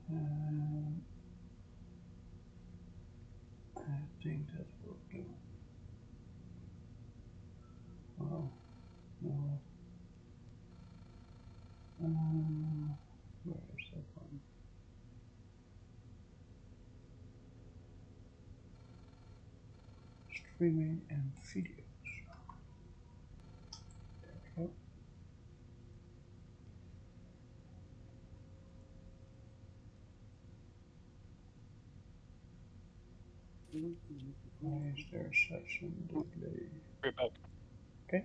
I think that will do. Well, no. Where is that one? Streaming and videos. There we go. Why is there such a delay? We're back. Okay.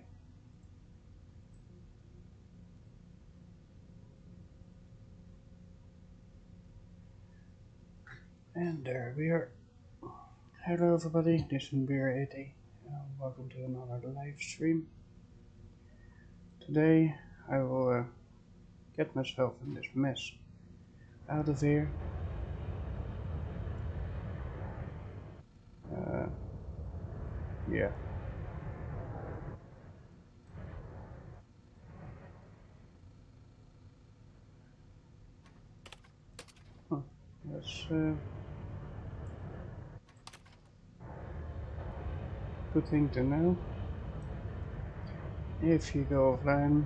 And there we are. Hello everybody, this is Beer 80. Welcome to another live stream. Today I will get myself in this mess out of here. Yeah. Huh. That's good thing to know. If you go offline,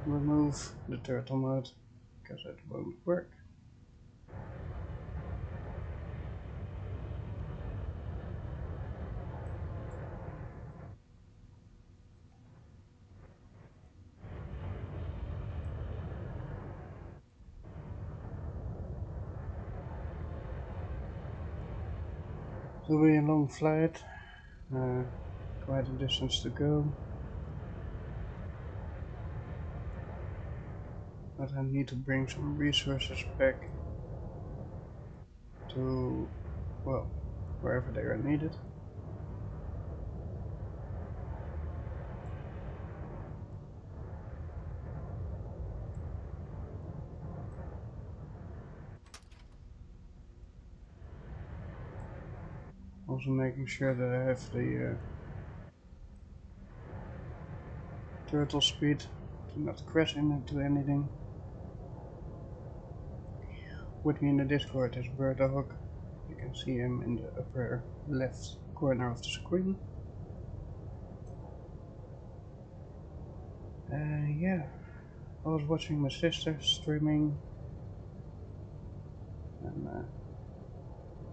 remove the turtle mode, because it won't work. It will be a long flight, quite a distance to go. But I need to bring some resources back to, well, wherever they are needed. Also making sure that I have the turtle speed to not crash into anything. With me in the Discord is Birdahog. You can see him in the upper left corner of the screen. Yeah, I was watching my sister streaming, and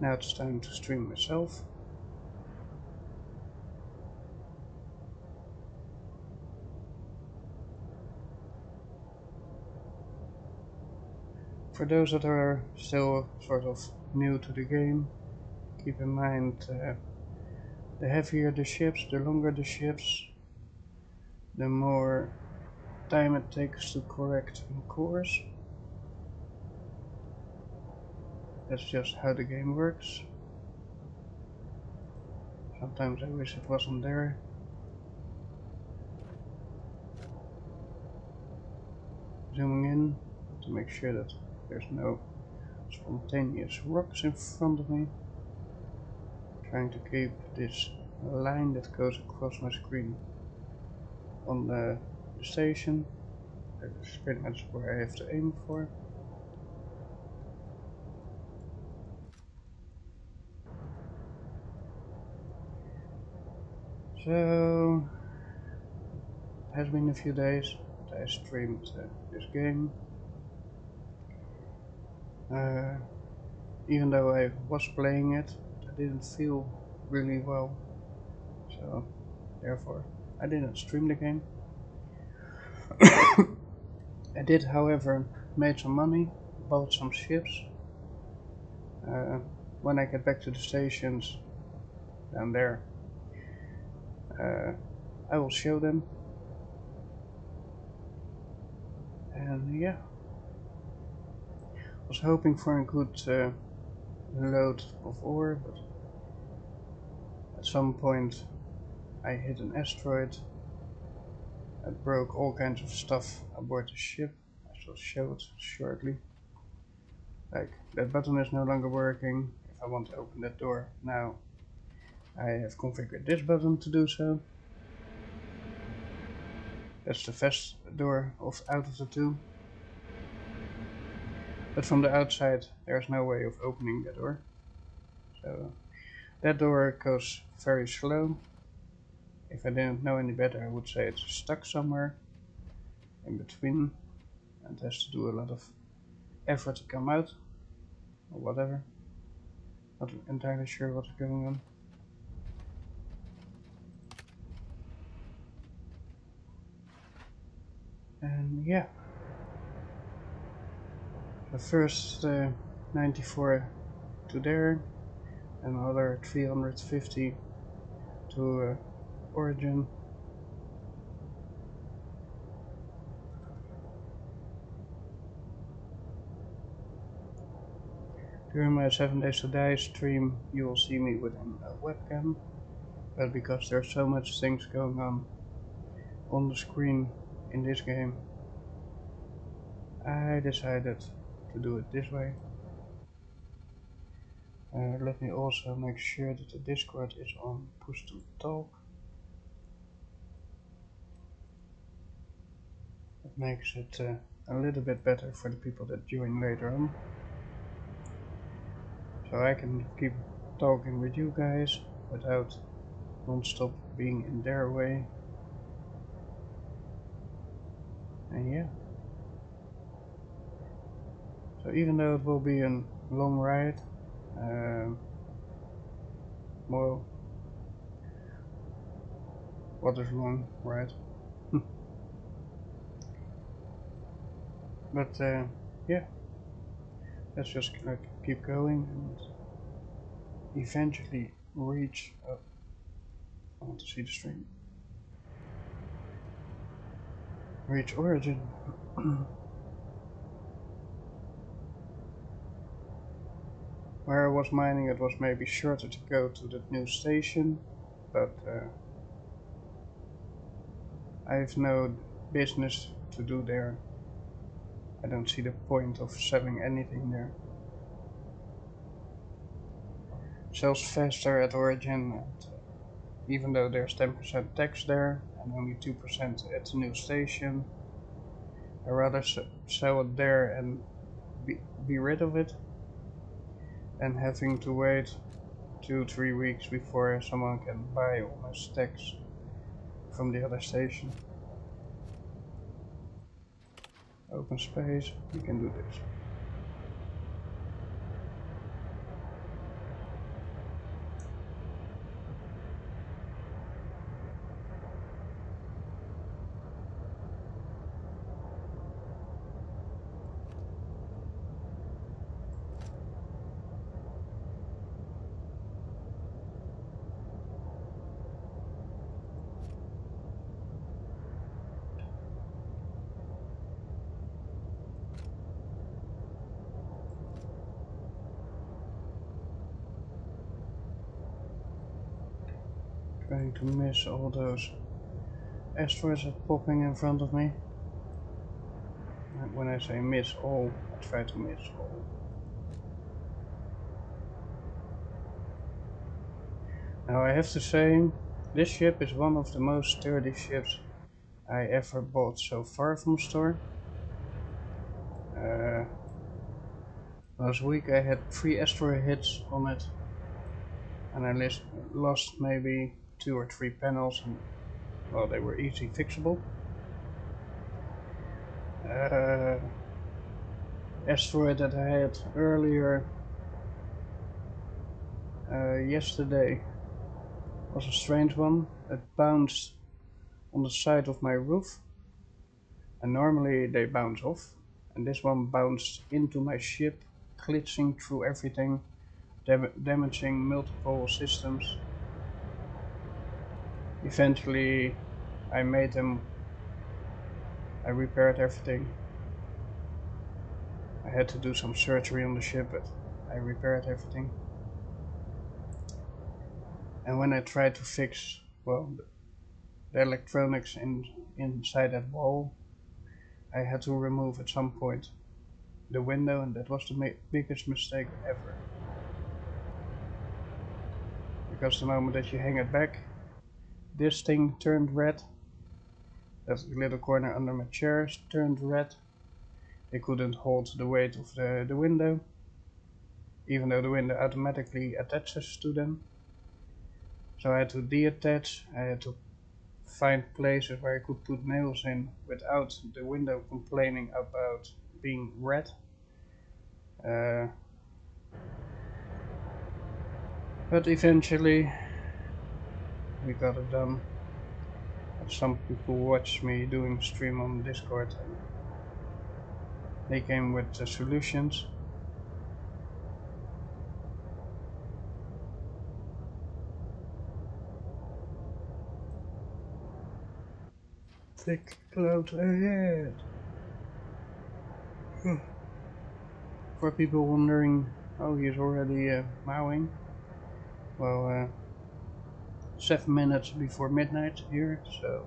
now it's time to stream myself. For those that are still sort of new to the game, keep in mind the heavier the ships, the longer the ships, the more time it takes to correct in course. That's just how the game works. Sometimes I wish it wasn't there. Zooming in to make sure that there's no spontaneous rocks in front of me. Trying to keep this line that goes across my screen on the station. That's pretty much where I have to aim for. So, it has been a few days that I streamed this game. Even though I was playing it, I didn't feel really well. So, therefore, I didn't stream the game. I did, however, made some money, bought some ships. When I get back to the stations down there, I will show them. And yeah, was hoping for a good load of ore, but at some point I hit an asteroid. It broke all kinds of stuff aboard the ship. I shall show it shortly. Like, that button is no longer working. If I want to open that door now, I have configured this button to do so. That's the fast door out of the two. But from the outside there's no way of opening that door. So that door goes very slow. If I didn't know any better, I would say it's stuck somewhere in between and has to do a lot of effort to come out or whatever. Not entirely sure what's going on. And yeah, the first 94 to there, another 350 to origin. During my 7 Days to Die stream you will see me with a webcam, but because there's so much things going on the screen in this game, I decided to do it this way. Let me also make sure that the Discord is on push to talk. It makes it a little bit better for the people that join later on. So I can keep talking with you guys without non-stop being in their way. And yeah. So even though it will be a long ride, well, what is long, right? But yeah, let's just keep going and eventually reach. Oh, I want to see the stream. Reach origin. Where I was mining, it was maybe shorter to go to the new station, but I have no business to do there. I don't see the point of selling anything there. Sells faster at origin, and even though there's 10% tax there and only 2% at the new station, I'd rather sell it there and be rid of it than having to wait 2-3 weeks before someone can buy all my stacks from the other station. Open space, we can do this. Trying to miss all those asteroids that are popping in front of me. When I say miss all, I try to miss all. Now I have to say, this ship is one of the most sturdy ships I ever bought so far from store. Last week I had 3 asteroid hits on it, and I lost maybe 2 or 3 panels, and well, they were easy fixable. Asteroid that I had earlier yesterday was a strange one. It bounced on the side of my roof, and normally they bounce off, and this one bounced into my ship, glitching through everything, damaging multiple systems. Eventually I repaired everything. I had to do some surgery on the ship, but I repaired everything. And when I tried to fix, well, the electronics inside that wall, I had to remove at some point the window, and that was the biggest mistake ever. Because the moment that you hang it back, this thing turned red. That little corner under my chair turned red. it couldn't hold the weight of the window, even though the window automatically attaches to them. So I had to detach, I had to find places where I could put nails in without the window complaining about being red. But eventually we got it done. Some people watched me doing stream on Discord and they came with the solutions. Thick cloud ahead. For people wondering, oh, he's already mowing. Well, 7 minutes before midnight here, so.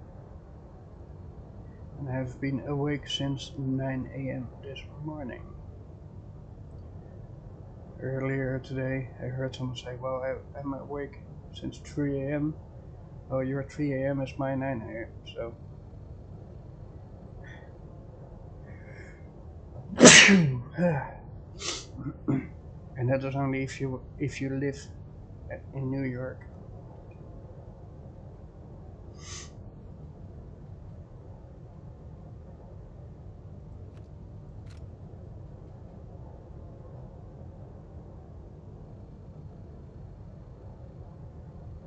And I have been awake since 9 AM this morning. Earlier today, I heard someone say, well, I'm awake since 3 AM. Oh, your 3 AM is my 9 AM, so. And that is only if you live in New York.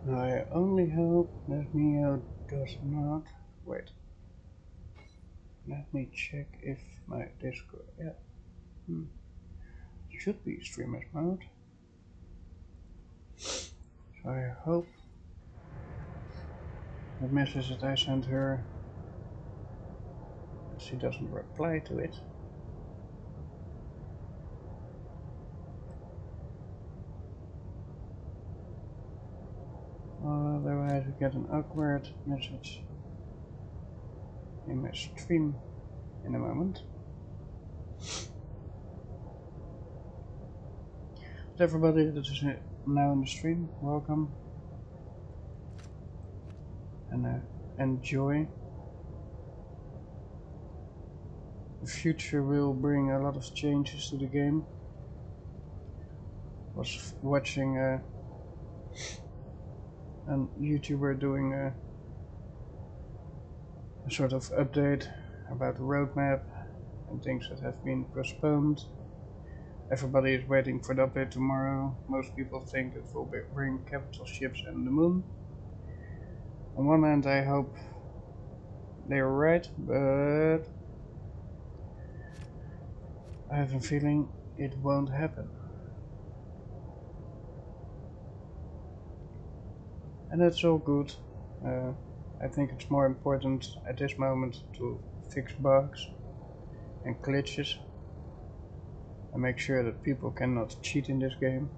I only hope that Neo does not. Wait. Let me check if my Discord. Yeah. It should be streamers mode. So I hope the message that I sent her, that she doesn't reply to it. Otherwise we get an awkward message in my stream in a moment. But everybody that is now in the stream, welcome. And enjoy. The future will bring a lot of changes to the game. I was watching a YouTuber doing a sort of update about the roadmap and things that have been postponed. Everybody is waiting for the update tomorrow. Most people think it will bring capital ships and the moon. On one hand, I hope they are right, but I have a feeling it won't happen. And that's all good. I think it's more important at this moment to fix bugs and glitches and make sure that people cannot cheat in this game,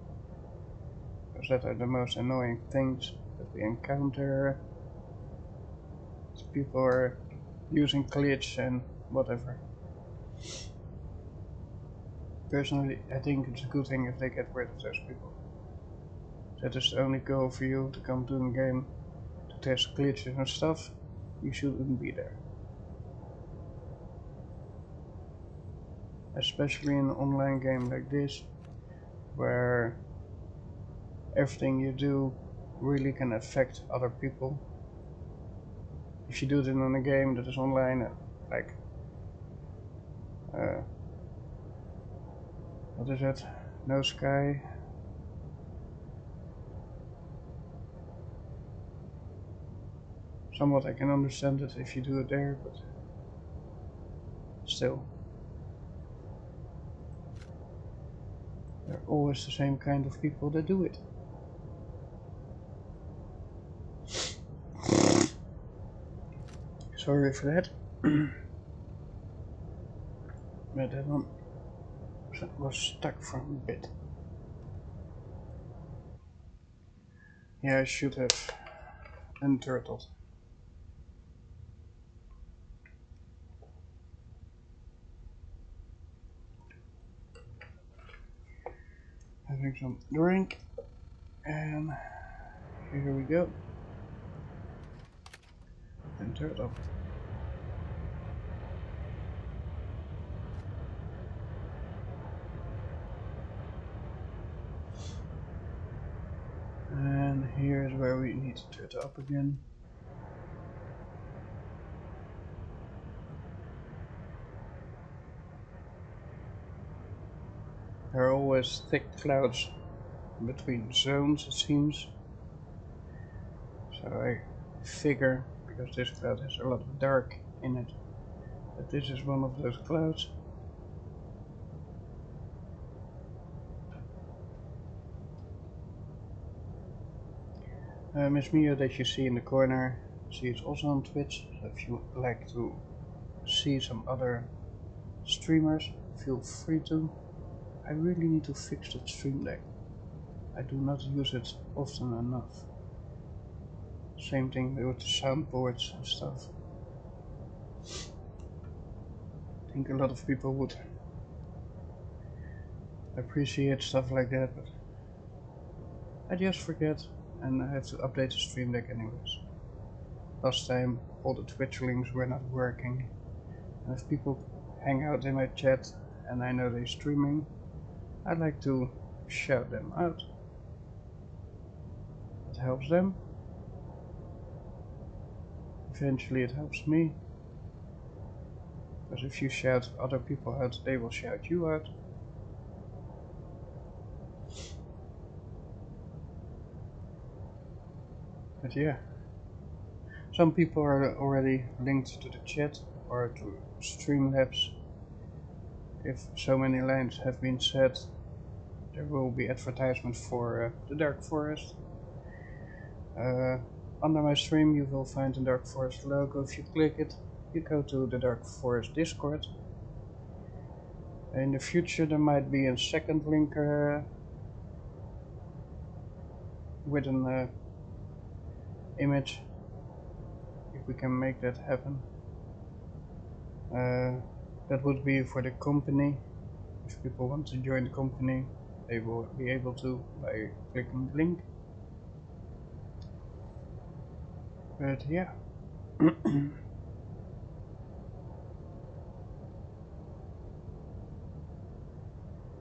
because that are the most annoying things that we encounter. People are using glitch and whatever. Personally, I think it's a good thing if they get rid of those people. That is the only goal for you to come to the game to test glitches and stuff. You shouldn't be there. Especially in an online game like this, where everything you do really can affect other people. If you do it in a game that is online, like what is it? No Sky. Somewhat I can understand it if you do it there, but still. They're always the same kind of people that do it. Sorry for that. But that one was stuck for a bit. Yeah, I should have unturtled. Having some drink, and here we go. Unturtle. where we need to turn it up again. There are always thick clouds between zones, it seems. So I figure, because this cloud has a lot of dark in it, that this is one of those clouds. Miss Mio that you see in the corner, she is also on Twitch, so if you would like to see some other streamers, feel free to. I really need to fix that stream deck. I do not use it often enough. Same thing with the soundboards and stuff. I think a lot of people would appreciate stuff like that, but I just forget and I have to update the stream deck anyways. Last time all the Twitch links were not working, and if people hang out in my chat and I know they're streaming, I like to shout them out. It helps them. Eventually it helps me. Because if you shout other people out, they will shout you out. But yeah. Some people are already linked to the chat or to Streamlabs. If so many lines have been said, there will be advertisement for the Dark Forest. Under my stream you will find the Dark Forest logo. If you click it, you go to the Dark Forest Discord. In the future there might be a second link with an image, if we can make that happen. That would be for the company. If people want to join the company, they will be able to by clicking the link. But yeah.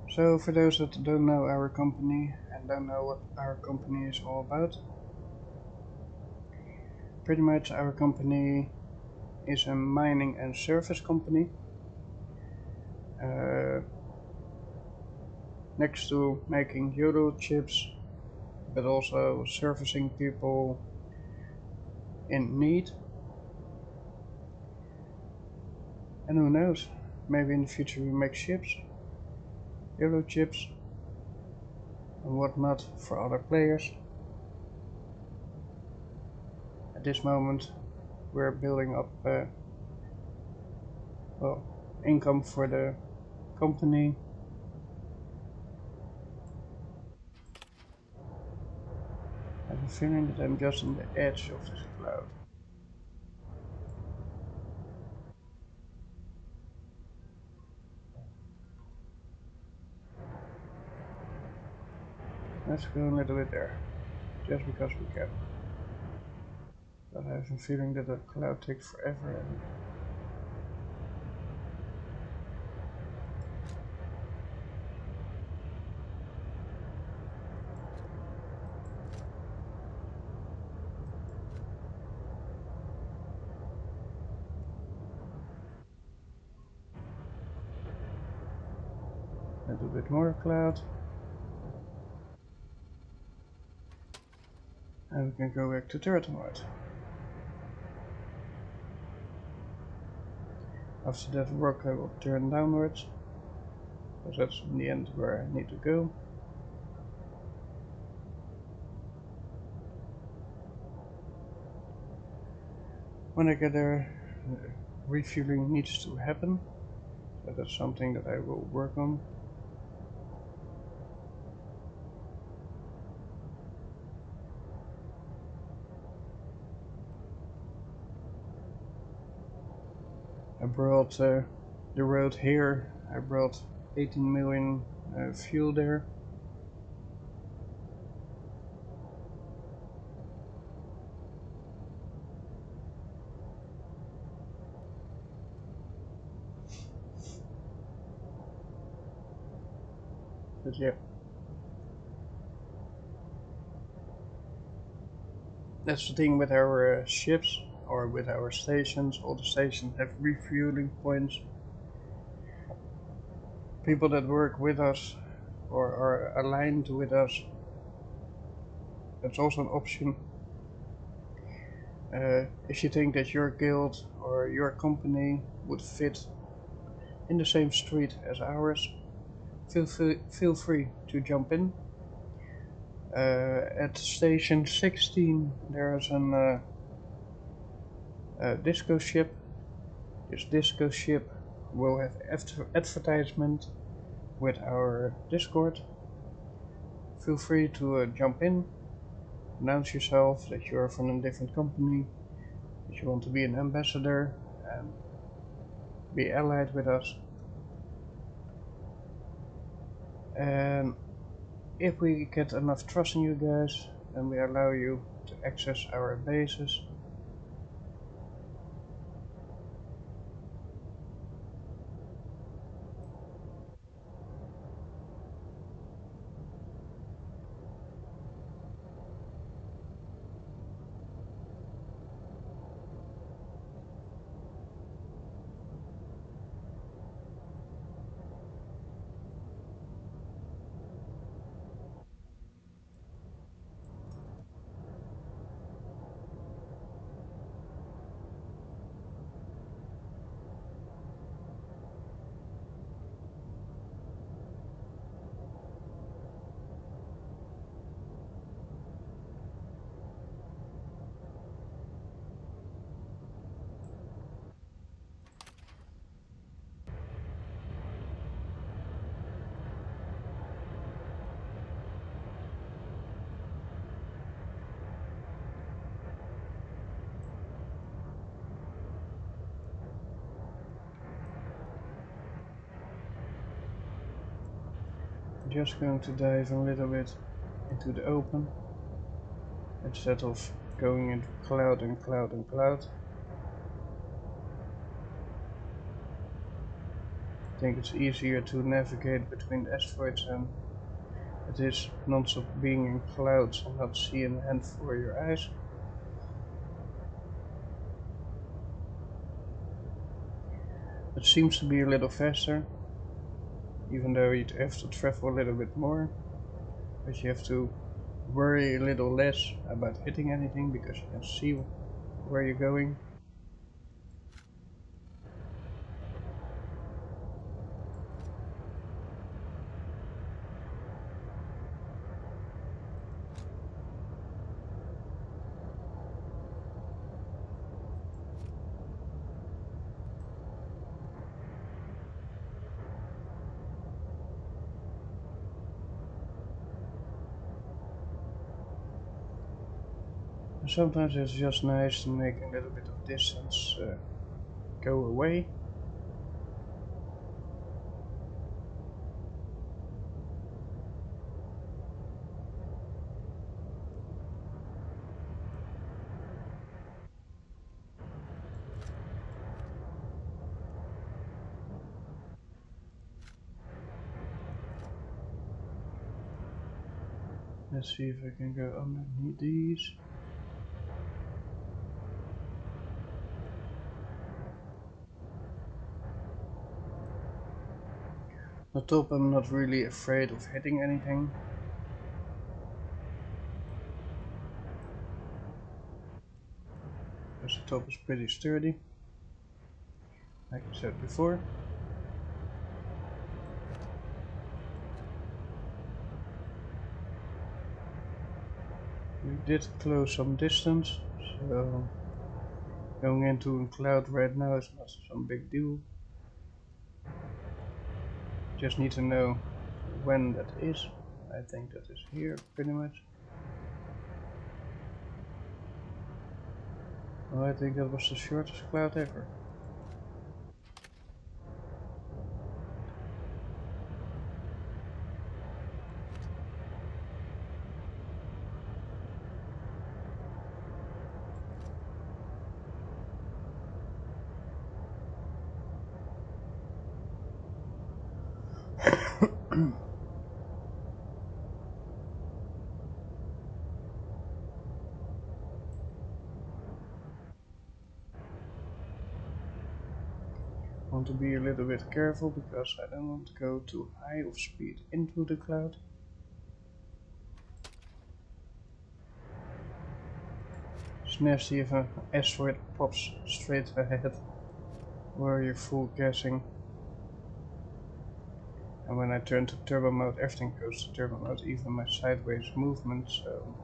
So for those that don't know our company and don't know what our company is all about, pretty much our company is a mining and service company. Next to making Euro chips, but also servicing people in need. And who knows, maybe in the future we make ships, Euro chips, and whatnot for other players. At this moment we're building up well, income for the company. I have a feeling that I'm just on the edge of this cloud. Let's go a little bit there, just because we can. But I have a feeling that the cloud takes forever and a little bit more cloud. And we can go back to turret mode. After that work I will turn downwards, because that's in the end where I need to go. When I get there, refueling needs to happen, so that's something that I will work on. I brought the road here, I brought 18 million fuel there. But yeah. That's the thing with our ships or with our stations. All the stations have refueling points. People that work with us or are aligned with us, that's also an option. If you think that your guild or your company would fit in the same street as ours, feel free to jump in. At station 16 there's a disco ship. This disco ship will have advertisement with our Discord. Feel free to jump in, announce yourself that you're from a different company, that you want to be an ambassador and be allied with us. And if we get enough trust in you guys, then we allow you to access our bases. Just going to dive a little bit into the open instead of going into cloud and cloud and cloud. I think it's easier to navigate between the asteroids and it is non-stop being in clouds and not seeing a hand for your eyes. It seems to be a little faster, even though you'd have to travel a little bit more, but you have to worry a little less about hitting anything because you can see where you're going. Sometimes it's just nice to make a little bit of distance go away. Let's see if I can go underneath these. On top I'm not really afraid of hitting anything. Because the top is pretty sturdy, like I said before. We did close some distance, so going into a cloud right now is not some big deal. Just need to know when that is. I think that is here pretty much. Oh, I think that was the shortest cloud ever. want to be a little bit careful because I don't want to go too high of speed into the cloud. It's nasty if an asteroid pops straight ahead where you're full gassing. And when I turn to turbo mode, everything goes to turbo mode, even my sideways movement, so...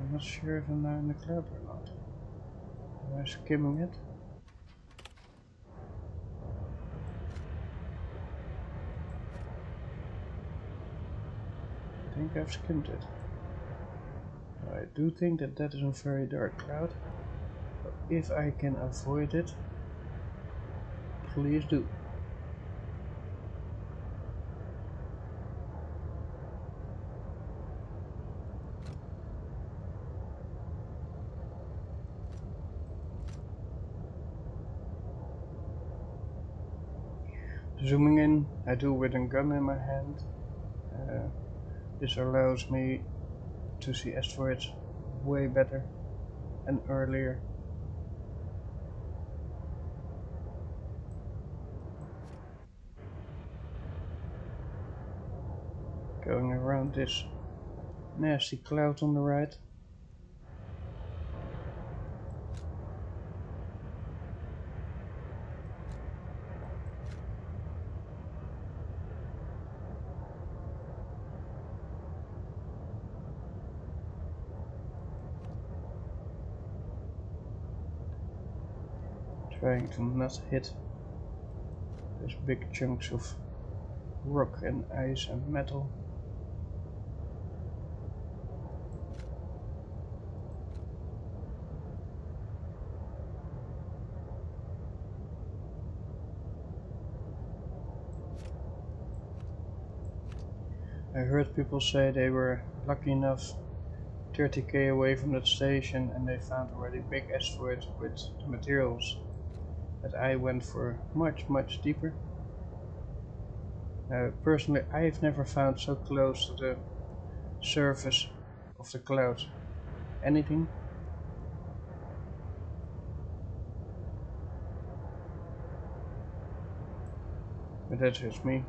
I'm not sure if I'm now in the cloud or not. Am I skimming it? I think I've skimmed it. I do think that that is a very dark cloud. But if I can avoid it, please do. Zooming in, I do with a gun in my hand. This allows me to see asteroids way better and earlier. Going around this nasty cloud on the right. Trying to not hit those big chunks of rock and ice and metal. I heard people say they were lucky enough 30k away from that station and they found already big asteroids with the materials that I went for much deeper. Personally, I've never found so close to the surface of the cloud anything. But that's just me.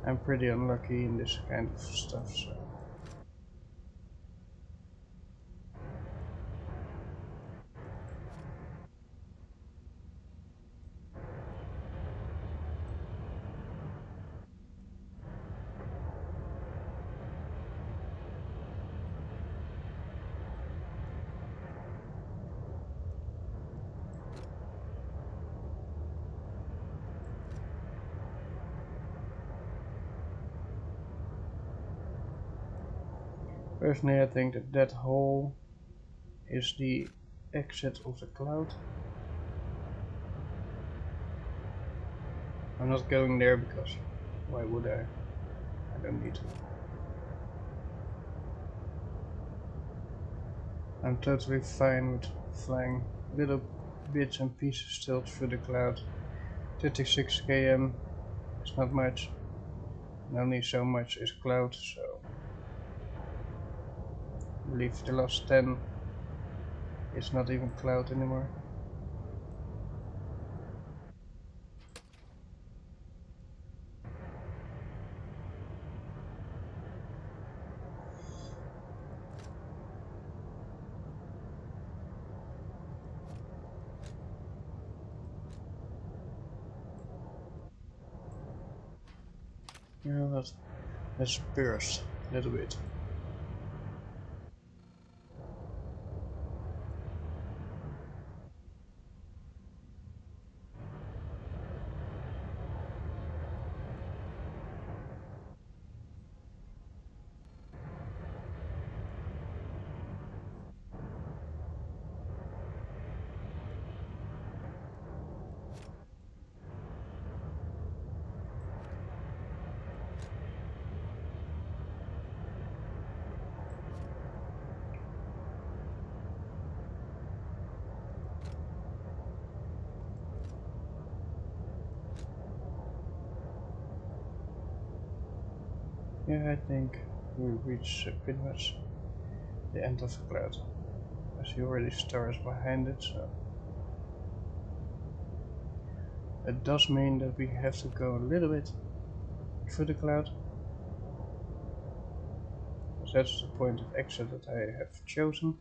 I'm pretty unlucky in this kind of stuff, so... Personally, I think that that hole is the exit of the cloud. I'm not going there because why would I? I don't need to. I'm totally fine with flying little bits and pieces still through the cloud. 36 km is not much, and only so much is cloud, so I believe the last 10 is not even cloud anymore. Yeah, let's burst a little bit. Yeah, I think we reach pretty much the end of the cloud. I see already stars behind it, so it does mean that we have to go a little bit through the cloud. Because that's the point of exit that I have chosen.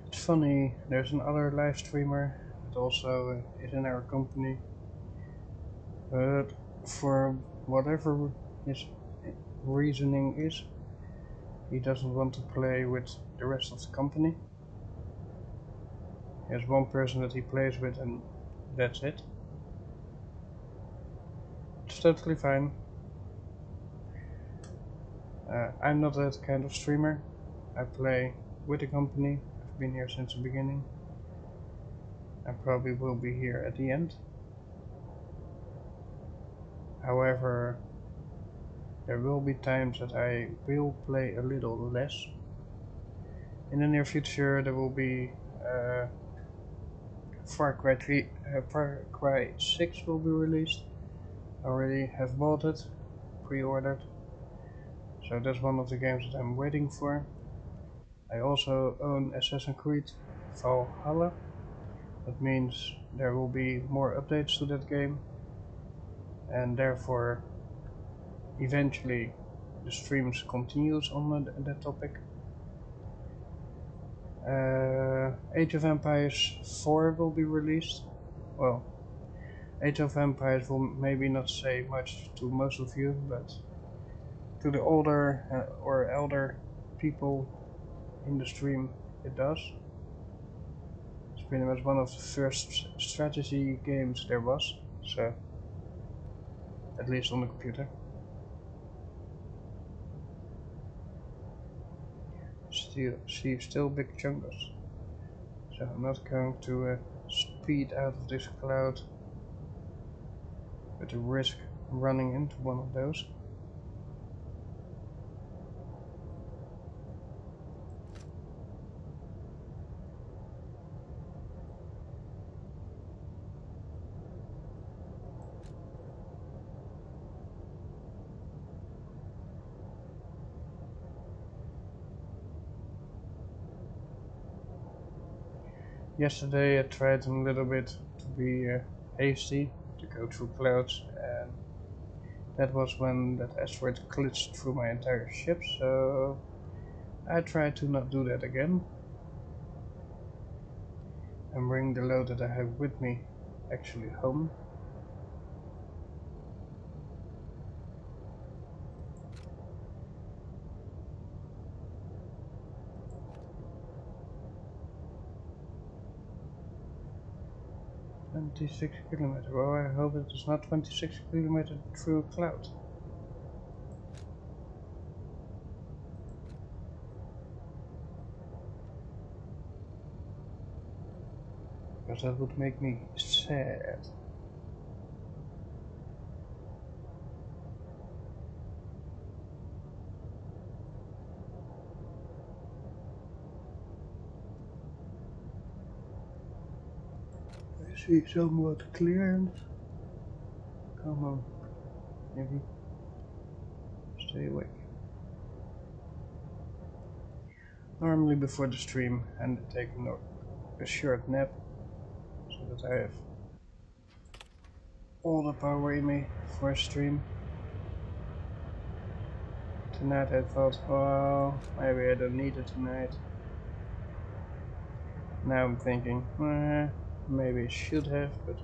It's funny, there's another live streamer that also is in our company, but for whatever his reasoning is, he doesn't want to play with the rest of the company. He has one person that he plays with and that's it. It's totally fine. I'm not that kind of streamer. I play with the company. I've been here since the beginning. I probably will be here at the end. However, there will be times that I will play a little less. In the near future there will be Far Cry 6 will be released. I already have bought it, pre-ordered. So that's one of the games that I'm waiting for. I also own Assassin's Creed Valhalla. That means there will be more updates to that game. And therefore, eventually, the streams continues on that topic. Age of Empires 4 will be released. Well, Age of Empires will maybe not say much to most of you, but to the older or elder people in the stream it does. It's pretty much one of the first strategy games there was, so at least on the computer. Still big chungus. So I'm not going to speed out of this cloud with the risk running into one of those. Yesterday I tried a little bit to be hasty, to go through clouds, and that was when that asteroid glitched through my entire ship, so I tried to not do that again and bring the load that I have with me actually home. "26 kilometers. Well, I hope it is not 26 kilometers through a cloud. Because that would make me sad. I see somewhat clearance. Come on, maybe stay awake. Normally before the stream and take a short nap so that I have all the power in me for a stream. Tonight I thought, well, maybe I don't need it tonight. Now I'm thinking, maybe I should have, but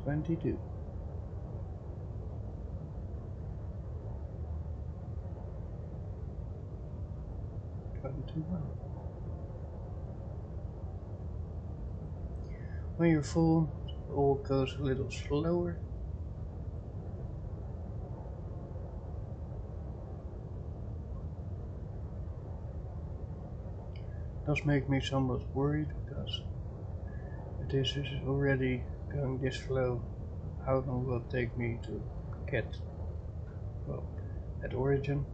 22. 21. When you're full, it all goes a little slower. Does make me somewhat worried, because if this is already going this slow, how long will it take me to get, well, at origin?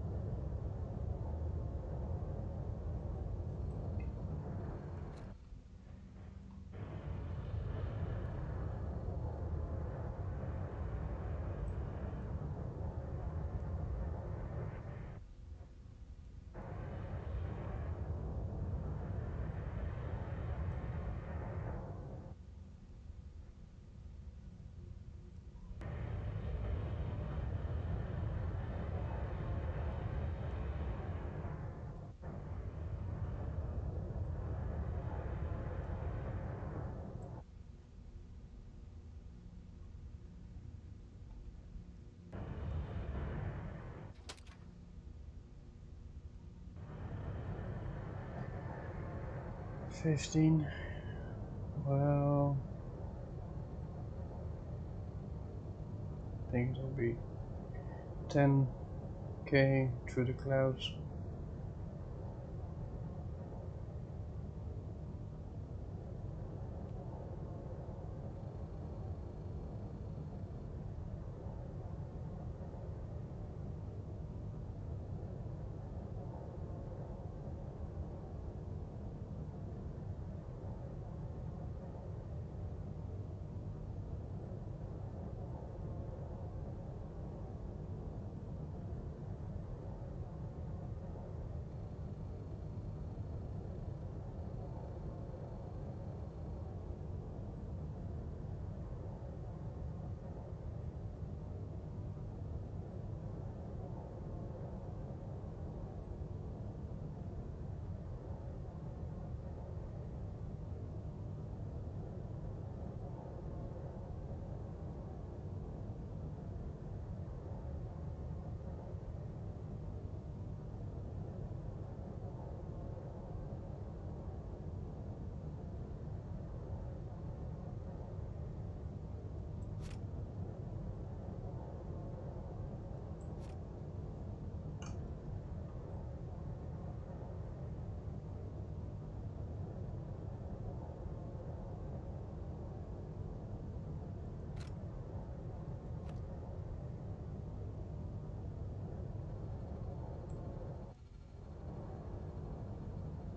$15. Well, I think it'll be 10k through the clouds.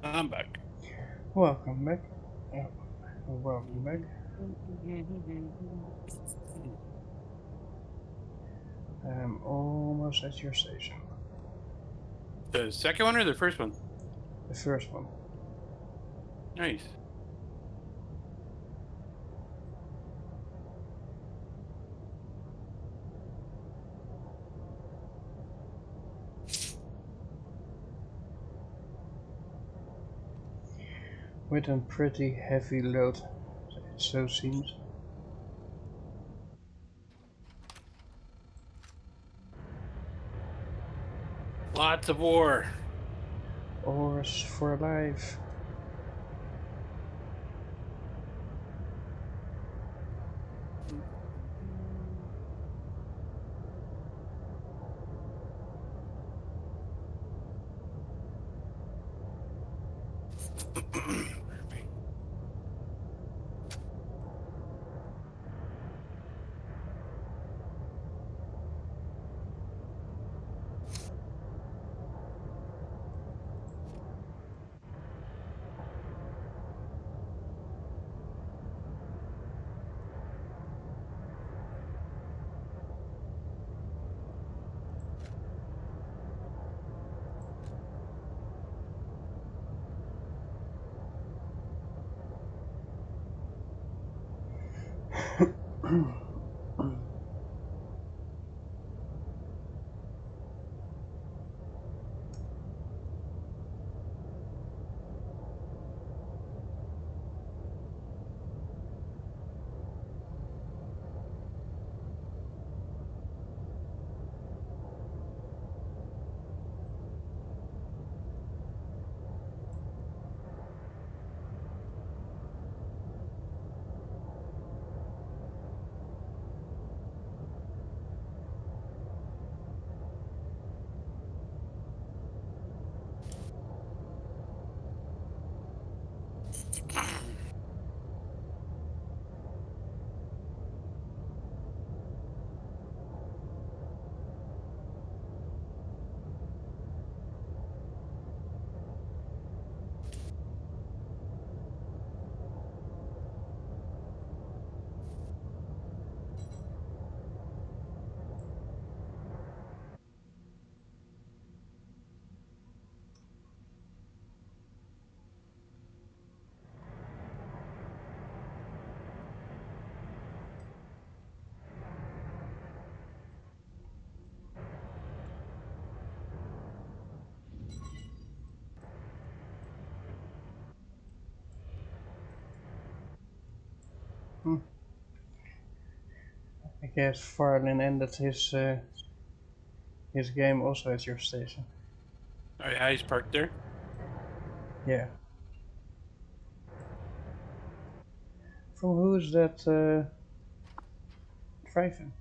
I'm back. Welcome back. Welcome back. I'm almost at your station. The second one or the first one? The first one. Nice. With a pretty heavy load, it so seems. Lots of ore. Ores for life. guess Farlin ended his game also at your station. Oh yeah, he's parked there. Yeah. From who is that driving?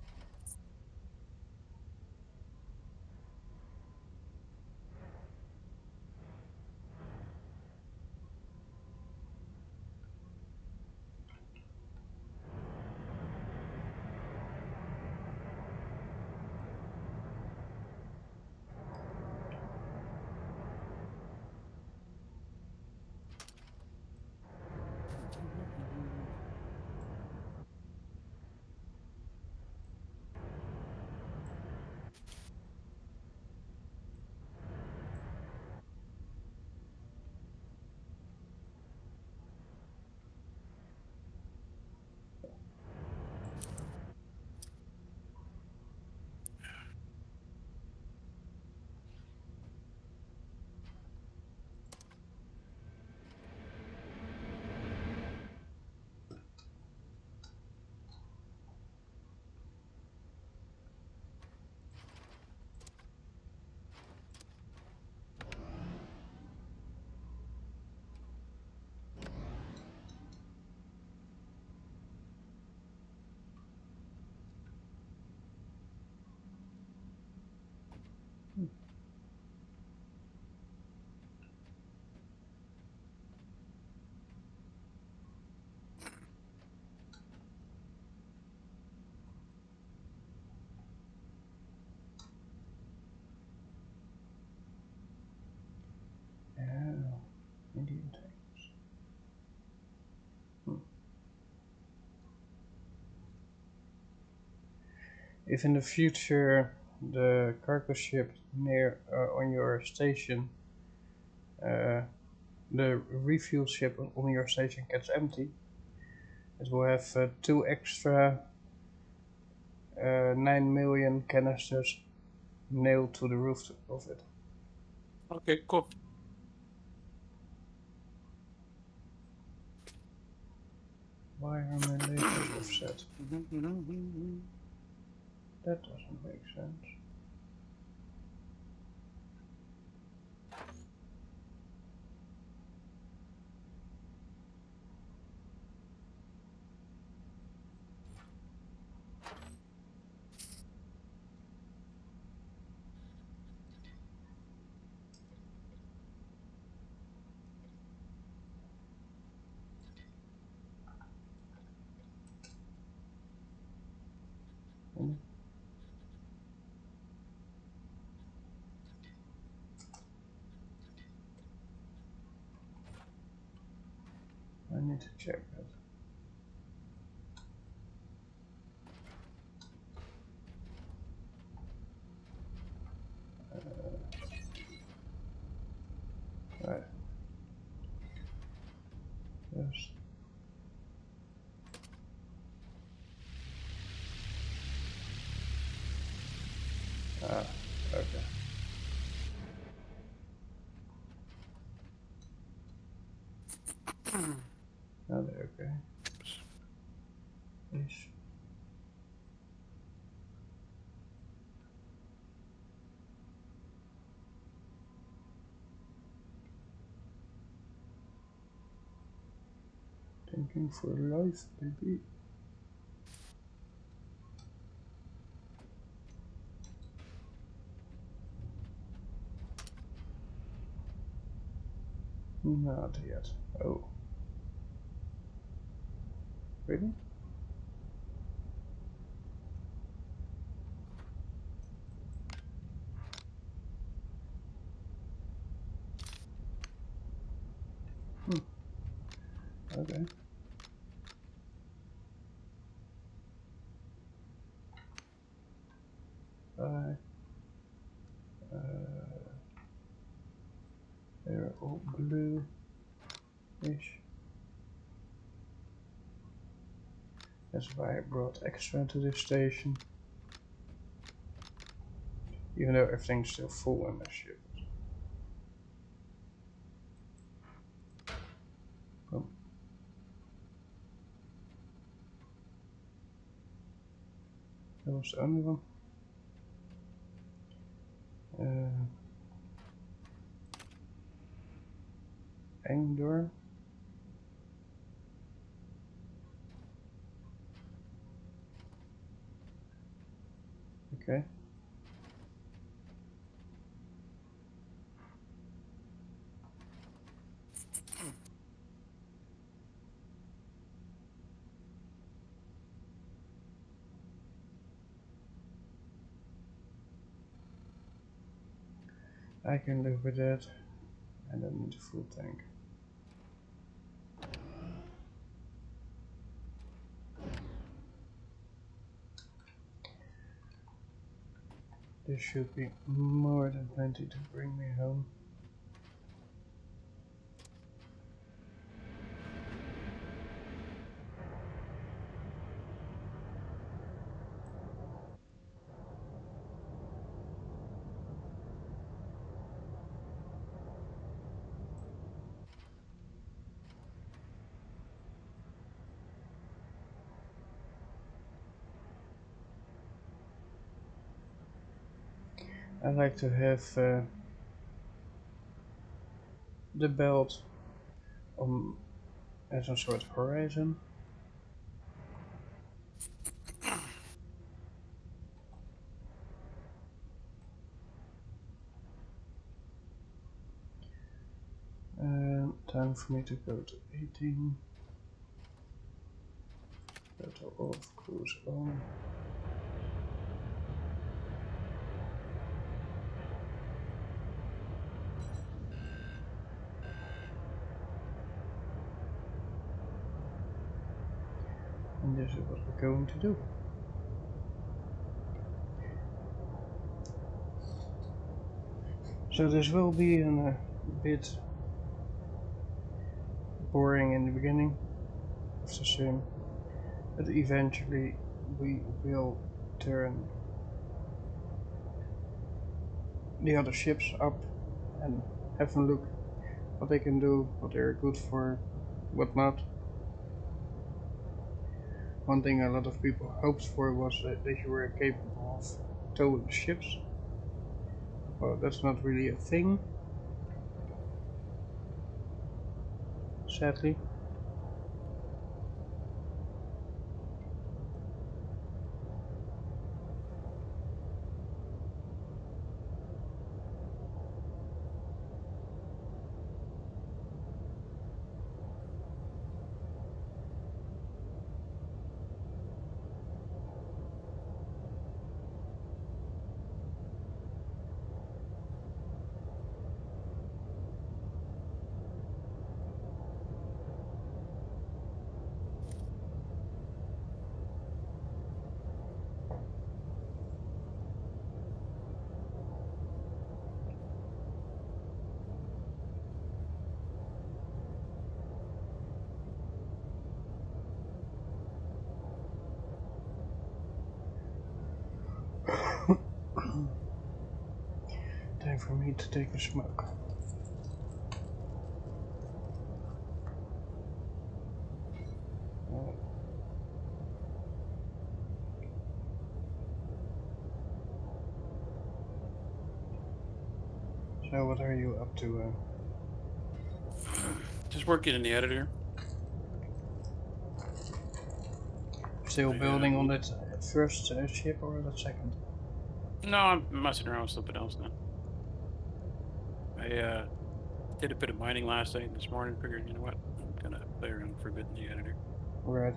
Oh, Indian tanks. If in the future the cargo ship near on your station, the refuel ship on your station gets empty, it will have 2 extra 9 million canisters nailed to the roof of it. Okay, cool. Why are my lasers offset? That doesn't make sense. I need to check that. Right. Yes. Ah, okay. Now they're okay. Ish. Thinking for life, baby. Not yet. Oh. Really? Okay. Bye. They're all blue-ish. That's why I brought extra to this station. Even though everything's still full in my ship. Boom. That was the only one. Hang door. Okay. I can live with that. And then need a full tank. This should be more than plenty to bring me home. I like to have the belt as some sort of horizon. Time for me to go to 18. Battle of cruise on. And this is what we're going to do. So this will be a bit boring in the beginning of the sim, but eventually we will turn the other ships up and have a look what they can do, what they're good for, what not. One thing a lot of people hoped for was that you were capable of towing ships. Well, that's not really a thing, sadly. Time for me to take a smoke. So what are you up to? Just working in the editor. Still building on that first ship or that second? No, I'm messing around with something else now. I did a bit of mining last night and this morning. Figured, you know what, I'm gonna play around for a bit in the editor. Right.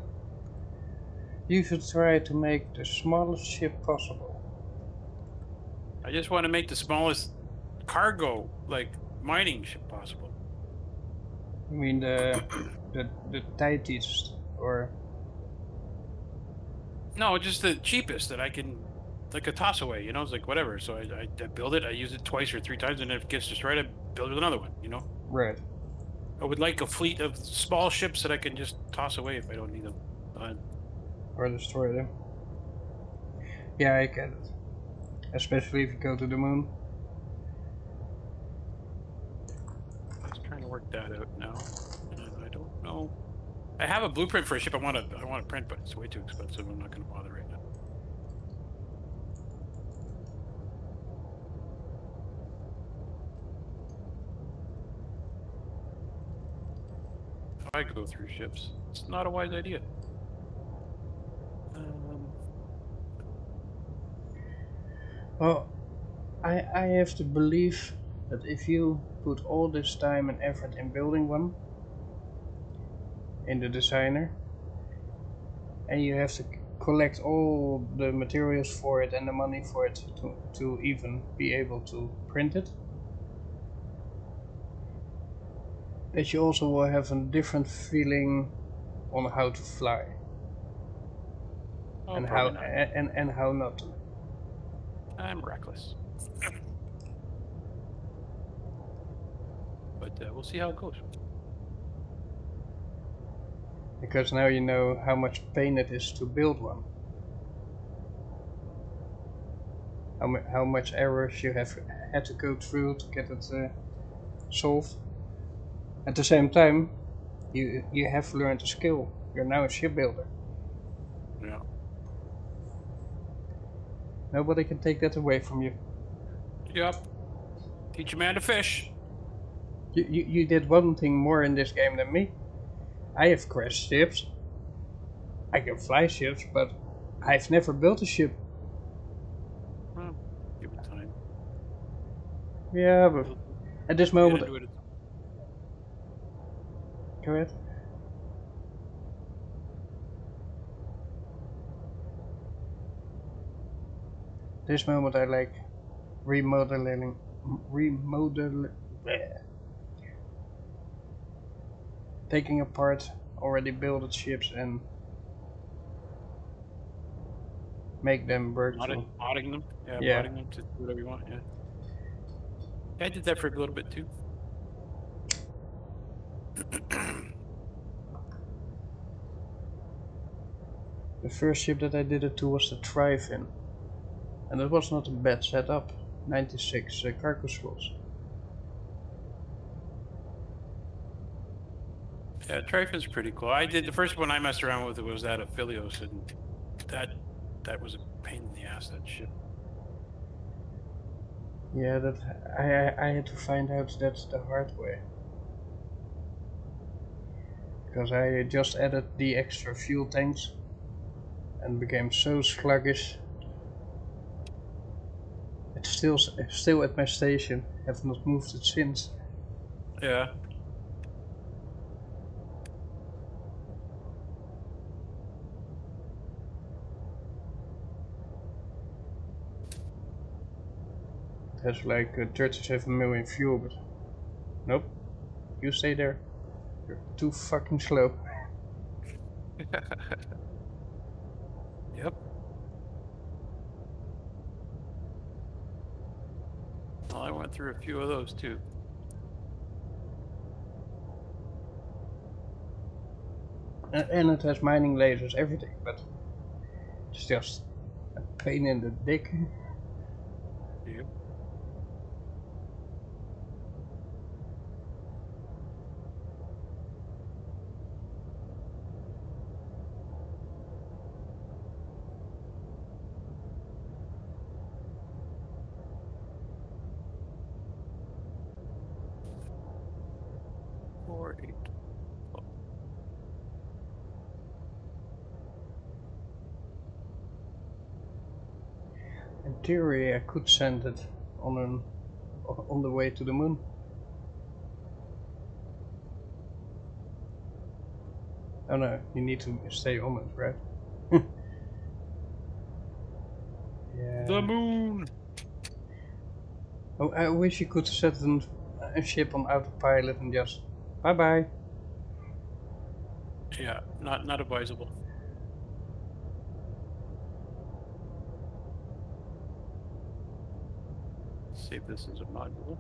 You should try to make the smallest ship possible. I just want to make the smallest cargo, like mining ship possible. You mean the tightest, or? No, just the cheapest that I can, like a toss away, you know, it's like whatever. So I build it, I use it twice or three times, and if it gets destroyed, I build another one, you know? Right. I would like a fleet of small ships that I can just toss away if I don't need them. Or destroy them. Yeah, I get it. Especially if you go to the moon. Just trying to work that out now. And I don't know. I have a blueprint for a ship I want to print, but it's way too expensive. I'm not going to bother right now. I go through ships. It's not a wise idea. Well, I have to believe that if you put all this time and effort in building one, in the designer, and you have to collect all the materials for it and the money for it to even be able to print it, that you also will have a different feeling on how to fly. Oh, and probably how not. and how not to. I'm reckless. But we'll see how it goes. Because now you know how much pain it is to build one. How much errors you have had to go through to get it solved. At the same time, you have learned a skill. You're now a shipbuilder. Yeah. Nobody can take that away from you. Yep. Teach a man to fish. You did one thing more in this game than me. I have crashed ships. I can fly ships, but I've never built a ship. Well, give it time. Yeah, but at this moment... Go ahead. This moment I like remodeling, taking apart already built ships and make them work. Modding them? Yeah, Yeah. modding them to do whatever you want, yeah. I did that for a little bit too. The first ship that I did it to was the Thrive-In. And it was not a bad setup. 96 cargo slots. Yeah, Trifin's pretty cool. I did the first one I messed around with. It was that of Philios, and that was a pain in the ass. That ship. Yeah, that I had to find out that the hard way. Because I just added the extra fuel tanks and became so sluggish. It's still at my station. Have not moved it since. Yeah. It has like 37 million fuel, but nope. You stay there. You're too fucking slow. Yep. Well, I went through a few of those too. And it has mining lasers, everything, but it's just a pain in the dick. Yep. Four, 8. In theory, I could send it on the way to the moon. Oh no, you need to stay on it, right? Yeah. The moon. Oh, I wish you could set a ship on autopilot and just bye bye. Yeah, not advisable. Save this as a module.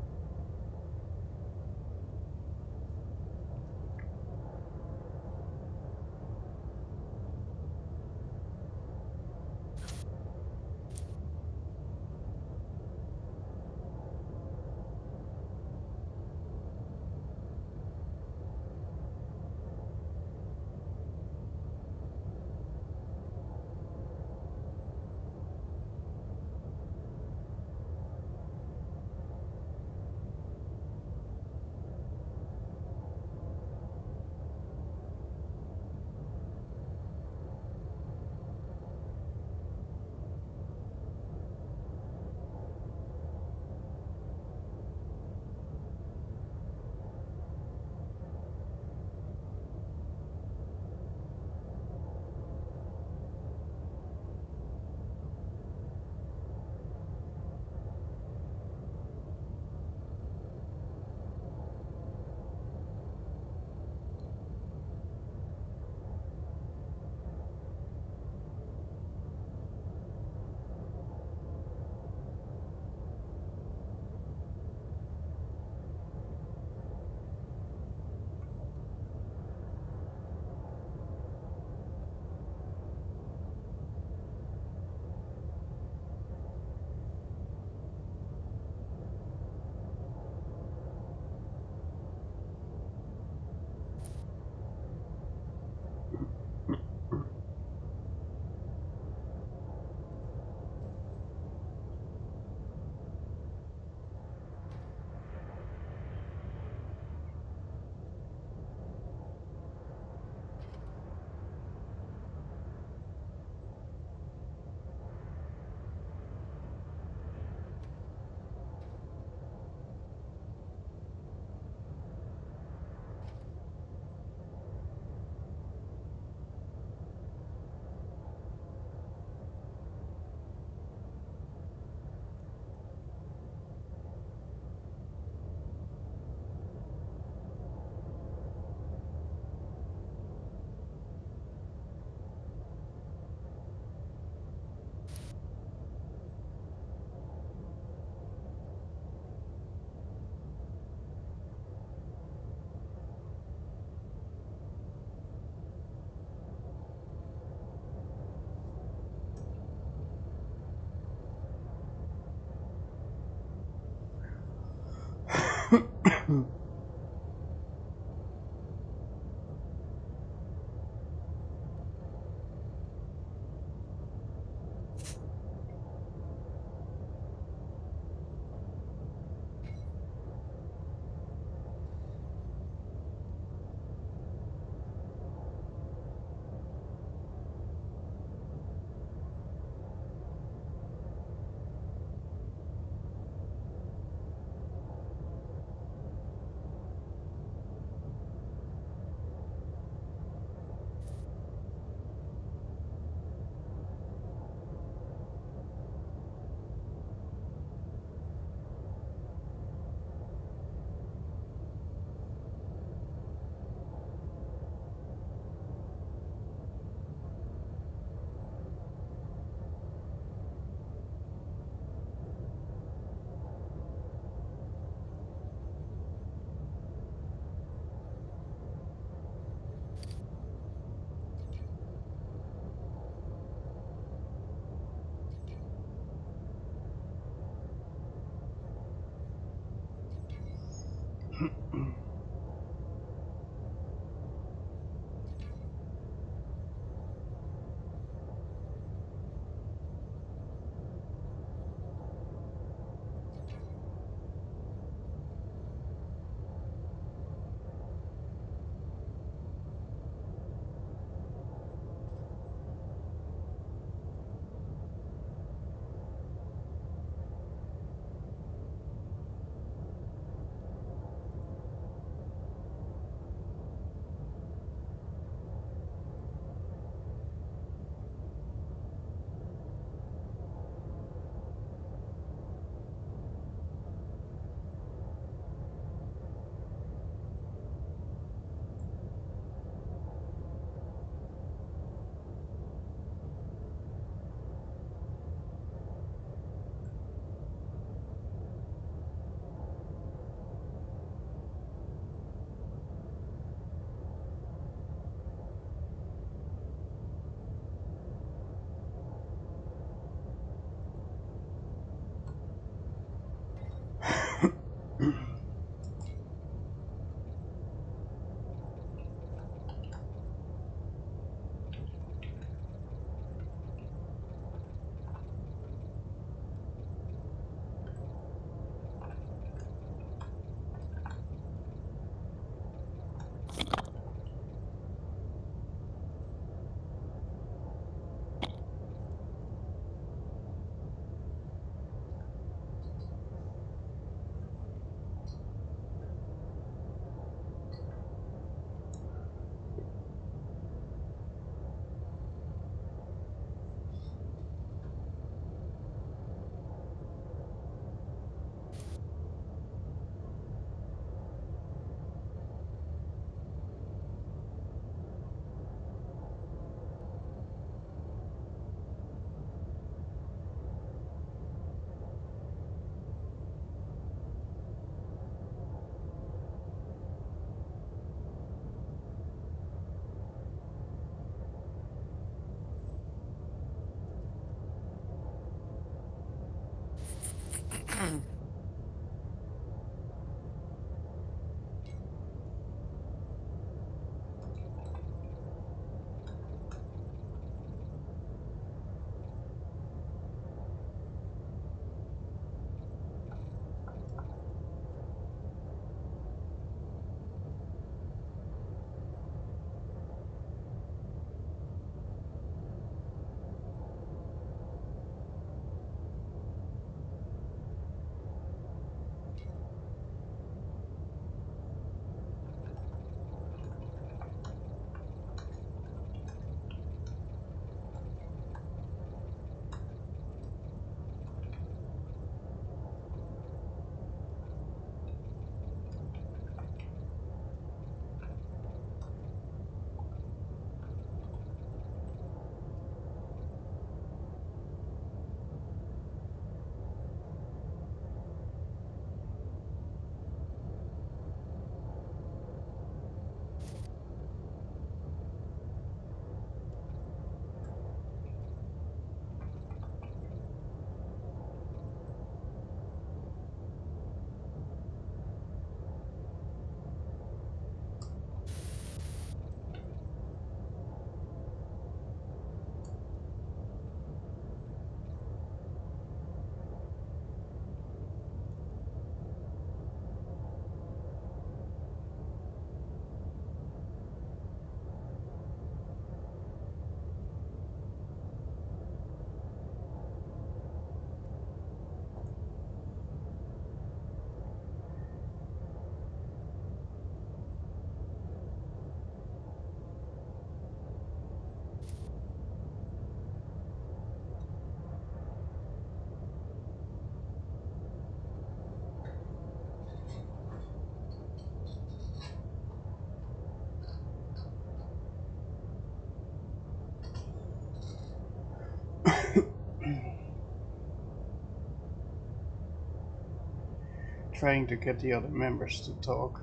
trying to get the other members to talk.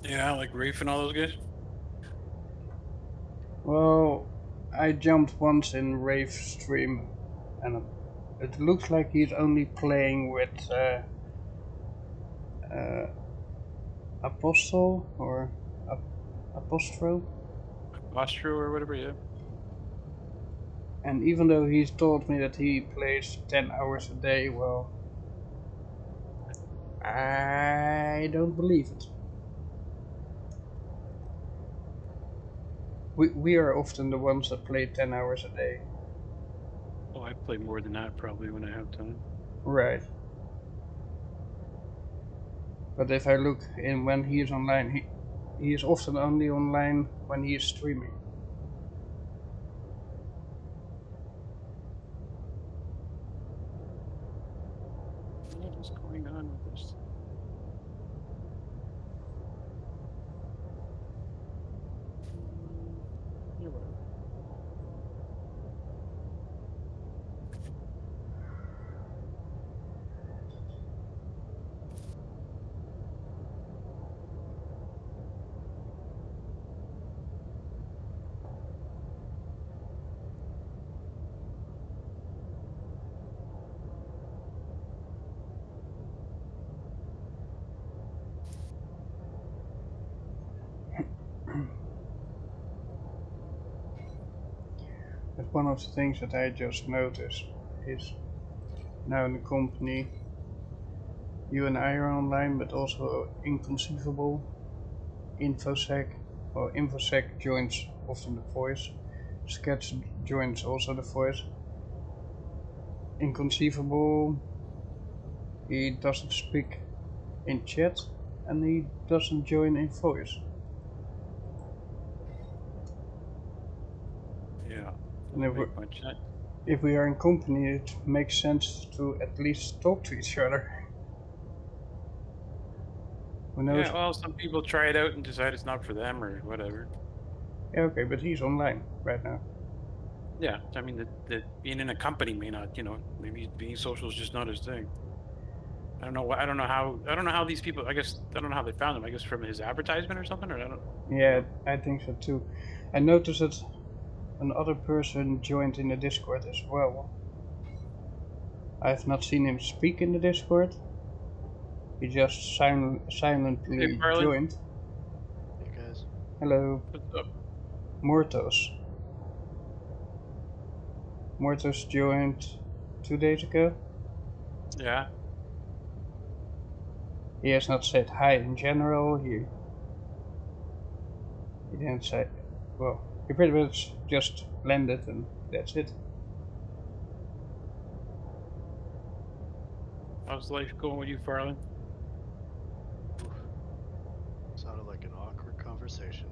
Yeah, like Rafe and all those guys. Well, I jumped once in Rafe's stream, and it looks like he's only playing with Apostle or Apostro. Austro or whatever, yeah. And even though he's told me that he plays 10 hours a day, well, I don't believe it. We are often the ones that play 10 hours a day. Oh, I play more than that probably when I have time. Right. But if I look in when he is online, he is often only online when he is streaming. What is going on with this? Yeah, whatever. But one of the things that I just noticed is now in the company, you and I are online, but also Inconceivable, InfoSec, or InfoSec joins often the voice, Sketch joins also the voice. Inconceivable, he doesn't speak in chat, and he doesn't join in voice. Yeah. And That. if we are in company, it makes sense to at least talk to each other. Who knows? Yeah, well, some people try it out and decide it's not for them or whatever. Yeah, okay, but he's online right now. Yeah, I mean, that being in a company may not, maybe being social is just not his thing. I don't know. I don't know how these people. I guess I don't know how they found him. I guess from his advertisement or something. Or I don't. Yeah, I think so too. I noticed that another person joined in the Discord as well. I've not seen him speak in the Discord. He just silently Hey, Parlin. joined. Hey guys. Hello. What's up? Mortos. Mortos joined 2 days ago. Yeah. He has not said hi in general. He didn't say. Well, he pretty much just landed and that's it. How's life going with you, Farland? Sounded like an awkward conversation.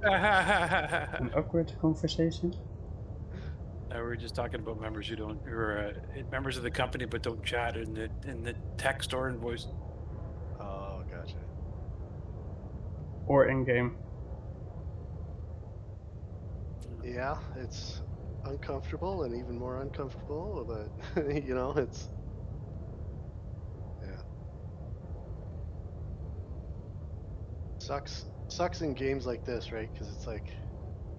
An awkward conversation? We were just talking about members who are members of the company but don't chat in the text or in voice. Oh, gotcha. Or in game. Yeah, it's uncomfortable and even more uncomfortable, but it's yeah. Sucks in games like this, right? Because it's like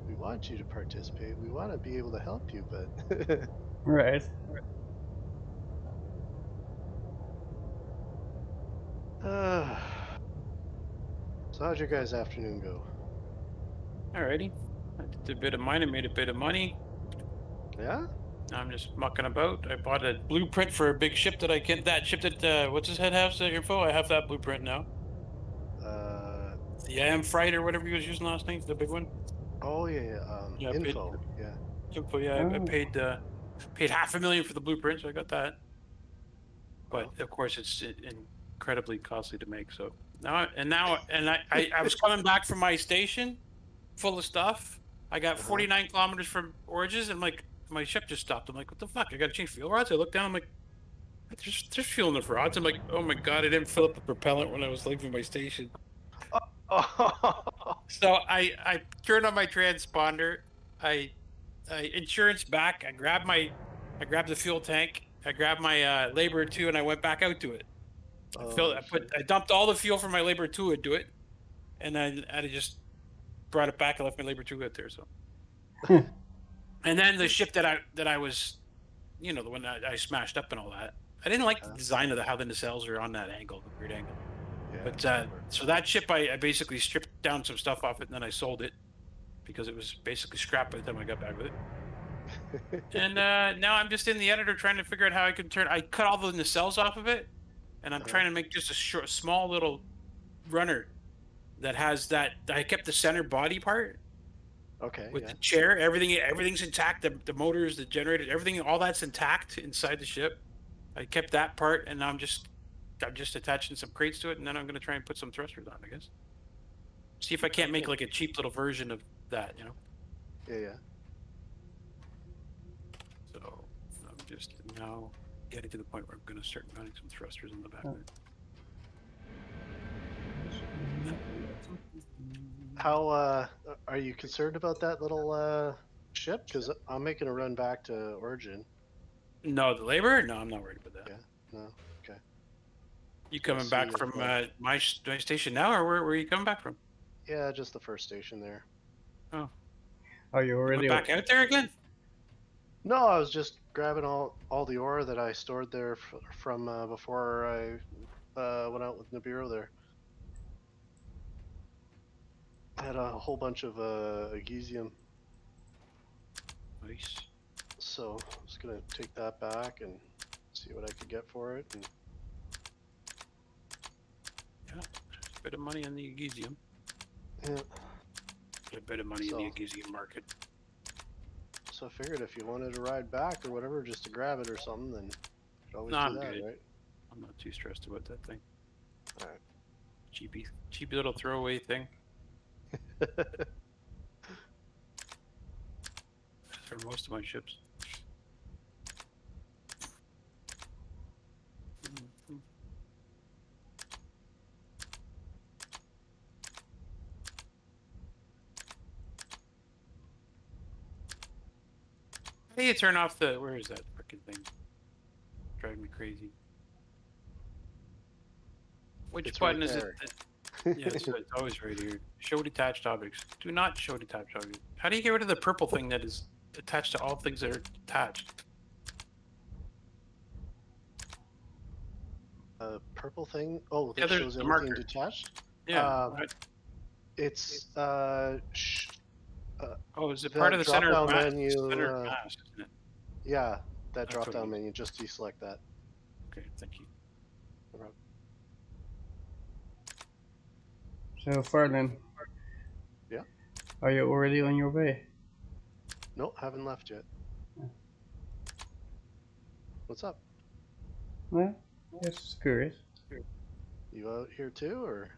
we want you to participate, we want to be able to help you, but Right. So how'd your guys' afternoon go? Alrighty. I did a bit of mine. I made a bit of money. Yeah? I'm just mucking about. I bought a blueprint for a big ship that I can. That ship that what's his head have info? I have that blueprint now. The AM Fright or whatever he was using last night, the big one. Oh yeah. Info. Yeah. Info. Yeah, I paid $500,000 for the blueprint, so I got that. But of course, it's incredibly costly to make. So now I was coming back from my station, full of stuff. I got 49 kilometers from Origins, and like my ship just stopped. I'm like, what the fuck? I got to change fuel rods. I look down. I'm like, there's fuel in the rods. I'm like, oh my god, I didn't fill up the propellant when I was leaving my station. So I turned on my transponder. I insurance back. I grabbed the fuel tank, grabbed my Labor 2 and I went back out to it. Oh, I dumped all the fuel from my Labor 2 into it, and then I just brought it back and left my Labor 2 out there. So, and then the ship that I was, the one that I smashed up and all that. I didn't like the design of how the nacelles are on that angle, the weird angle. Yeah, But so that ship, I basically stripped down some stuff off it, and then I sold it because it was basically scrap by the time I got back with it. And now I'm just in the editor trying to figure out how I can I cut all the nacelles off of it, and I'm trying to make just a small little runner that has that. I kept the center body part. Okay. With the chair, everything's intact. The motors, the generator, everything, all that's intact inside the ship. I kept that part, and now I'm just attaching some crates to it, and then I'm going to try and put some thrusters on, I guess. See if I can't make like a cheap little version of that, Yeah. So I'm just now getting to the point where I'm going to start mounting some thrusters in the back of it. How are you concerned about that little ship? Because I'm making a run back to Origin. No, the Labor? No, I'm not worried about that. Yeah. No. Okay. You coming back from my station now, or where are you coming back from? Yeah, just the first station there. Oh. Are you already back out there again? No, I was just grabbing all the ore that I stored there from before I went out with Nibiru there. I had a whole bunch of Agesium. Nice. So I was gonna take that back and see what I could get for it. And... Yeah, a bit of money on the Agesium. Yeah. A bit of money in the Agesium market. So I figured if you wanted to ride back or whatever, just to grab it or something, then you could always I'm do that, good. right? I'm not too stressed about that thing. All right. Cheapy little throwaway thing. For most of my ships. How do you turn off the? Where is that freaking thing? Driving me crazy. Which it's button right is there. it? Yeah, it's always right here. Show detached objects. Do not show detached objects. How do you get rid of the purple thing that is attached to all things that are attached? Purple thing? Oh, Yeah, that there's shows the everything marker. detached? Yeah. It's oh, is it the part of the center drop-down mass? menu, Center mass, isn't it? yeah, that That's what drop-down it is. menu. Just deselect that. Okay, thank you. No problem. So Farland? Yeah. Are you already on your way? No, haven't left yet. What's up? Well, just curious. You out here too, or?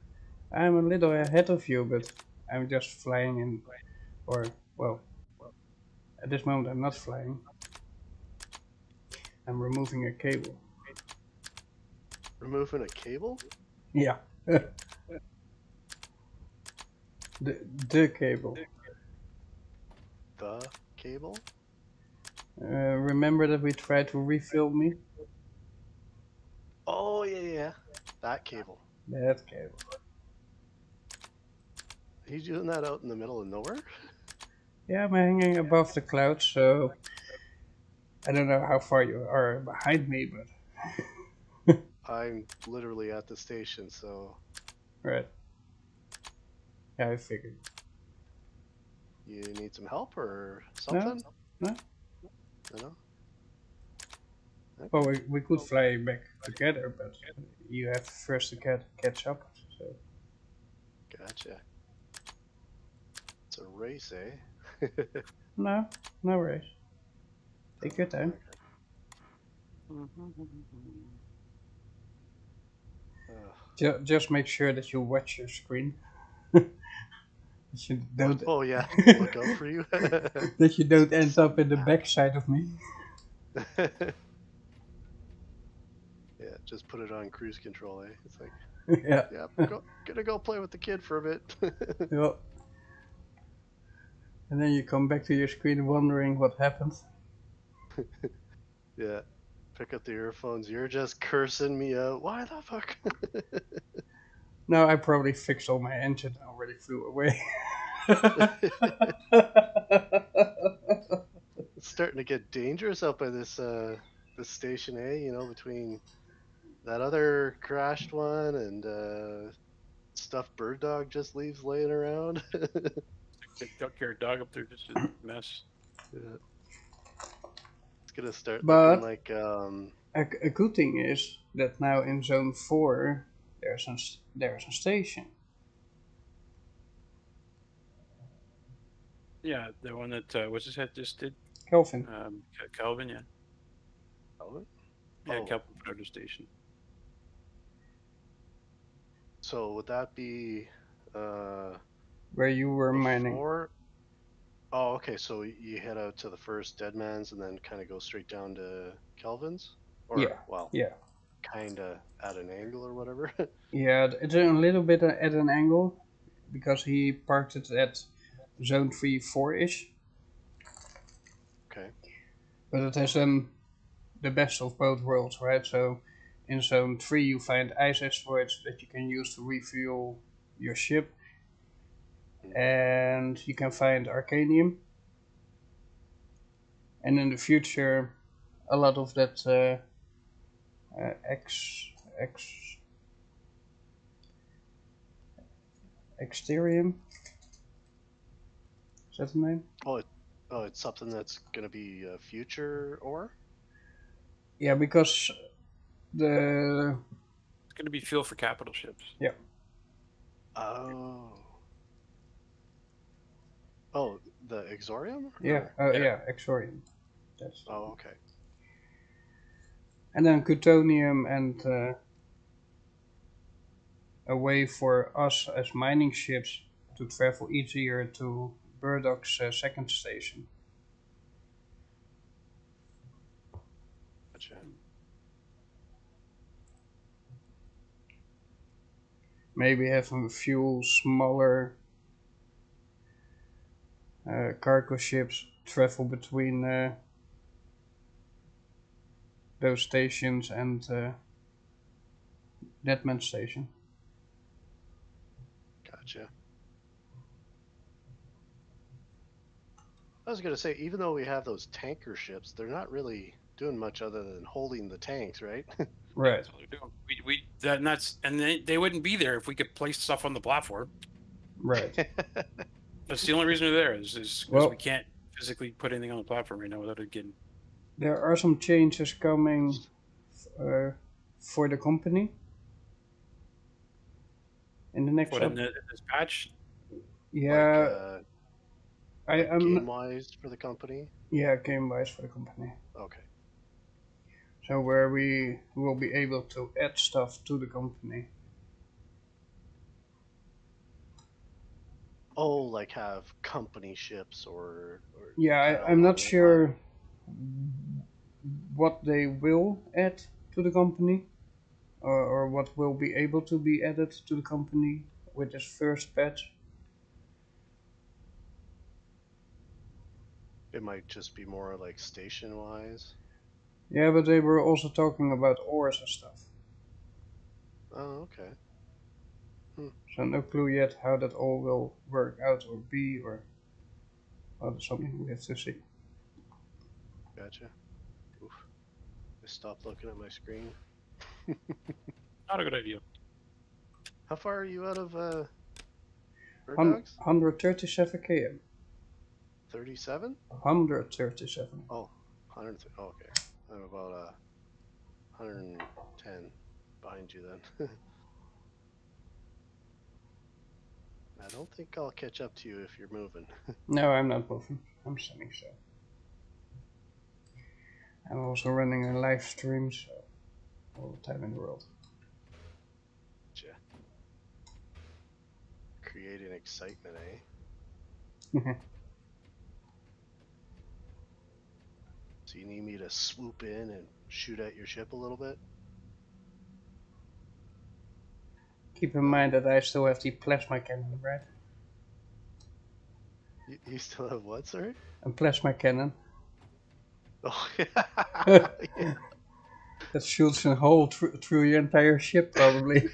I'm a little ahead of you, but I'm just flying in, or, well, at this moment I'm not flying. I'm removing a cable. Removing a cable? Yeah. the cable. The cable? Remember that we tried to refill me? Oh, yeah. That cable. That cable. He's doing that out in the middle of nowhere? Yeah, I'm hanging above the clouds, so I don't know how far you are behind me, but I'm literally at the station, so... Right. Yeah, I figured. You need some help or something? No? No? Okay. Well, we could fly back together, but you have first to catch up, so... Gotcha. It's a race, eh? No worries. Take your time. Just make sure that you watch your screen. That you don't. Oh yeah, look out for you. That you don't end up in the backside of me. Yeah, just put it on cruise control, eh? It's like, Yeah. gonna go play with the kid for a bit. Yeah. And then you come back to your screen wondering what happened. Yeah. pick up the earphones. You're just cursing me out. Why the fuck? No, I probably fixed all my engine and already flew away. It's starting to get dangerous out by this station, eh? You know, between that other crashed one and stuff Bird Dog just leaves laying around. Duck your dog up there, just a mess. Yeah. It's gonna start looking But like a good thing is that now in Zone 4 there's a station. Yeah, the one that what's his head just did. Kelvin. Kelvin, yeah. Kelvin? Yeah, Oh. Kelvin put out a station. So would that be Where you were mining. before? Oh, okay. So you head out to the first Deadman's and then kind of go straight down to Kelvin's, or Yeah. well, Yeah. kind of at an angle or whatever. Yeah, it's a little bit at an angle because he parked it at Zone 3 4-ish. Okay. But it has the best of both worlds, right? So in Zone 3 you find ice asteroids that you can use to refuel your ship. And you can find Arcanium. And in the future, a lot of that Exterium. Is that the name? Oh, it's something that's gonna be a future ore. Yeah, because the It's going to be fuel for capital ships. Oh. Oh, the Exorium? yeah, Or- yeah, Exorium. That's Oh, okay. and then Plutonium and a way for us as mining ships to travel easier to Burdock's second station. Gotcha. Maybe have a few smaller cargo ships travel between those stations and Deadman Station. Gotcha. I was gonna say, even though we have those tanker ships, they're not really doing much other than holding the tanks, right? Right. That's all they're doing. And they wouldn't be there if we could place stuff on the platform. Right. That's the only reason they're there is because Well- we can't physically put anything on the platform right now without it getting. There are some changes coming for the company in the next What in this patch? Yeah, Like, I'm game-wise for the company. yeah, game wise for the company. Okay. So where we will be able to add stuff to the company. Oh, like have company ships or Yeah, kinda I'm along not that line. sure what they will add to the company, or what will be able to be added to the company with this first patch. It might just be more like station-wise. Yeah, but they were also talking about ores and stuff. Oh, okay. So no clue yet how that all will work out or be, or well, that's something we have to see. Gotcha. Oof. I stopped looking at my screen. Not a good idea. How far are you out of Bird Hun- Dogs? 137 km. 37? 137. Oh, 100. Oh, okay. I'm about 110 behind you then. I don't think I'll catch up to you if you're moving. No, I'm not moving. I'm standing still. I'm also running a live stream, so all the time in the world. Gotcha. Creating excitement, eh? So you need me to swoop in and shoot at your ship a little bit? Keep in mind that I still have the plasma cannon, right? You still have what, sorry? A plasma cannon. Oh, yeah. That shoots a hole through your entire ship, probably.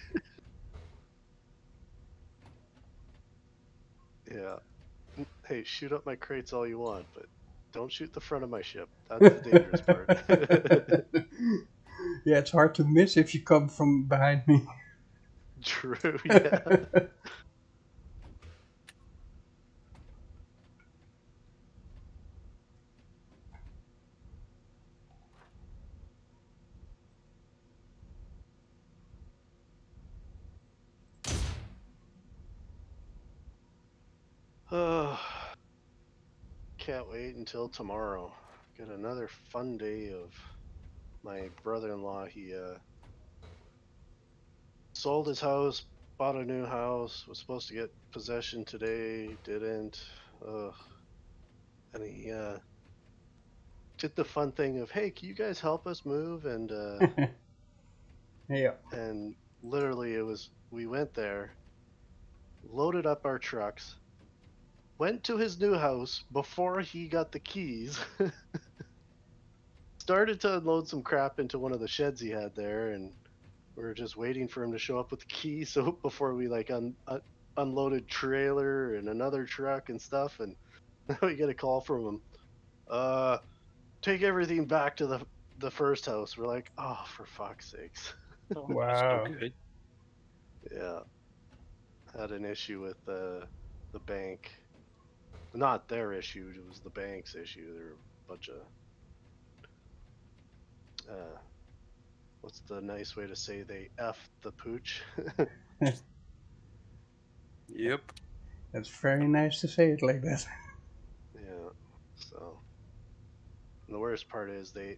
Yeah. Hey, shoot up my crates all you want, but don't shoot the front of my ship. That's the dangerous part. Yeah, it's hard to miss if you come from behind me. True, yeah. Oh, can't wait until tomorrow. Get another fun day of my brother-in-law. He sold his house, bought a new house, was supposed to get possession today, didn't. And he did the fun thing of, hey, can you guys help us move? Yeah. And literally it was, we went there, loaded up our trucks, went to his new house before he got the keys, started to unload some crap into one of the sheds he had there, and we were just waiting for him to show up with the key. So before we like unloaded trailer and another truck and stuff, and we get a call from him. Take everything back to the first house. We're like, oh, for fuck's sakes. Oh, that's no Wow. good. Yeah, had an issue with the bank. Not their issue. It was the bank's issue. They're a bunch of what's the nice way to say they f the pooch? Yep. That's very nice to say it like that. Yeah. So and the worst part is I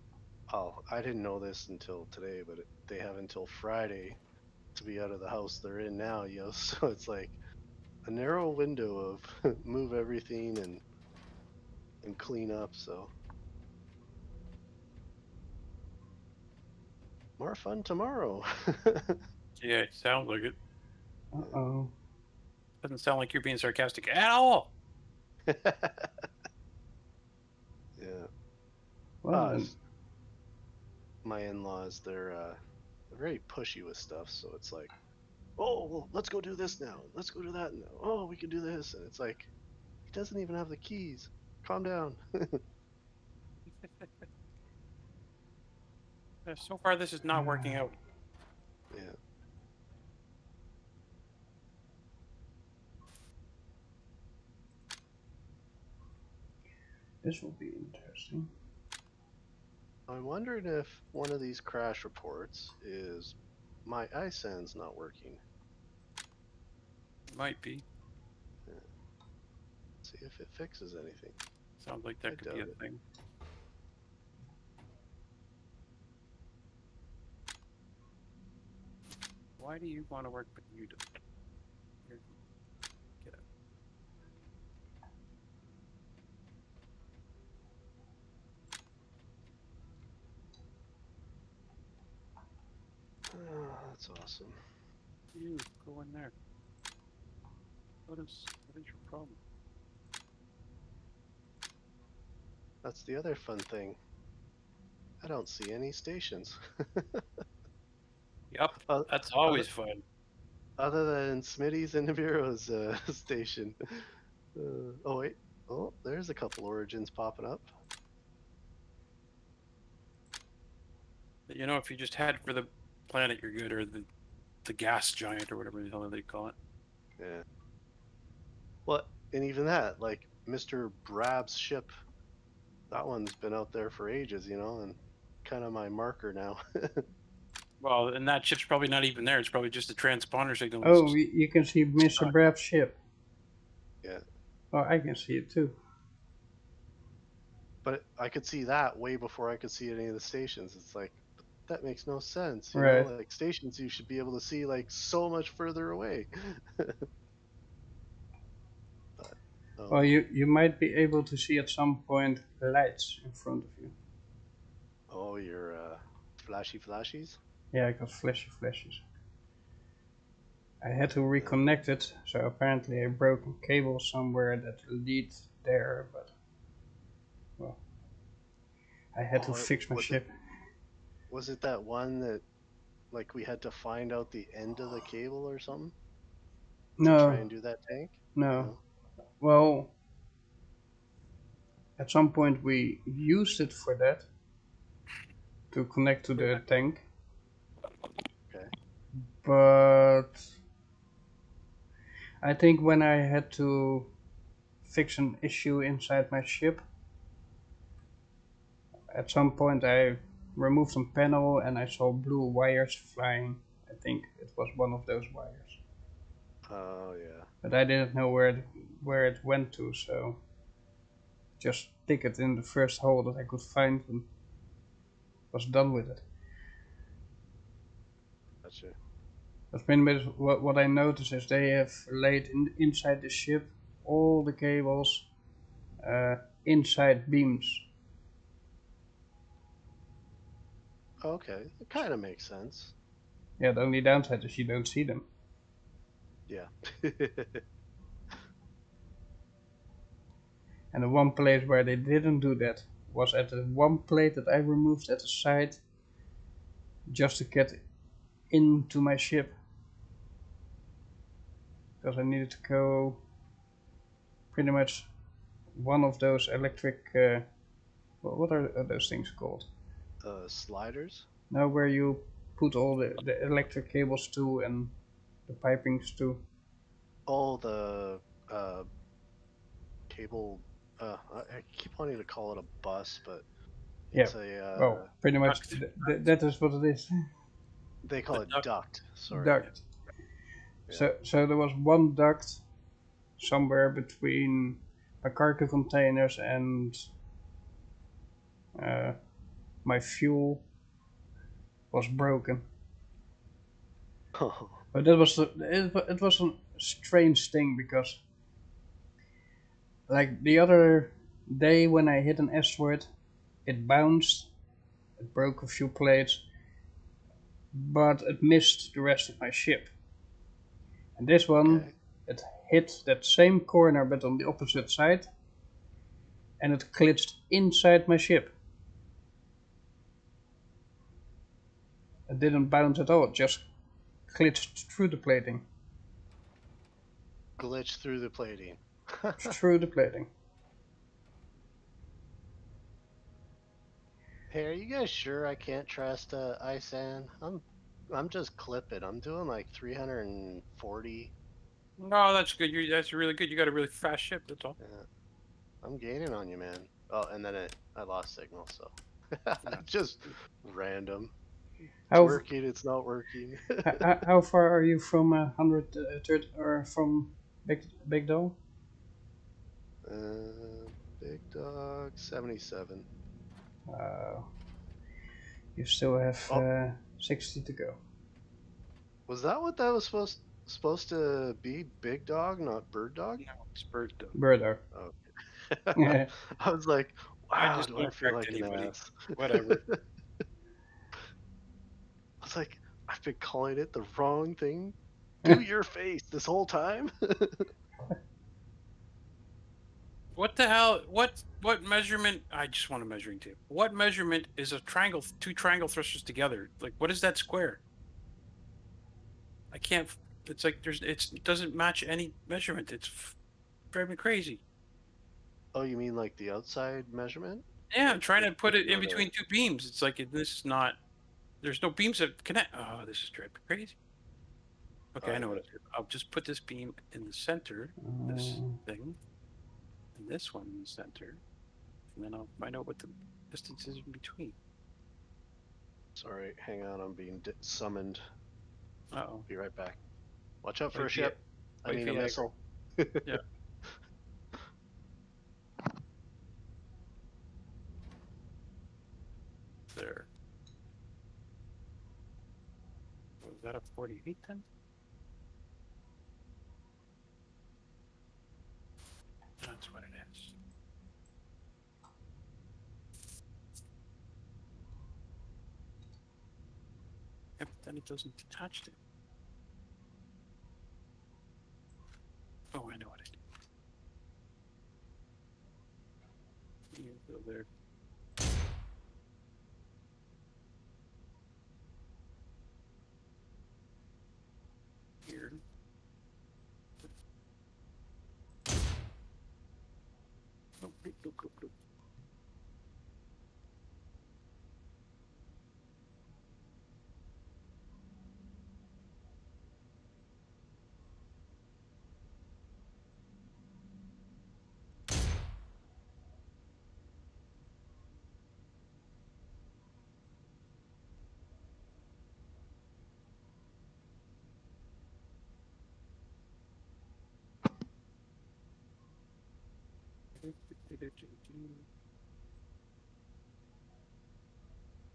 didn't know this until today, but they have until Friday to be out of the house they're in now, you know. So it's like a narrow window of move everything and clean up. So more fun tomorrow. Yeah, it sounds like it. Uh-oh. Doesn't sound like you're being sarcastic at all. Yeah. Well, then, My in-laws, they're very pushy with stuff. So it's like, oh, well, let's go do this now. Let's go do that now. Oh, we can do this, and it's like he doesn't even have the keys. Calm down. So far, this is not working out. Yeah. this will be interesting. I'm wondering if one of these crash reports is my iSend's not working. Might be. See if it fixes anything. Sounds like that I could be a doubt it. thing. Why do you want to work, but you don't? Here, get out. Oh, that's awesome. You go in there. What is your problem? That's the other fun thing. I don't see any stations. Yep, that's always fun. Other than Smitty's and Nibiru's station. Oh wait, oh there's a couple origins popping up. You know, if you just head for the planet, you're good, or the gas giant, or whatever the hell they call it. Yeah. Well, and even that, like Mr. Brab's ship, that one's been out there for ages, you know, and kind of my marker now. Well, and that ship's probably not even there. It's probably just a transponder signal. Oh, you can see Mr. Brab's ship. Yeah. Oh, I can see it too. But I could see that way before I could see any of the stations. It's like, that makes no sense, you Right. know? Like stations you should be able to see like so much further away. But, Well, you might be able to see at some point lights in front of you. oh, your flashies? Yeah, I got flashes. I had to reconnect it, so apparently I broke a cable somewhere that leads there, but well, I had to fix my ship. Was it that one that like we had to find out the end of the cable or something to try and No, do that tank? no. No. Well, at some point we used it for that to connect to the tank, Okay. but I think when I had to fix an issue inside my ship, at some point I removed some panel and I saw blue wires flying. I think it was one of those wires, Oh yeah. but I didn't know where it went to, so just stick it in the first hole that I could find and was done with it. Gotcha. But pretty much what I noticed is they have laid inside the ship all the cables inside beams. Okay. It kind of makes sense. Yeah, the only downside is you don't see them. Yeah. And the one place where they didn't do that was at the one plate that I removed at the side just to get into my ship. Because I needed to go pretty much one of those electric, what are those things called? Sliders. Now where you put all the electric cables to and the pipings to. Oh, the cable. I keep wanting to call it a bus, but Yeah, it's a. well, pretty much that is what it is. They call it duct. duct. Sorry. Duct. Yeah. So there was one duct somewhere between my cargo containers and my fuel was broken. But that was it was a strange thing because like the other day when I hit an asteroid, it bounced, it broke a few plates, but it missed the rest of my ship. And this one, Okay. it hit that same corner but on the opposite side, and it glitched inside my ship. It didn't bounce at all, it just glitched through the plating. Glitch through the plating. Through the plating. Hey, are you guys sure I can't trust Isan? I'm just clipping. I'm doing like 340. No, that's good. That's really good. You got a really fast ship. That's all. Yeah, I'm gaining on you, man. Oh, and then I lost signal, so Yeah. just random. It's How, working. It's not working. how far are you from 130 or from Big Doll? Big dog 77. Uh, you still have Oh, 60 to go. was that what that was supposed to be? Big dog, not bird dog? No, it's bird dog. Birdo. Oh. Yeah. I was like, I wow, just do I don't feel correct like an anybody. ass? Whatever. I was like, I've been calling it the wrong thing to your face this whole time. What the hell? What measurement? I just want a measuring tape. What measurement is a triangle? Two triangle thrusters together. Like, what is that square? I can't. It's like it doesn't match any measurement. It's driving me crazy. Oh, you mean like the outside measurement? Yeah, I'm Like trying to put if it you in were to- between two beams. It's like this is not. There's no beams that connect. Oh, this is driving me crazy. Okay, Oh, I know what yeah. I'll do. I'll just put this beam in the center, this thing, and this one in the center, and then I'll find out what the distance is in between. Sorry, hang on. I'm being summoned. Uh-oh. Be right back. Watch out for Wait a for ya- ship. I wait mean for a Viagra. missile. Yeah. There. Was that a 48 then? That's what it is. Yep, then it doesn't detach it. Oh, I know what it is. You go there.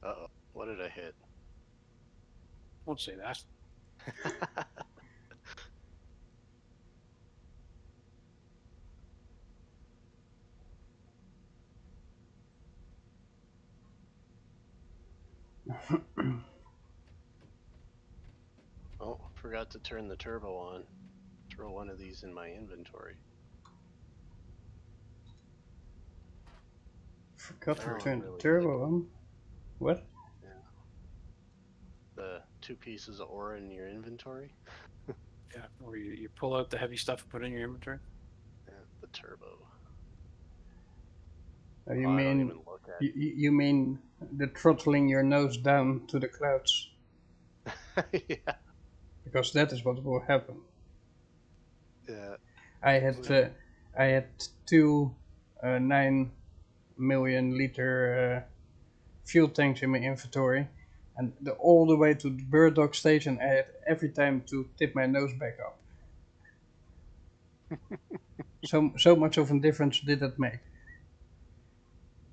Uh-oh. What did I hit? Won't say that. Oh, forgot to turn the turbo on. Throw one of these in my inventory. Forgot to Now I'm turn the really turbo on. What? The 2 pieces of ore in your inventory. Yeah, or you pull out the heavy stuff and put it in your inventory. Yeah, the turbo. Oh, you I don't mean even look at you mean the throttling your nose down to the clouds? yeah. Because that is what will happen. Yeah. I had two 9 million liter fuel tanks in my inventory, and all the way to the bird dog station, I had every time to tip my nose back up. So much of a difference did that make.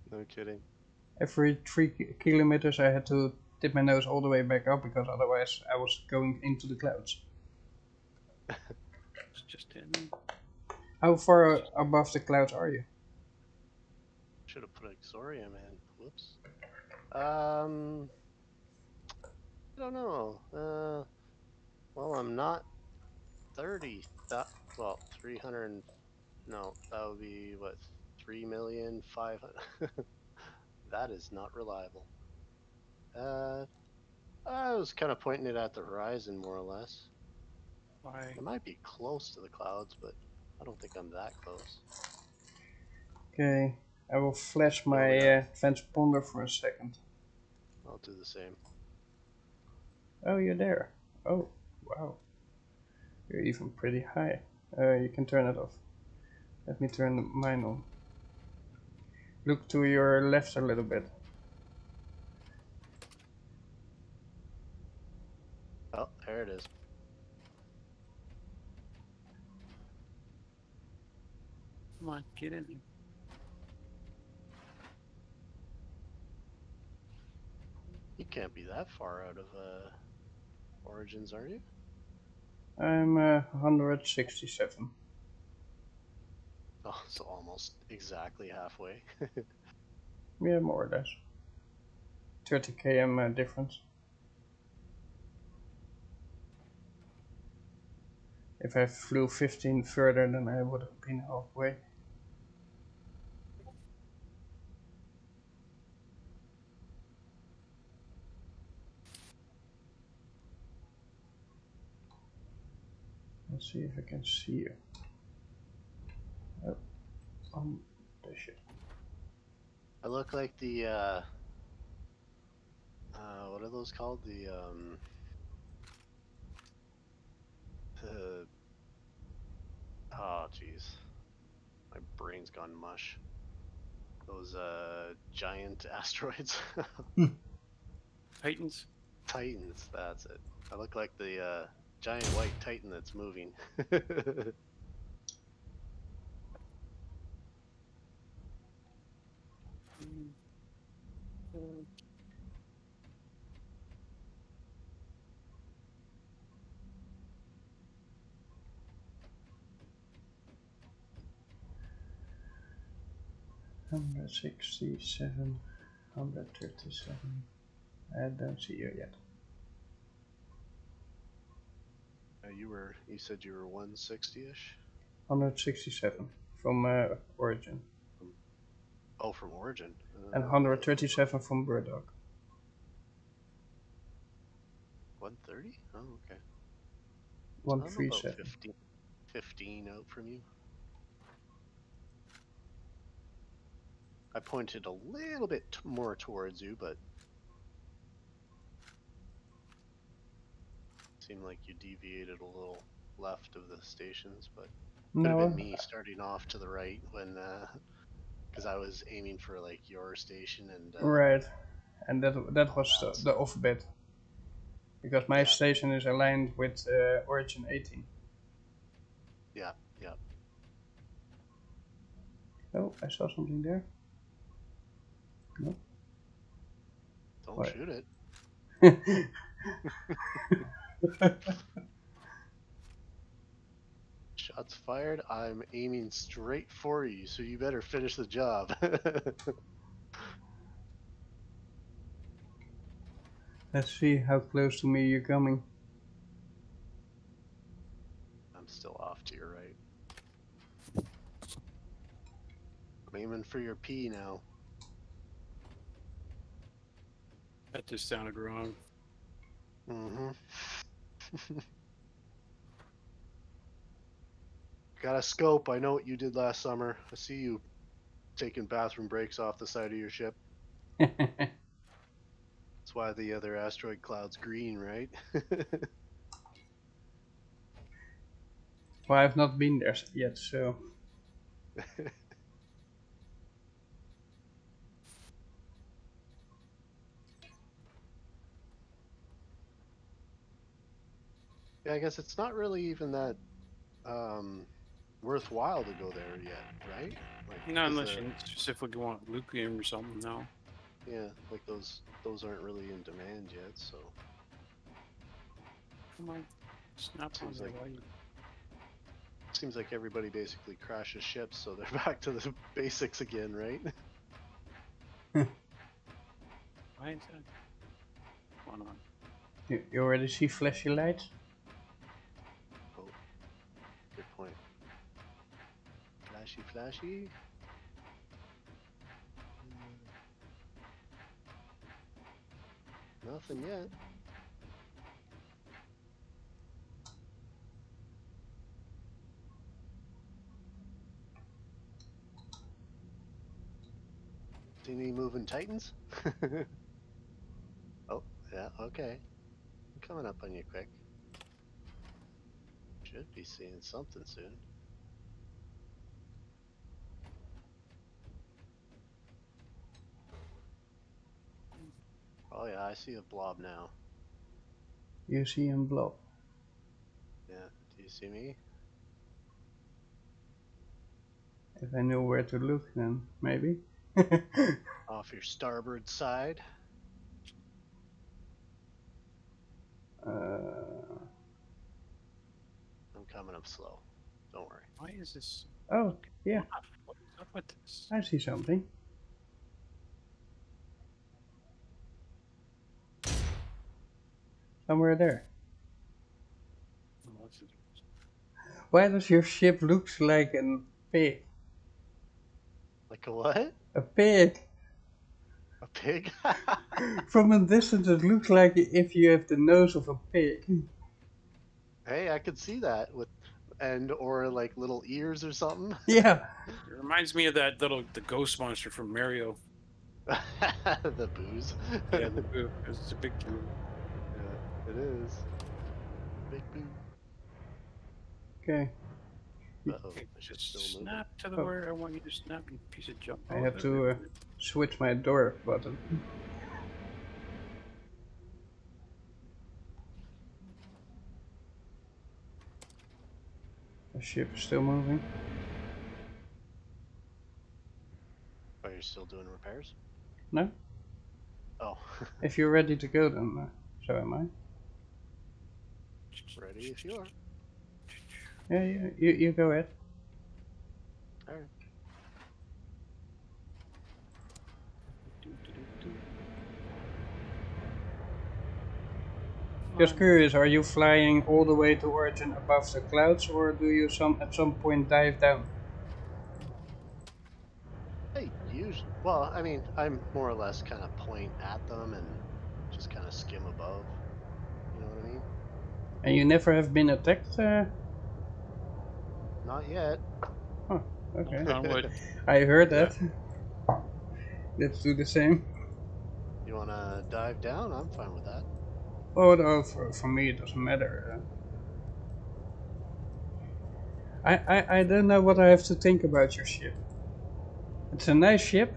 No kidding. Every 3 kilometers, I had to tip my nose all the way back up because otherwise I was going into the clouds. It's just in. How far above the clouds are you? Should have put Exorium in. Whoops. I don't know. Well, I'm not 30. Well, 300. No, that would be what, 3,500,000. That is not reliable. I was kind of pointing it at the horizon, more or less. Why? It might be close to the clouds, but I don't think I'm that close. Okay, I will flash What do my we have? transponder for a second. I'll do the same. Oh, you're there. Oh, wow. You're even pretty high. You can turn it off. Let me turn mine on. Look to your left a little bit. Oh, there it is. Come on, get in here. You can't be that far out of Origins, are you? I'm 167. Oh, so almost exactly halfway. Yeah, more or less. 30 km difference. If I flew 15 further, then I would have been halfway. Let's see if I can see you. Oh, the shit. I look like the what are those called? The oh jeez, my brain's gone mush. Those giant asteroids. Titans. Titans, that's it. I look like the giant white titan that's moving. 167, 137. I don't see you yet. You said you were 160-ish? 167 from Origin. Oh, from Origin. And 137 from Bird Dog. 130? Oh, okay. So I'm about 137. 15 out from you. I pointed a little bit more towards you, but seemed like you deviated a little left of the stations, but could have No, been me starting off to the right when, because I was aiming for like your station and right. And that was that. the off bit. Because my Yeah. station is aligned with origin 18. Yeah, yeah. Oh, I saw something there. No. Don't What? shoot it. Shots fired. I'm aiming straight for you, so you better finish the job. Let's see how close to me you're coming. I'm still off to your right. I'm aiming for your P now. That just sounded wrong. Mm-hmm. Got a scope. I know what you did last summer. I see you taking bathroom breaks off the side of your ship. That's why the other asteroid cloud's green, right? Well, I've not been there yet, so... Yeah, I guess it's not really even that worthwhile to go there yet, right? Like, Not unless you specifically want Lucium or something, no. yeah, like those aren't really in demand yet, so Come on. Snap on Seems the like- light. seems like everybody basically crashes ships, so they're back to the basics again, right? Why is that? What's going on? You already see flashy lights? Oh, good point. Flashy, flashy. Nothing yet. See any moving titans? Oh, yeah, okay. I'm coming up on you quick. Should be seeing something soon. Oh yeah, I see a blob now. You see him blow. Yeah, do you see me? If I knew where to look, then maybe. Off your starboard side. I'm coming up slow. Don't worry. Why is this? Oh, yeah, What is up with this? I see something. Somewhere there. Oh, what's it? Why does your ship look like a pig? Like a what? A pig! A pig? From a distance it looks like if you have the nose of a pig. Hey, I could see that with, or like little ears or something. Yeah. It reminds me of that the ghost monster from Mario. The booze. Yeah, the boo. It's a big boo. Yeah, it is. Big boo. Okay. Uh-oh, I should still move. Snap to the Oh. where I want you to snap, you piece of junk. I have to switch my door button. The ship is still moving. Oh, you're still doing repairs? No? Oh, If you're ready to go, then so am I. ready if you are. Yeah, you go ahead. Alright. Just curious, are you flying all the way to origin above the clouds, or do you at some point dive down? Hey, usually, well, I mean, I'm more or less kind of point at them and just kind of skim above. You know what I mean? And you never have been attacked? Not yet. Oh, okay. Knock on wood. I heard that. let's do the same. You wanna dive down? I'm fine with that. Oh no, for me it doesn't matter. I don't know what I have to think about your ship. It's a nice ship,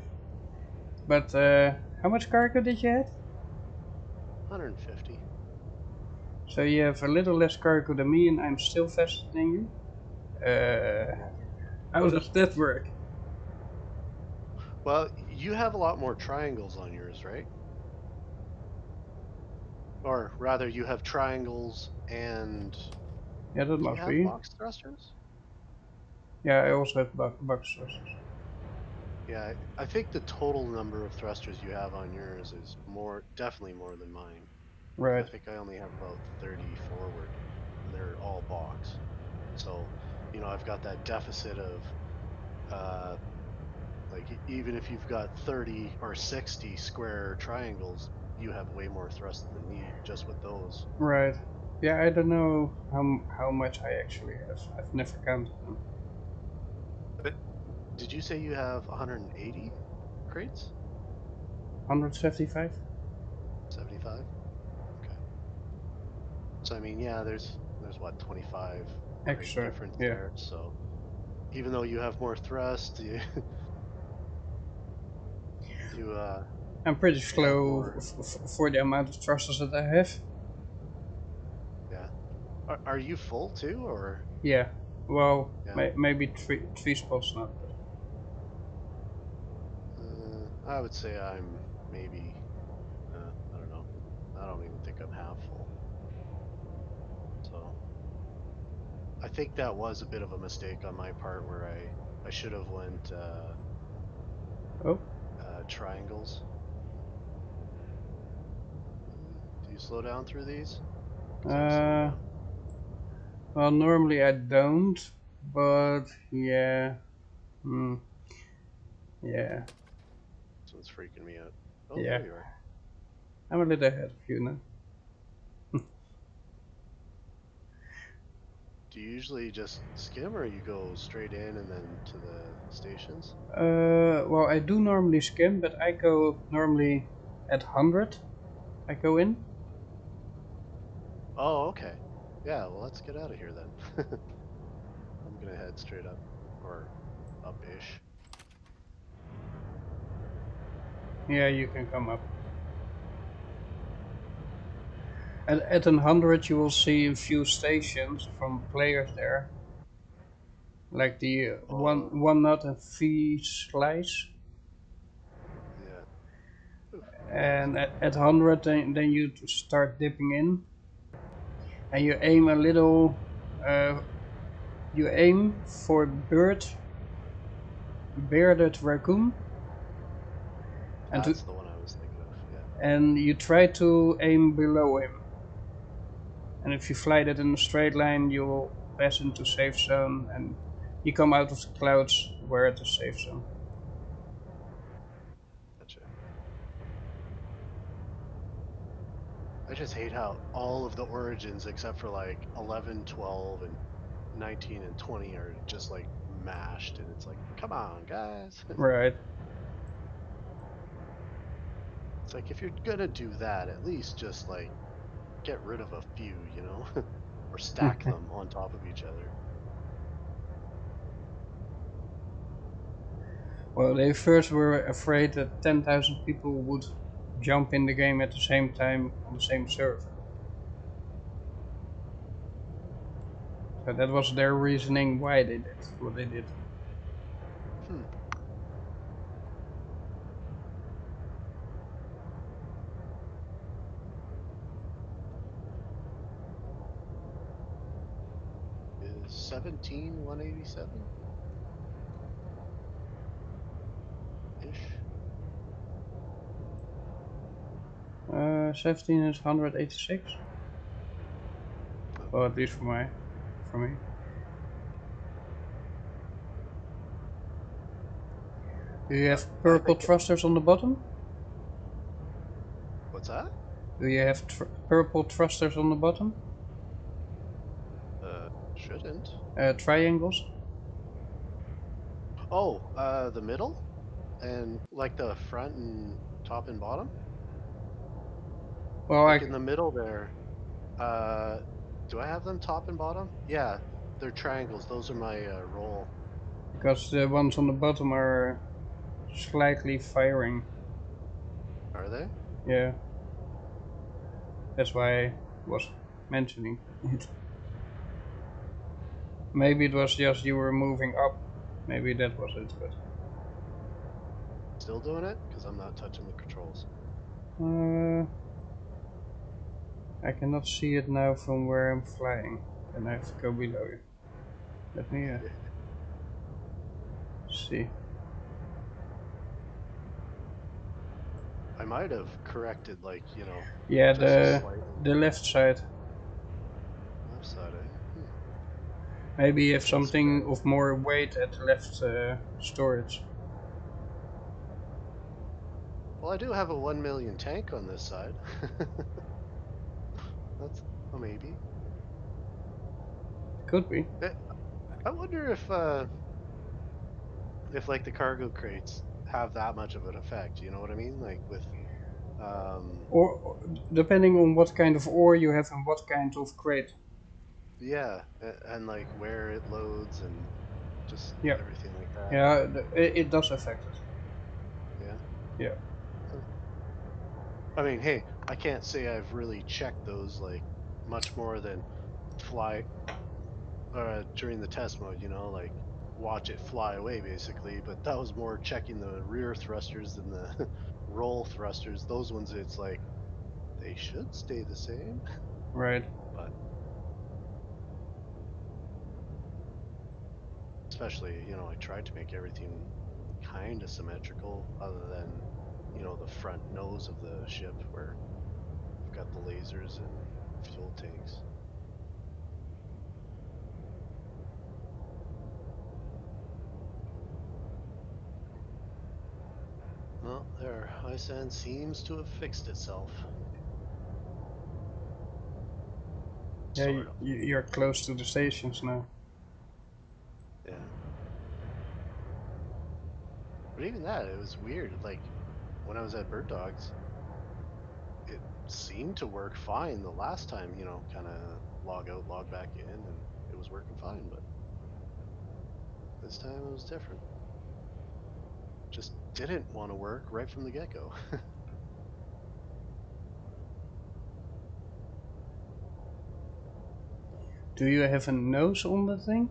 but how much cargo did you have? 150. So you have a little less cargo than me and I'm still faster than you? Yeah. How does that work? Well, you have a lot more triangles on yours, right? Or rather, you have triangles and Yeah, that do you must have be. box thrusters? Yeah, I also have box thrusters. Yeah, I think the total number of thrusters you have on yours is definitely more than mine. Right. I think I only have about 30 forward, and they're all box. So, I've got that deficit of, like, even if you've got 30 or 60 square triangles, you have way more thrust than me just with those. Right. Yeah, I don't know how much I actually have. I've never counted them. But did you say you have 180 crates? 175? 75? Okay. So I mean, yeah, there's what, 25 crate Extra, difference yeah. there. So even though you have more thrust, you I'm pretty you have slow more. for the amount of thrusters that I have. Yeah. Are you full too, or Yeah. Well, yeah? maybe three spots not. But I would say I'm maybe. I don't know. I don't even think I'm half full. So I think that was a bit of a mistake on my part where I should have went oh. triangles. Do you slow down through these? Because I'm slowing Uh, down. well, normally I don't, but yeah. Hmm. Yeah. This one's freaking me out. Oh, Yeah. there you are. I'm a little ahead of you now. Do you usually just skim or you go straight in and then to the stations? Well, I do normally skim, but I go normally at 100. I go in. Oh, okay. Yeah, well, let's get out of here then. I'm gonna head straight up or up-ish. Yeah, you can come up. At 100 you will see a few stations from players there. Like the Oh, one knot and three slice. yeah. Oof. And at 100 then you start dipping in. And you aim a little... you aim for bearded raccoon. That's the one I was thinking of, yeah. And you try to aim below him. And if you fly that in a straight line, you will pass into safe zone, and you come out of the clouds where it is safe zone. Gotcha. I just hate how all of the origins except for like 11, 12, and 19 and 20 are just like mashed, and it's like, come on, guys. Right. It's like if you're gonna do that, at least just like get rid of a few, or stack them on top of each other. Well, they first were afraid that 10,000 people would jump in the game at the same time on the same server. So that was their reasoning why they did what they did. Hmm. Is 17 187 ish? 17 is 186. Oh, Well, at least for me. Do you have I purple think. thrusters on the bottom? What's that? Do you have purple thrusters on the bottom? Shouldn't. Triangles? Oh, the middle? and like the front and top and bottom, Well, like in the middle there. Do I have them top and bottom? Yeah, they're triangles. Those are my roll. because the ones on the bottom are slightly firing. Are they? Yeah, that's why I was mentioning it. Maybe it was just you were moving up. Maybe that was it, but Still doing it? Because I'm not touching the controls. I cannot see it now from where I'm flying. And I have to go below you. Let me see. I might have corrected, like, you know. Yeah, just the left side. left side, eh? Maybe you have That's something right. of more weight at the left storage. Well, I do have a 1 million tank on this side. That's a maybe. Could be. I wonder if like the cargo crates have that much of an effect. You know what I mean? Like with Or depending on what kind of ore you have and what kind of crate. yeah, and like where it loads and just Yeah. everything like that. Yeah, it does affect it. Yeah. Yeah. I mean, hey, I can't say I've really checked those like much more than fly during the test mode, you know, like watch it fly away basically, but that was more checking the rear thrusters than the roll thrusters. Those ones it's like they should stay the same, Right. but especially, you know, I tried to make everything kind of symmetrical other than, you know, the front nose of the ship where I've got the lasers and fuel tanks. Well, there, Iceland seems to have fixed itself. Yeah, Sort of. you're close to the stations now. Yeah. But even that, it was weird. Like, when I was at Bird Dogs, it seemed to work fine the last time, you know, kind of log out, log back in, and it was working fine, but this time it was different. Just didn't want to work right from the get-go. Do you have a nose on the thing?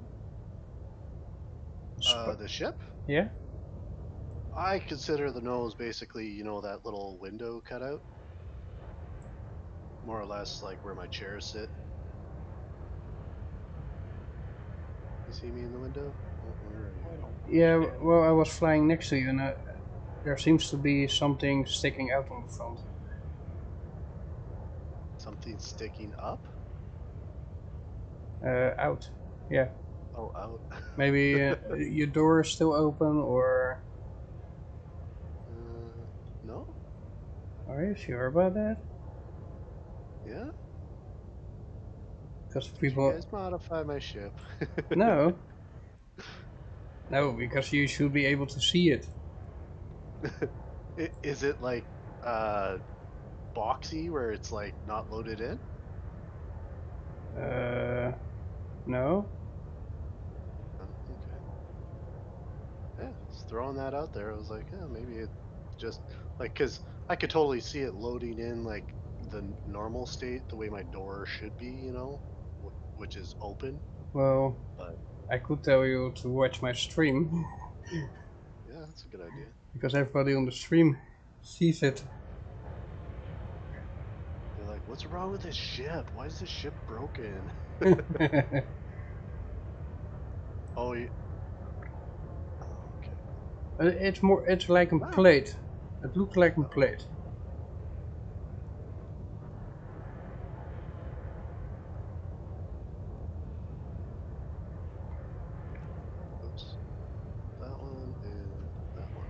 The ship? Yeah? I consider the nose basically, you know, that little window cutout. More or less like where my chairs sit. You see me in the window? Where are you? I don't Yeah, understand. well, I was flying next to you and there seems to be something sticking out on the front. Something sticking up? Out. Yeah. Oh, out. Maybe your door is still open or... No? Are you sure about that? Yeah? Because Did you people... guys modify my ship? No. No, because you should be able to see it. Is it like boxy where it's like not loaded in? No. Oh, okay. Yeah, just throwing that out there. I was like, yeah, maybe it just like because I could totally see it loading in like the normal state, the way my door should be, you know, which is open. Well, But I could tell you to watch my stream. yeah, that's a good idea. Because everybody on the stream sees it. They're like, what's wrong with this ship? Why is this ship broken? Oh, oh, okay. it's like a Wow. plate. It looks like a Uh-oh. plate. Oops. That one and that one.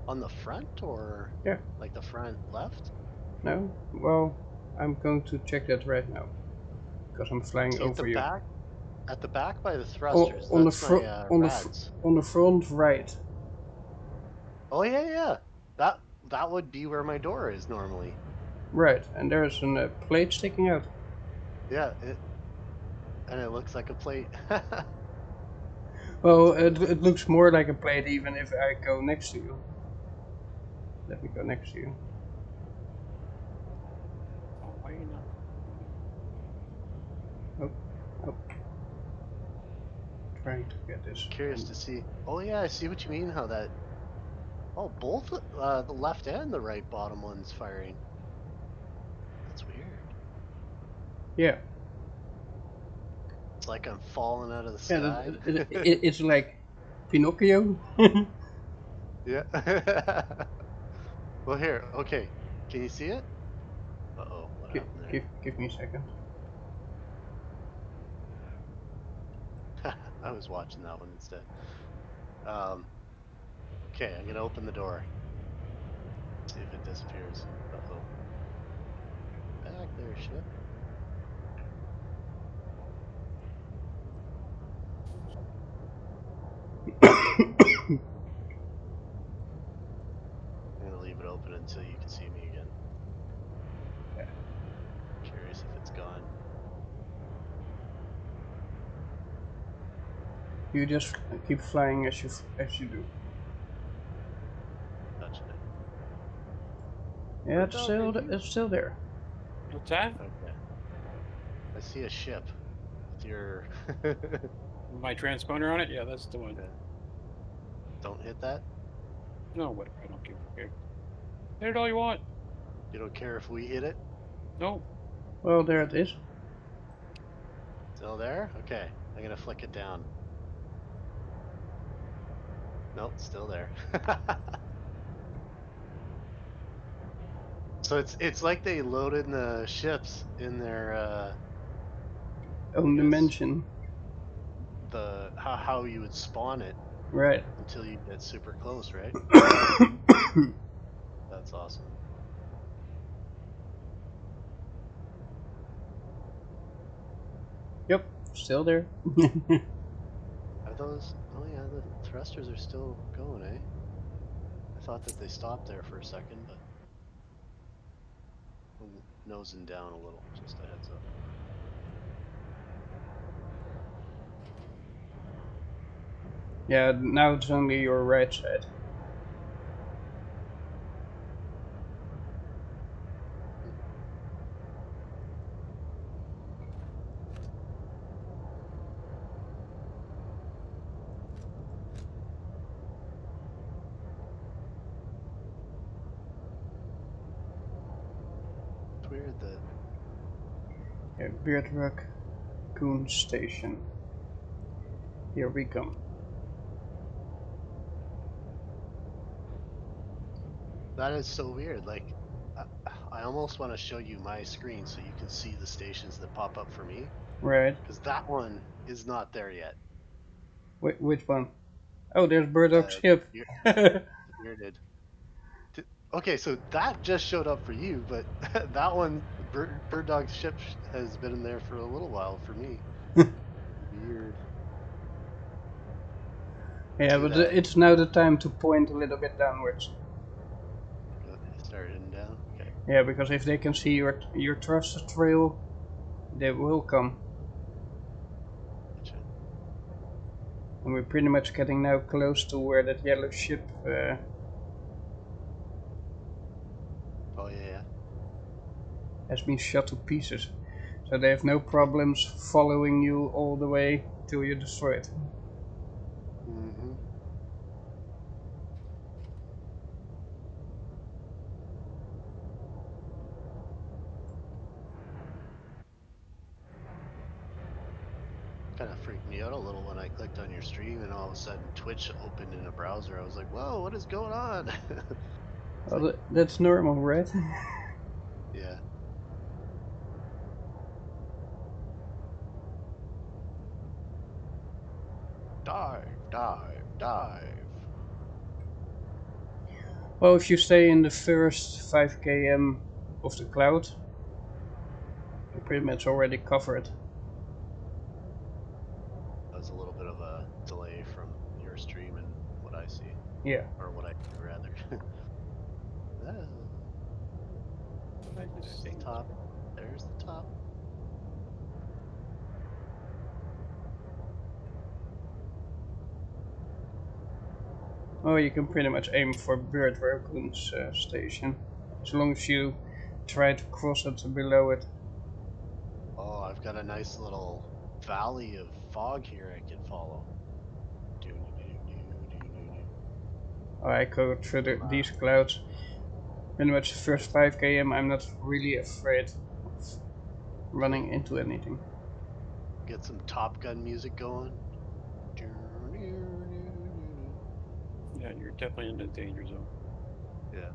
On the front or Yeah. like the front left? No? Well, I'm going to check that right now. Because I'm flying See at the over you. back? At the back by the thrusters. on the That's front, my on rads. on the front right. Oh yeah. That would be where my door is normally. Right, and there's a plate sticking out. Yeah, and it looks like a plate. Well, it looks more like a plate even if I go next to you. Let me go next to you. Oh, why are you not? Oh, oh. Trying to get this. Curious to see. Oh yeah, I see what you mean. How that. Oh, both the left and the right bottom one's firing. That's weird. Yeah. It's like I'm falling out of the Yeah, sky. it's like Pinocchio. Yeah. Well, here. Okay. Can you see it? Uh-oh. What happened there? Give me a second. I was watching that one instead. Okay, I'm gonna open the door. See if it disappears. Uh-oh. Back there, ship. I'm gonna leave it open until you can see me again. Yeah. Curious if it's gone. You just keep flying as you do. Touching it. Yeah, Bird dog, it's still there. What's that? Okay. I see a ship with your. My transponder on it? Yeah, that's the one. Yeah. Don't hit that. No, whatever. I don't give a care. Hit it all you want. You don't care if we hit it. No. Well, there it is. Still there? Okay. I'm gonna flick it down. Nope, still there. So it's like they loaded the ships in their Own yes, dimension. the how you would spawn it Right. until you get super close, right? That's awesome. Yep, still there. Are those? Oh yeah, the thrusters are still going, eh? I thought that they stopped there for a second, but I'm nosing down a little. Just a heads up. Yeah, now it's only your right side. It's weird that. Yeah, Beard Raccoon Station. Here we come. That is so weird. Like, I almost want to show you my screen so you can see the stations that pop up for me. Right. Because that one is not there yet. Which one? Oh, there's Birdog's ship. Bearded. Okay, so that just showed up for you, but that one, Bird Dog's ship has been in there for a little while for me. Weird. Yeah, but it's now the time to point a little bit downwards. Start heading down? Okay. Yeah, because if they can see your thruster trail, they will come. Gotcha. And we're pretty much getting now close to where that yellow ship Oh yeah. has been shot to pieces. So they have no problems following you all the way till you destroy it. Mm-hmm. Kind of freaked me out a little when I clicked on your stream and all of a sudden Twitch opened in a browser. I was like, whoa, what is going on? Well, like, that's normal, right? yeah. Dive, dive, dive. Well, if you stay in the first 5 km of the cloud, you're pretty much already covered. Yeah. Or what I do rather. Ah, I just there's the think- top. There's the top. Oh, you can pretty much aim for Bird Raccoon's station, as long as you try to cross it below it. Oh, I've got a nice little valley of fog here I can follow. Oh, I go through these clouds. Pretty much the first 5 km I'm not really afraid of running into anything. Get some Top Gun music going. Yeah, you're definitely in the danger zone. Yeah.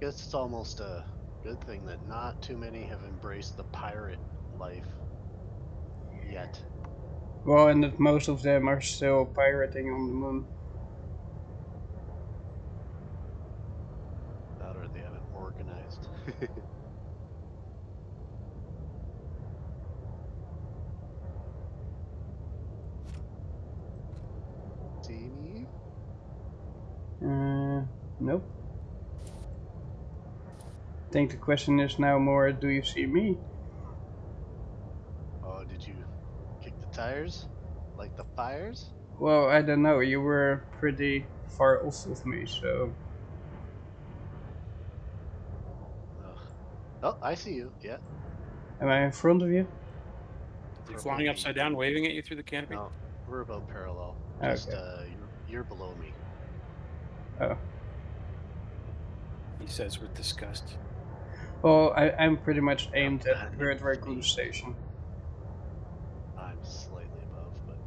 Guess it's almost a good thing that not too many have embraced the pirate life yet. Well, and that most of them are still pirating on the moon. That or they haven't organized. See me? Nope. I think the question is now more, do you see me? Oh, did you kick the tires? Like the fires? Well, I don't know, you were pretty far off of me, so... Ugh. Oh, I see you. Yeah. Am I in front of you? Is he flying upside down, waving at you through the canopy? No, we're about parallel. Okay. Just you're below me. Oh. He says with disgust. Well, I'm pretty much aimed at Abandoned Bird me. Raccoon Station. I'm slightly above, but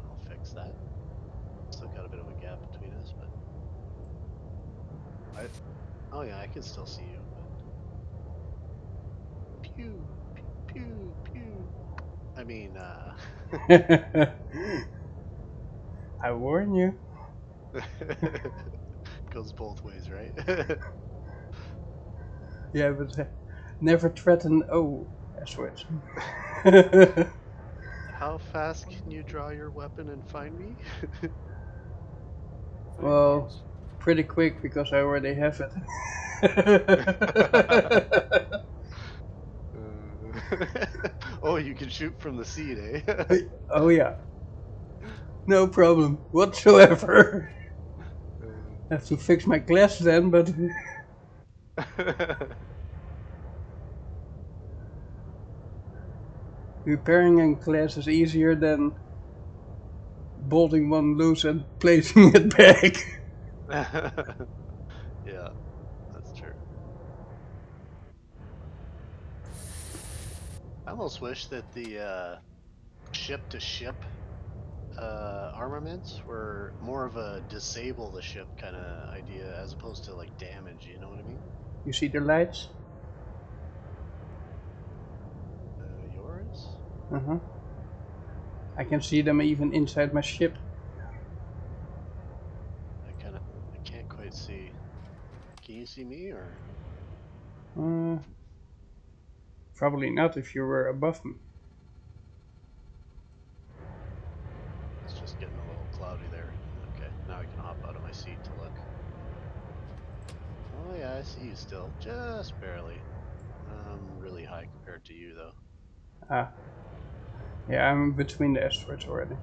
I'll fix that. Still got a bit of a gap between us, but oh yeah, I can still see you, but pew pew pew. I mean, I warn you. goes both ways, right? Yeah, but never threaten. Oh, asteroids. How fast can you draw your weapon and find me? Well, pretty quick because I already have it. Oh, you can shoot from the seat, eh? Oh yeah, no problem whatsoever. Have to fix my glass then, but repairing a glass is easier than bolting one loose and placing it back. Yeah, that's true. I almost wish that the ship-to-ship armaments were more of a disable the ship kind of idea as opposed to like damage, you know what I mean? You see the lights? Yours? Uh-huh. I can see them even inside my ship. I can't quite see. Can you see me or? Probably not if you were above me. It's just getting a little cloudy there. Okay, now I can hop out of my seat to look. Oh yeah, I see you still, just barely. Really high compared to you though. Ah. Yeah, I'm between the asteroids already.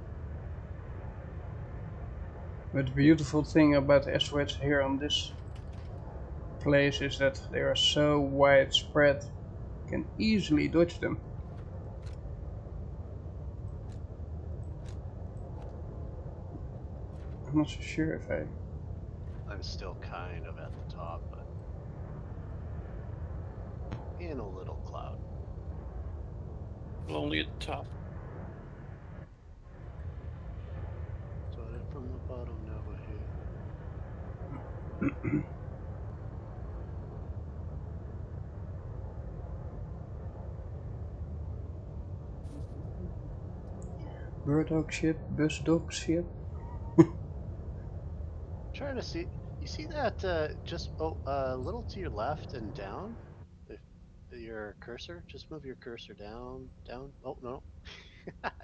But the beautiful thing about the asteroids here on this place is that they are so widespread, you can easily dodge them. I'm not so sure if I'm still kind of at the top, but in a little cloud. Only at the top. Started from the bottom, now we're here. bird dog ship, bus dog ship. Trying to see. You see that just a little to your left and down? your cursor? Just move your cursor down, down. Oh no,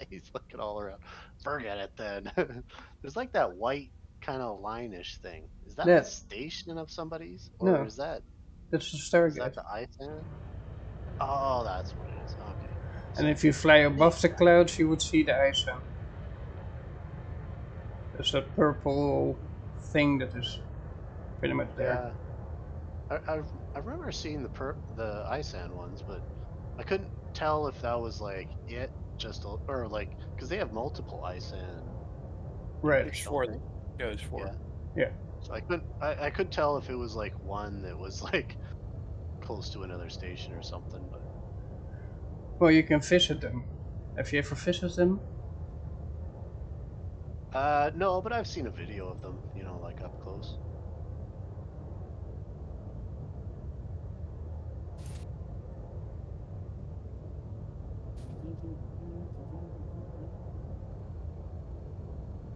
he's looking all around. Forget it then. There's like that white kind of line-ish thing. Is that a That station of somebody's, or no, is that that's the the Stargate. ISAN? Oh, that's what it is. Okay. And So if you fly I think above the clouds, you would see the ISAN. There's that purple thing that is pretty much there. yeah. I remember seeing the ISAN ones, but I couldn't tell if that was like it or like because they have multiple ISAN Right. There's units, don't 4. they? Yeah, there's 4. Yeah. Yeah. So I couldn't tell if it was like one that was like close to another station or something, but Well, you can visit them. Have you ever visited them? no, but I've seen a video of them, you know, like up close.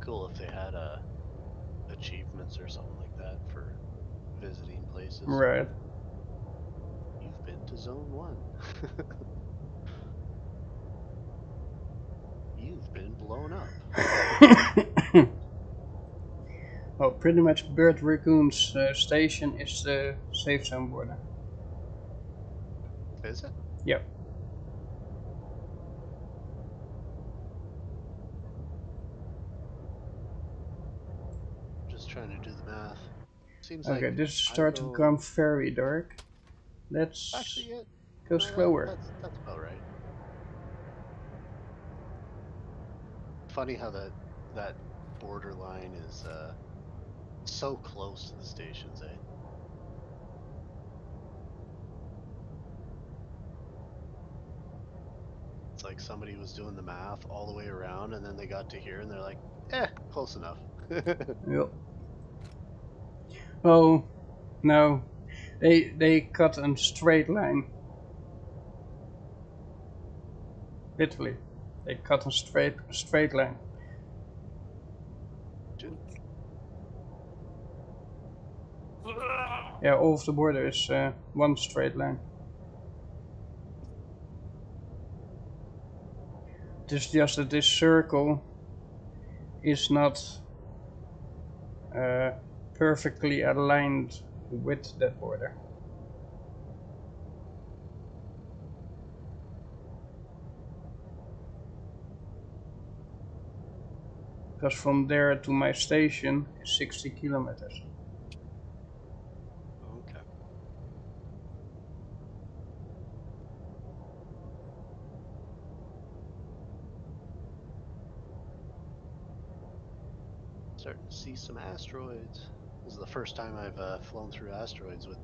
Cool if they had achievements or something like that for visiting places. Right. You've been to Zone 1. You've been blown up. Well, pretty much Bird Raccoon's station is the safe zone border. Is it? Yep. Just trying to do the math. Seems Okay, like this is I starting to go. become very dark. Let's Actually, it. go No, slower. that's about right. Funny how that borderline is so close to the stations, eh? It's like somebody was doing the math all the way around, and then they got to here, and they're like, close enough. Yep. Oh, no. They cut a straight line. Literally. They cut a straight line. Yeah, all of the border is one straight line. It's just that this circle is not perfectly aligned with that border. Because from there to my station is 60 kilometers. Okay. Starting to see some asteroids. This is the first time I've flown through asteroids with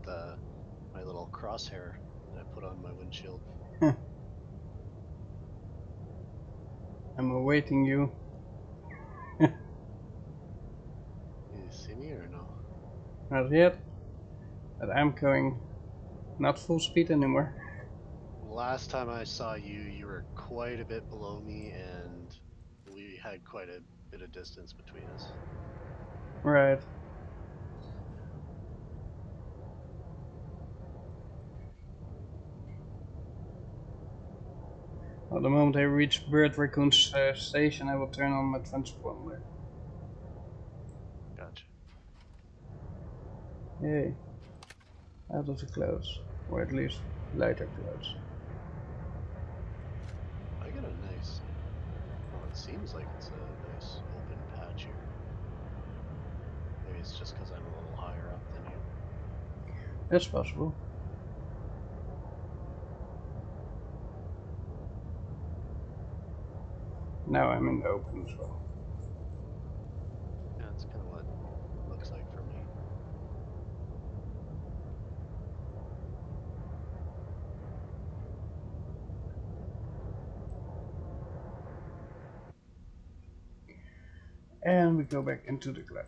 my little crosshair that I put on my windshield. I'm awaiting you. You see me or no? Not yet. But I'm going not full speed anymore. Last time I saw you, you were quite a bit below me, and we had quite a bit of distance between us. Right. Well, the moment I reach Bird Raccoon's station, I will turn on my transponder. Gotcha. Yay. Out of the clouds. Or at least lighter clouds. I got a nice. Well, it seems like it's a nice open patch here. Maybe it's just because I'm a little higher up than you. That's possible. Now I'm in the open as well. Yeah, that's kind of what it looks like for me. And we go back into the cloud.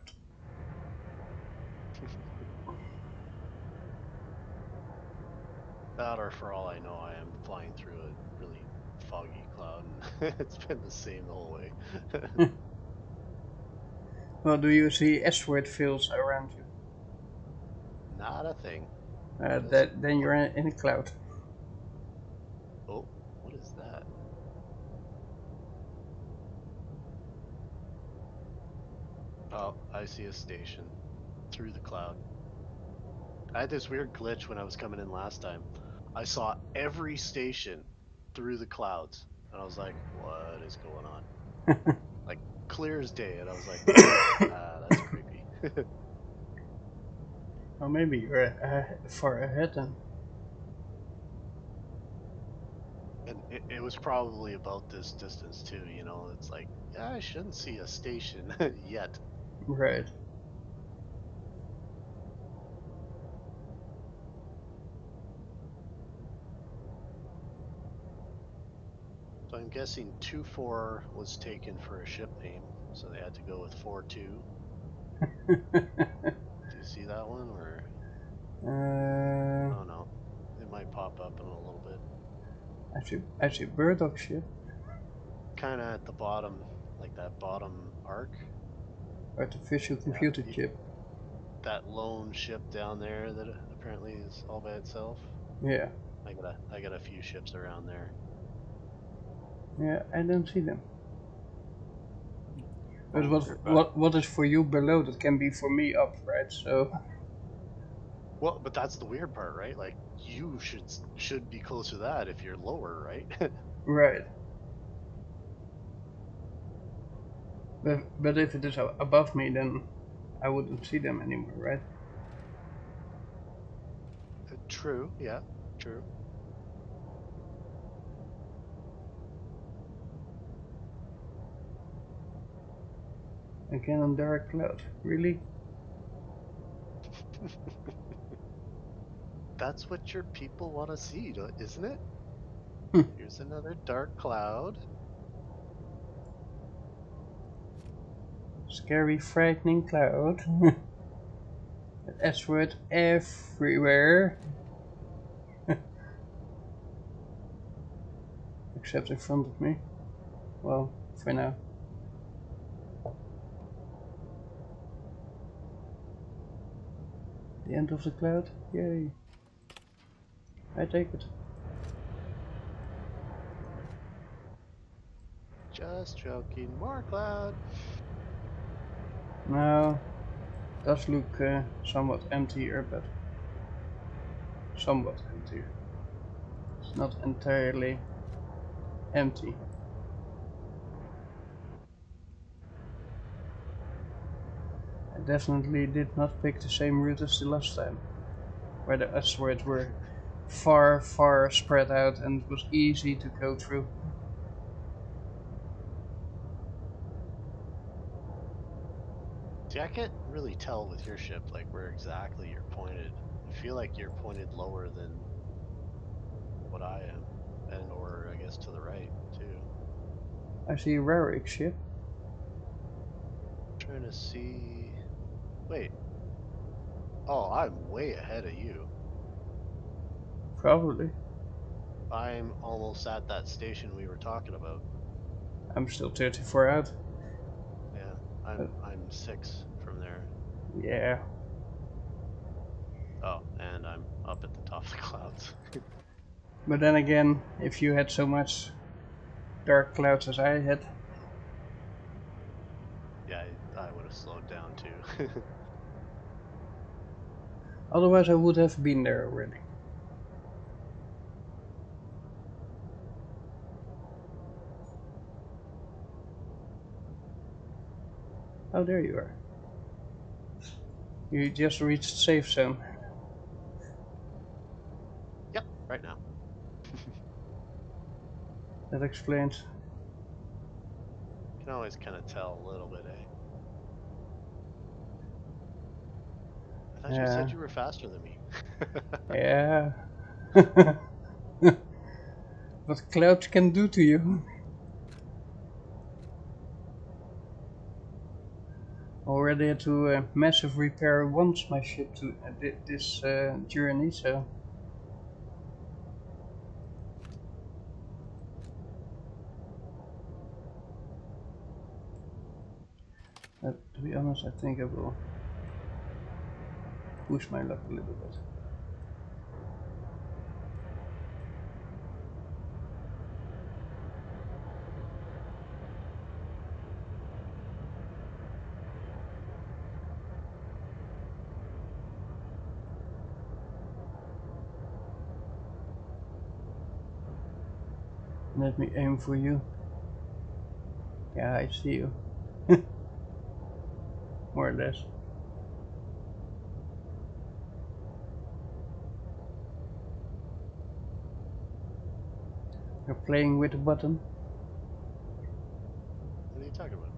That, or for all I know, I am flying through a really foggy cloud, and it's been the same the whole way. Well, do you see asteroid fields around you? Not a thing. Just Then you're in a cloud. Oh, I see a station through the cloud. I had this weird glitch when I was coming in last time. I saw every station through the clouds, and I was like, "What is going on?" Like clear as day, and I was like, "That's creepy." Or maybe you're far ahead then. And it was probably about this distance too. You know, it's like, yeah, I shouldn't see a station yet. Right. So I'm guessing 2-4 was taken for a ship name, so they had to go with 4-2. Do you see that one, or oh no, it might pop up in a little bit. Actually, Burdock ship. Kind of at the bottom, like that bottom arc. Artificial Yeah, computer chip. that lone ship down there that apparently is all by itself. Yeah. I got a few ships around there. Yeah, I don't see them. But Oh, what is for you below that can be for me up, right? So Well, but that's the weird part, right? Like you should be close to that if you're lower, right? right. But if it is above me, then I wouldn't see them anymore, right? True, yeah, true. Again on dark cloud. Really? That's what your people want to see, isn't it? Hmm. Here's another dark cloud. Scary, frightening cloud. An asteroid everywhere. Except in front of me. Well, for now. The end of the cloud? Yay. I take it. Just joking. More cloud. Now, it does look somewhat emptier, but somewhat emptier. It's not entirely empty. I definitely did not pick the same route as the last time, where the asteroids were far spread out and it was easy to go through. See, I can't really tell with your ship, like where exactly you're pointed. I feel like you're pointed lower than what I am, and or I guess to the right too. I see a Rarik ship. Trying to see. Wait. Oh, I'm way ahead of you. Probably. I'm almost at that station we were talking about. I'm still 34 out. Yeah, Uh, I'm 6 from there. yeah. Oh, and I'm up at the top of the clouds. But then again, if you had so much dark clouds as I had, Yeah, I would have slowed down too. otherwise I would have been there already. Oh, there you are. You just reached safe zone. Yep, right now. That explains. Can always kind of tell a little bit, eh? I thought you Yeah. said you were faster than me. Yeah. What clouds can do to you. Already had to massive repair once my ship to this journey, so to be honest, I think I will push my luck a little bit. Let me aim for you. Yeah, I see you. More or less. You're playing with the button, What are you talking about?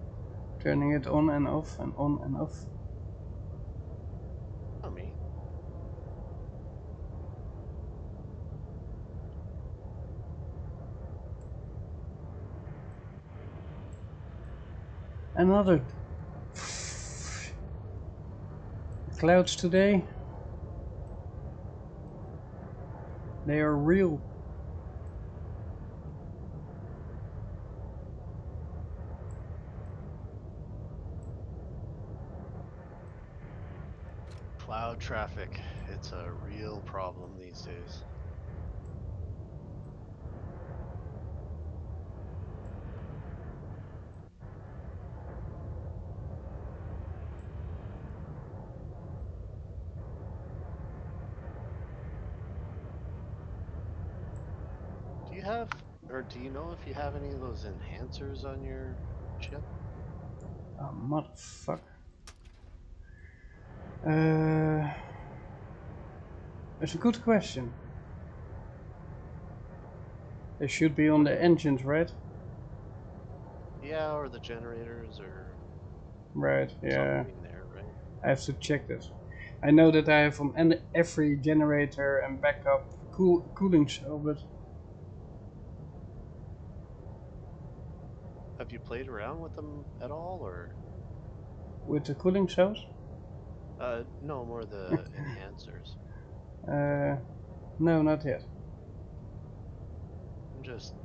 turning it on and off and on and off. Not me. Another clouds today. They are real. Cloud traffic. It's a real problem these days. Do you have, or do you know if you have any of those enhancers on your ship? Oh, motherfucker. That's a good question. They should be on the engines, right? Yeah, or the generators or Right, yeah. something there, right? I have to check this. I know that I have on every generator and backup cooling cell, but Have you played around with them at all, or with the cooling cells? no, more the enhancers? No, not yet. I'm just,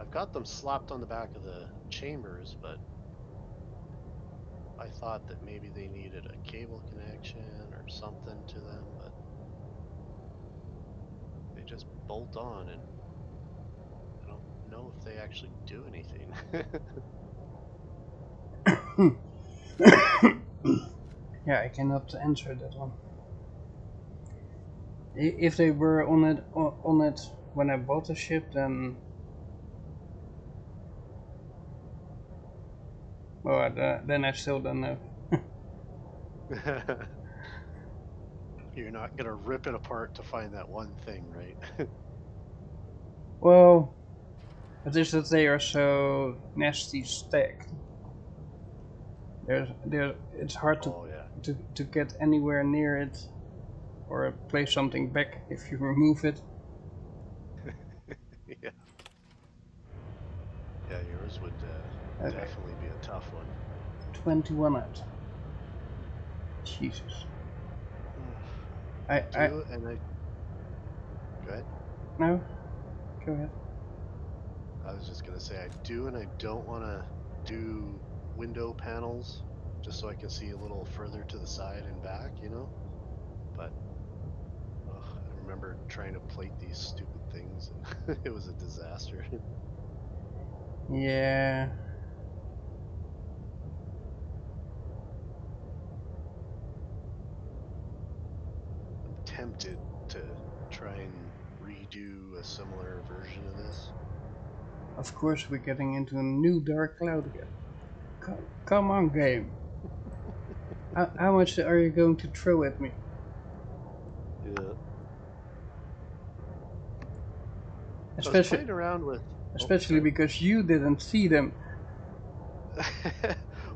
I've got them slapped on the back of the chambers, but I thought that maybe they needed a cable connection or something to them, but they just bolt on, and I don't know if they actually do anything. Yeah, I cannot answer that one. If they were on it when I bought the ship, then well, then I still don't know. You're not gonna rip it apart to find that one thing, right? Well, it is that they are so nasty stacked. It's hard Oh yeah. to get anywhere near it or place something back if you remove it. Yeah. Yeah, yours would Okay, definitely be a tough one. 21 out. Jesus. I I do, and I go ahead. no. Go ahead. I was just gonna say I do, and I don't want to do window panels just so I can see a little further to the side and back, you know. But I remember trying to plate these stupid things, and it was a disaster. Yeah. I'm tempted to try and redo a similar version of this. Of course, we're getting into a new dark cloud again. Come on, game. How much are you going to throw at me? Yeah. I was Especially, playing around with. Oh, especially sorry. because you didn't see them.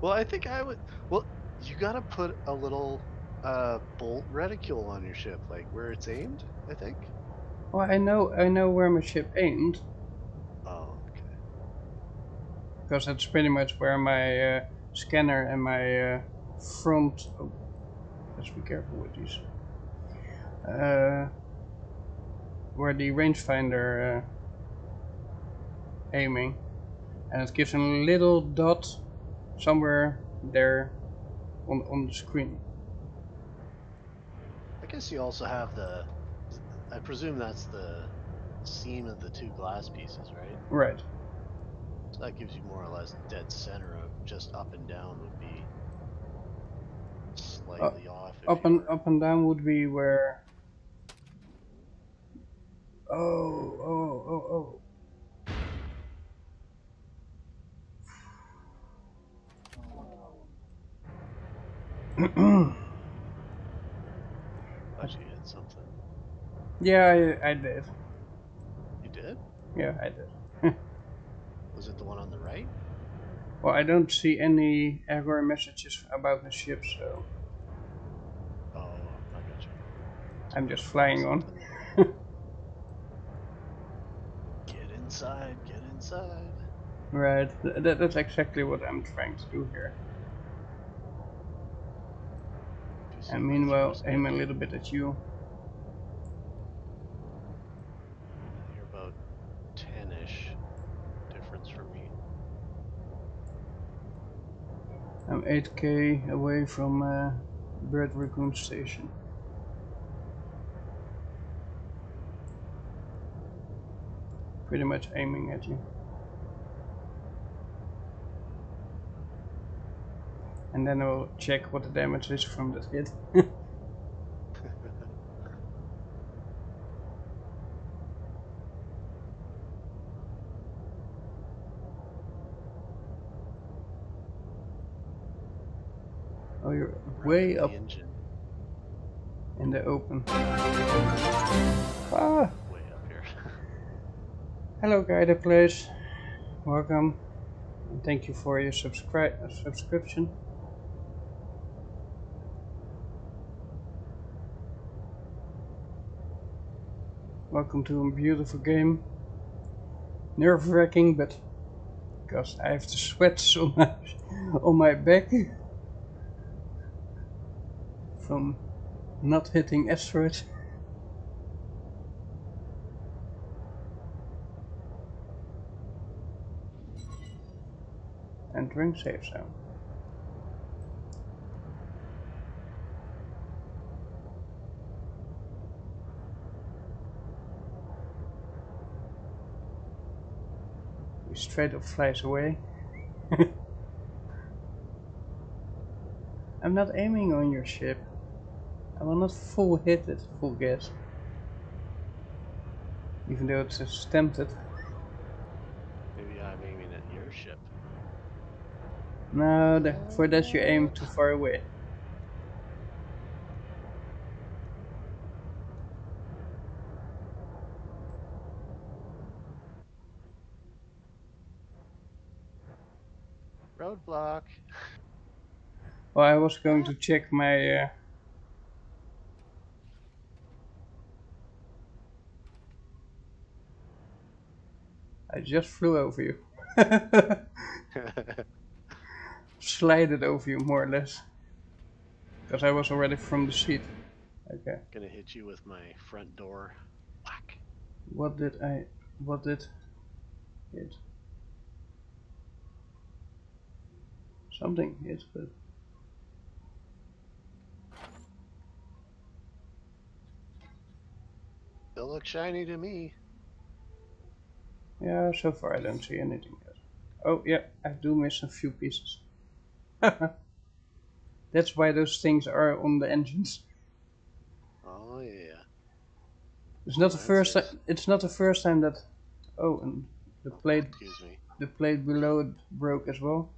Well, I think I would. Well, you gotta put a little bolt reticule on your ship, like where it's aimed, I think. Well, I know where my ship aimed, Oh, okay. because that's pretty much where my scanner and my front. Oh, let's be careful with these. Where the rangefinder aiming, and it gives a little dot somewhere there on the screen. I guess you also have the. I presume that's the seam of the two glass pieces, right? Right. So that gives you more or less dead center of just up and down would be slightly off if you were. Up and down would be where. Oh. Thought you hit something. Yeah, I did. You did? Yeah, I did. Was it the one on the right? Well, I don't see any error messages about the ship, so Oh, I got you. So I'm we just gotta find flying on. something. Get inside, get inside. Right, that's exactly what I'm trying to do here. If you see And my meanwhile, thrust, aim get a in. little bit at you. You're about 10-ish difference from me. I'm 8k away from Bird Raccoon Station. Pretty much aiming at you. And then I'll check what the damage is from that hit. Oh, you're way Revving up the engine. in the open. Ah! Way up here. Hello, Guided Place. Welcome. And thank you for your subscription. Welcome to a beautiful game. Nerve-wracking, but because I have the sweats on my back from not hitting asteroids. Entering safe zone. He straight up flies away. I'm not aiming on your ship. I will not full hit it, full gas. Even though it's tempted. Maybe I'm aiming at your ship. No, for that you aim too far away. Roadblock. Well, I was going to check my... I just flew over you. Slided over you, more or less. Because I was already from the seat. Okay. Gonna hit you with my front door. Whack. What did hit? Something hit, but... Still look shiny to me. Yeah, so far I don't see anything yet. Oh, yeah, I do miss a few pieces. That's why those things are on the engines. Oh yeah. It's not the Mine first time. says. It's not the first time that. Oh, and the plate, Excuse me. the plate below it broke as well.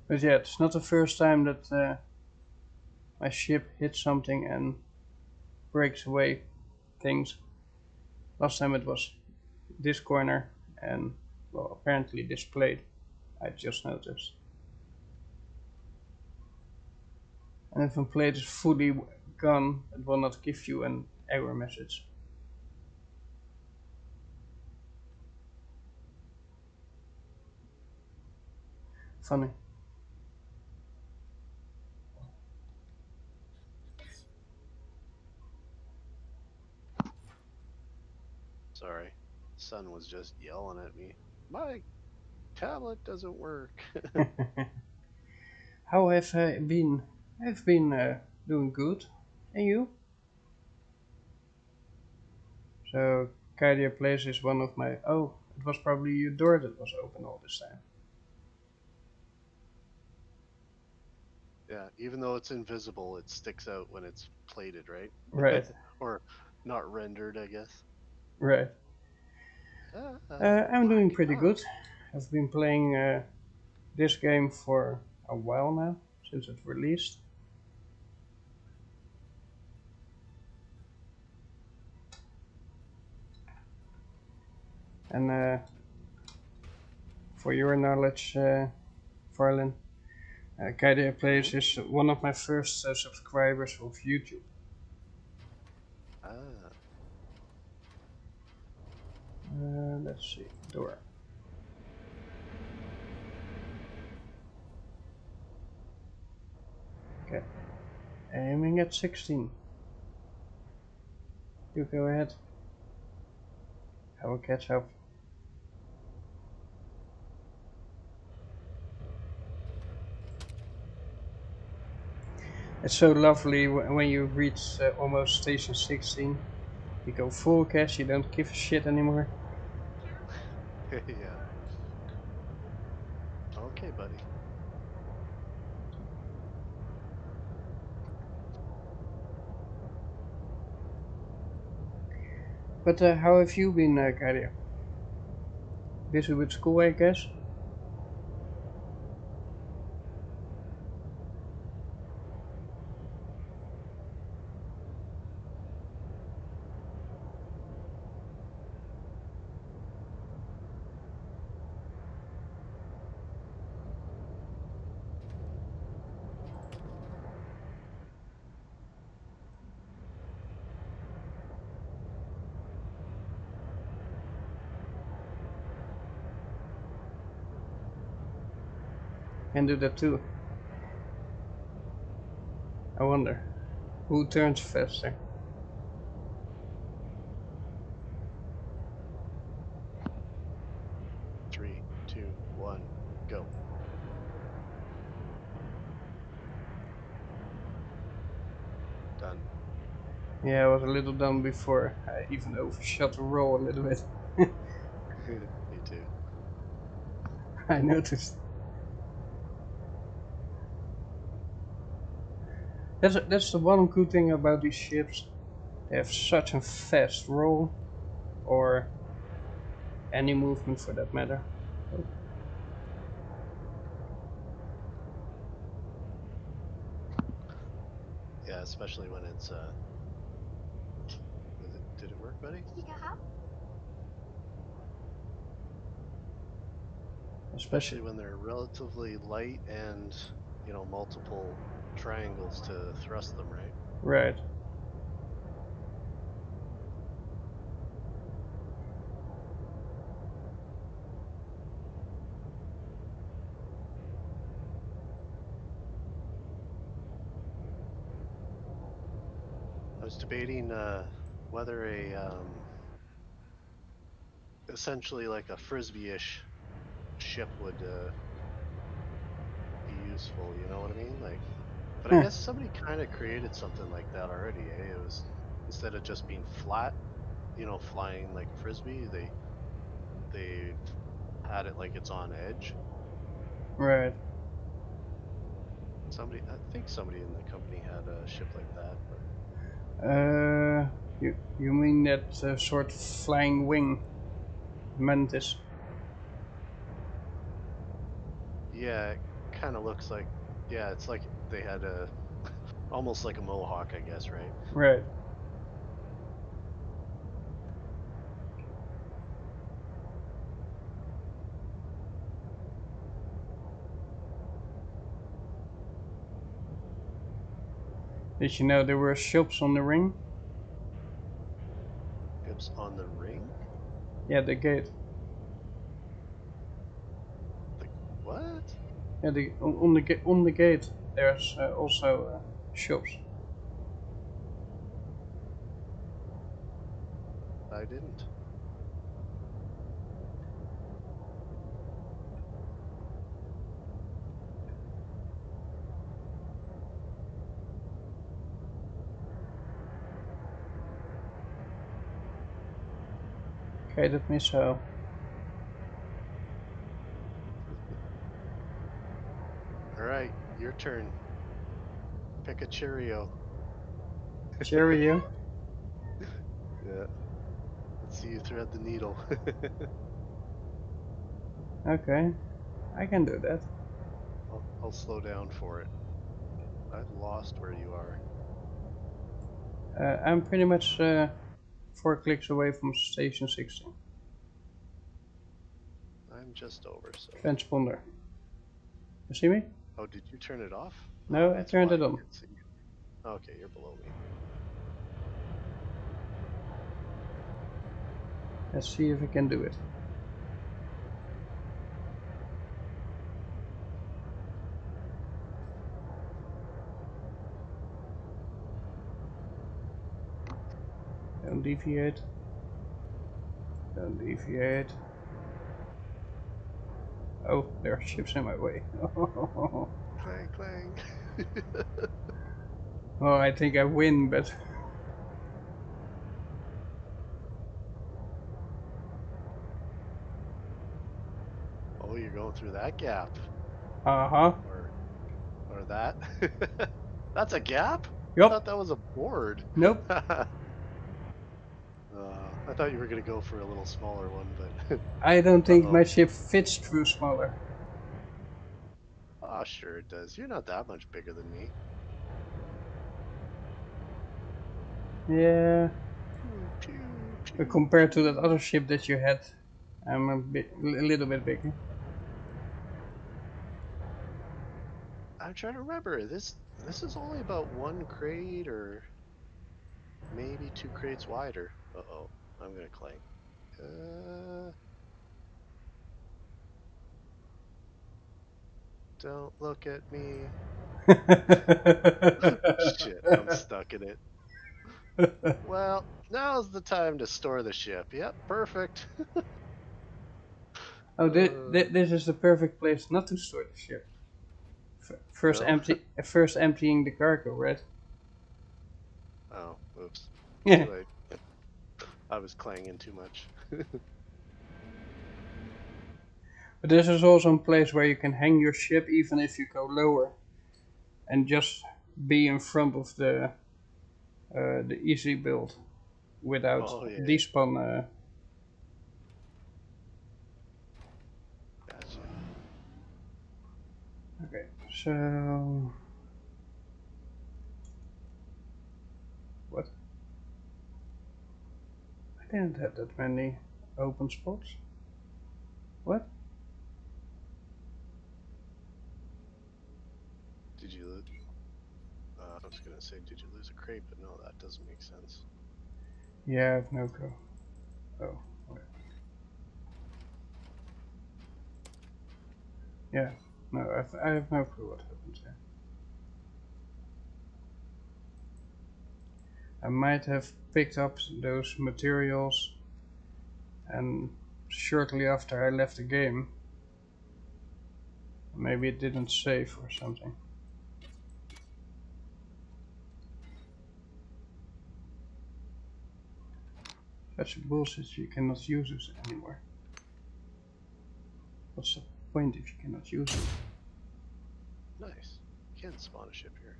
But yeah, it's not the first time that my ship hits something and breaks away things. Last time it was this corner and, well, apparently this plate. I just noticed. And if a plate is fully gone, it will not give you an error message. Funny. Sorry. Son was just yelling at me. My tablet doesn't work. How have I been? I've been doing good. And you? So, Kydia Place is one of my... Oh, it was probably your door that was open all this time. Yeah, even though it's invisible, it sticks out when it's plated, right? Right, Or not rendered, I guess. right. I'm doing Whack. pretty good. I've been playing this game for a while now, since it released. And for your knowledge, Farlin, Kaide Plays is one of my first subscribers of YouTube. Ah. Let's see, door. Okay, aiming at 16. You go ahead. I will catch up. It's so lovely when you reach almost station 16. You go full cash, you don't give a shit anymore. Yeah. Okay, buddy. But how have you been, Kadia? Busy with school, I guess? Can do that too. I wonder, who turns faster? Three, two, one, go. Done. Yeah, I was a little dumb before. I even overshot the roll a little bit. Me too. I noticed. That's the one good thing about these ships. They have such a fast roll, or any movement for that matter. Oh. Yeah, especially when it's did it work, buddy? Especially when they're relatively light and, you know, multiple triangles to thrust them, right? Right. I was debating whether a essentially like a frisbee-ish ship would be useful. You know what I mean? Like, but I guess somebody kind of created something like that already. Eh? It was, instead of just being flat, you know, flying like a frisbee, they had it like it's on edge. Right. Somebody, I think somebody in the company had a ship like that, but You mean that sort of flying wing mantis? yeah, it kind of looks like, yeah, it's like they had a almost like a mohawk, I guess, right? Right. Did you know there were shops on the ring? Ships on the ring? Yeah, the gate. Like what? Yeah, on the gate there's also shops. I didn't. Okay, that means so. All right, your turn. Pick a Cheerio. Cheerio. Yeah. Let's see you thread the needle. Okay, I can do that. I'll slow down for it. I've lost where you are. I'm pretty much 4 clicks away from station 16. I'm just over, so. Transponder. You see me? Oh, did you turn it off? No, Oh, I that's turned why it I on. can't see you. Okay, you're below me. Let's see if I can do it. Don't deviate. Don't deviate. Oh, there are ships in my way. Clang, clang. Oh, I think I win, but Oh, you're going through that gap. uh-huh. Or that. That's a gap? I Yup. thought that was a board. Nope. I thought you were gonna go for a little smaller one, but I don't think Uh-oh. my ship fits through smaller. oh, sure it does. You're not that much bigger than me. Yeah. Pew, pew, But compared to that other ship that you had, I'm a little bit bigger. I'm trying to remember. This is only about 1 crate or maybe 2 crates wider. Uh-oh. I'm gonna clank. Don't look at me. Shit, I'm stuck in it. Well, now's the time to store the ship. Yep, perfect. Oh, this is the perfect place not to store the ship. First No? first emptying the cargo, right? Oh, oops. Yeah. Too late. I was clanging too much. But this is also a place where you can hang your ship even if you go lower, and just be in front of the easy build without Oh, yeah. despawn. Gotcha. Okay, so what? I didn't have that many open spots. What? Did you lose? I was gonna say, did you lose a crate? But no, that doesn't make sense. Yeah, I have no clue. Oh, okay. Yeah, no, I have no clue what happened here. I might have picked up those materials, and shortly after I left the game, maybe it didn't save or something. Such bullshit, you cannot use this anymore. What's the point if you cannot use it? Nice. Can't spawn a ship here.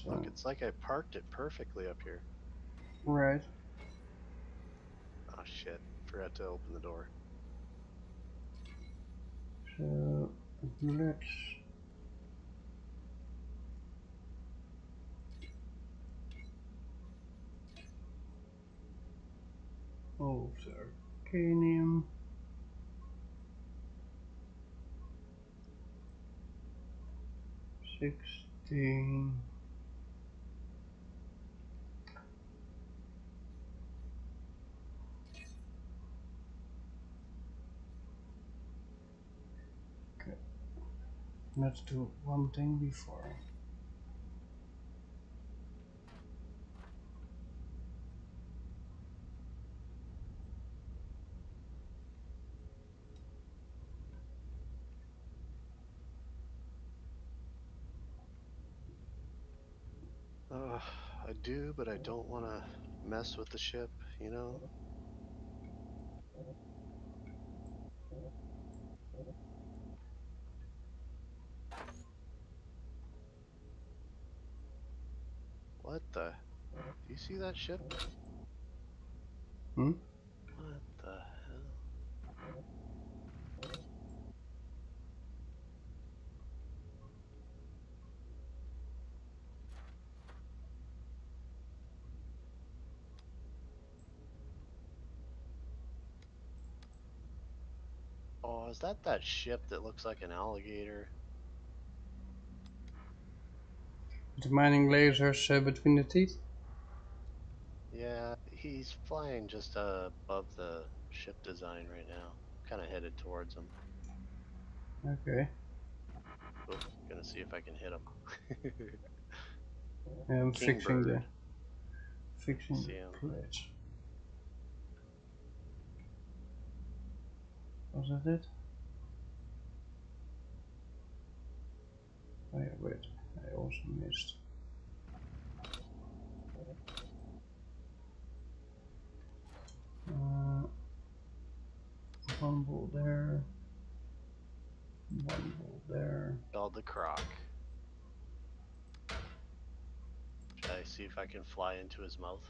Look, it's like I parked it perfectly up here. Right. Oh shit. Forgot to open the door. So let's move the Arcanium. $16. Okay. Let's do one thing before. I do, but I don't want to mess with the ship, you know? What the? Do you see that ship? Hmm? What the hell? Oh, is that ship that looks like an alligator? The mining lasers between the teeth. Yeah, he's flying just above the ship design right now. Kind of headed towards him. Okay. Oh, gonna see if I can hit him. I'm Kingbird. fixing See the him. plates. Was that it? Oh yeah, wait. I also missed. One ball there. One ball there. Called the Croc. Should I see if I can fly into his mouth?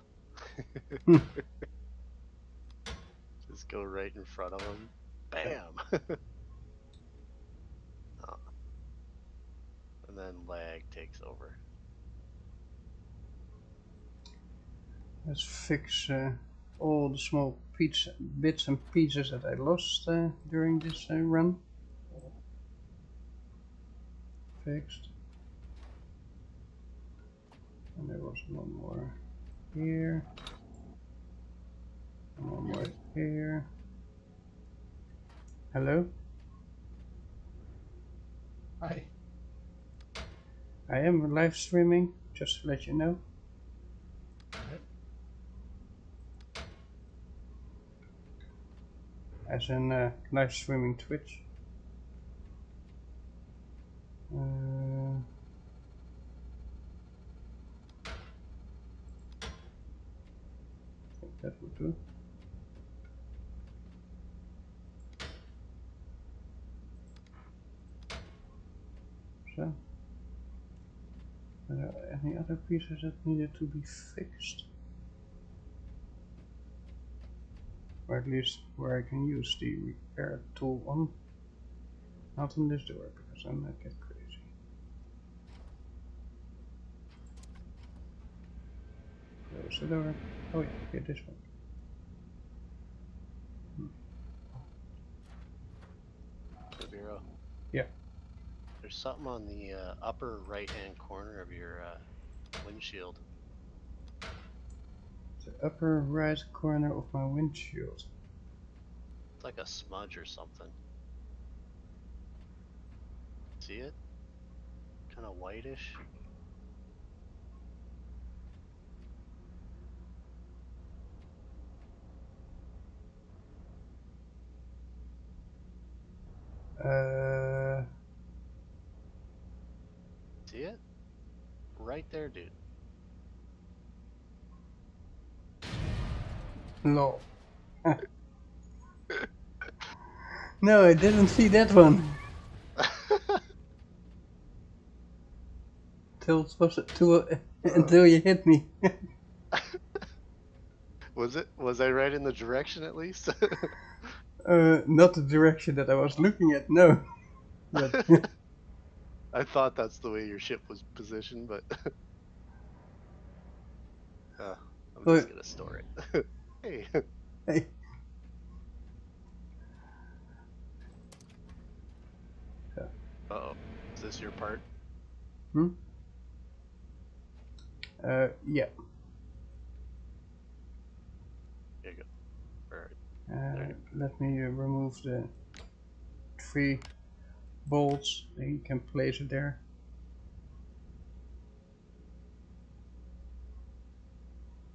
Just go right in front of him. Bam! Oh. And then lag takes over. Let's fix all the small bits and pieces that I lost during this run. Fixed. And there was one more here. And one more here. Hello? Hi. I am live streaming, just to let you know. As in live streaming Twitch. I think that would do. So, are there any other pieces that needed to be fixed? Or at least where I can use the repair tool on. Not on this door, because I might get crazy. Close the door. Oh yeah, okay, this one. Hey, Bureau. Yeah. There's something on the upper right-hand corner of your windshield. The upper right corner of my windshield. It's like a smudge or something. See it? Kind of whitish. See it? Right there, dude. No. No, I didn't see that one. Until you hit me. Was I right in the direction at least? Not the direction that I was looking at, no. But I thought that's the way your ship was positioned, but I'm just gonna store it. Hey. hey. Uh-oh. Is this your part? Hmm? Yeah. Here you go. Alright. Let me remove the 3 bolts, and you can place it there.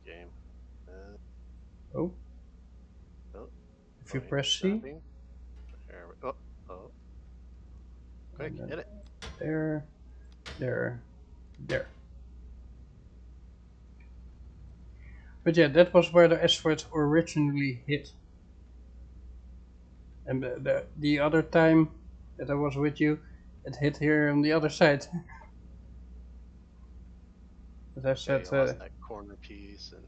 Game. Oh. If you press C. Snapping. There we go. Oh. Quick, hit it. There. But yeah, that was where the asteroid originally hit. And the other time that I was with you, it hit here on the other side. As I Yeah, said, you lost that corner piece and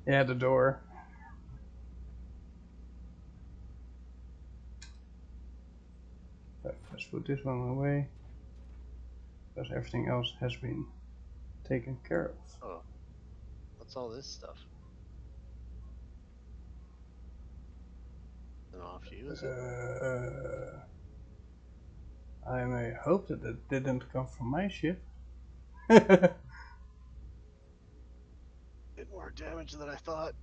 yeah, the door. Let's put this one away, because everything else has been taken care of. oh, what's all this stuff? And off you, is it? I may hope that it didn't come from my ship. Did more damage than I thought.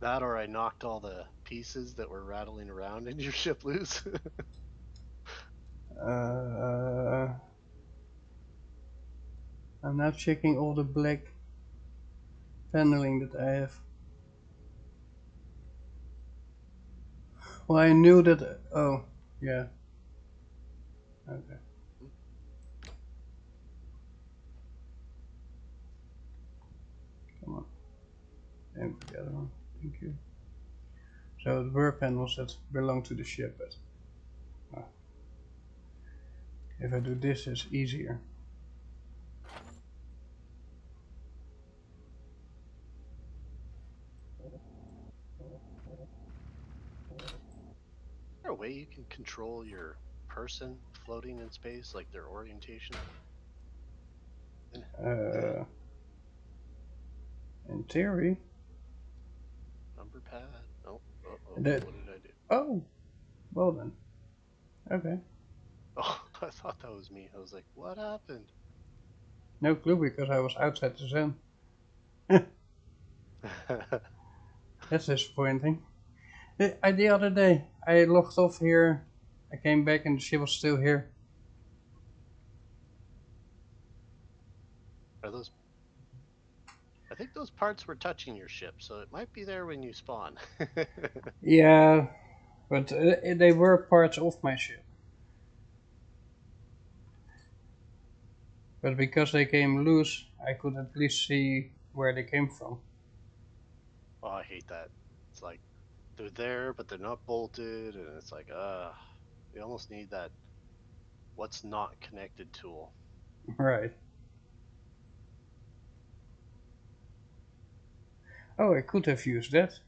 That or I knocked all the pieces that were rattling around in your ship loose. I'm now checking all the black paneling that I have. Well, I knew that. Oh, yeah. Okay. Come on. Aim for the other one. Thank you. So the were panels that belong to the ship, but if I do this, it's easier. Is there a way you can control your person floating in space, like their orientation? In theory. Number pad? Oh, what That, did I do? oh, well then. Okay. Oh, I thought that was me. I was like, what happened? No clue because I was outside the zone. That's disappointing. The other day, I logged off here. I came back and the ship was still here. Are those? I think those parts were touching your ship, so it might be there when you spawn. Yeah, but they were parts of my ship. But because they came loose, I could at least see where they came from. Oh, I hate that. It's like they're there, but they're not bolted, and it's like, you almost need that what's not connected tool. Right. Oh, I could have used that.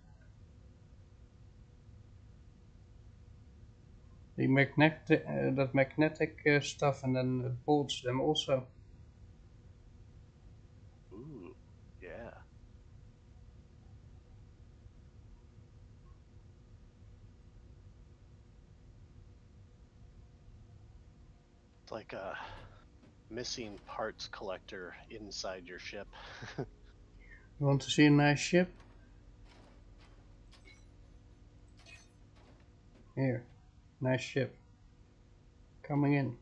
The magnetic, that magnetic stuff, and then it bolts them also. Ooh, yeah. It's like a missing parts collector inside your ship. You want to see a nice ship? Here, nice ship. Coming in.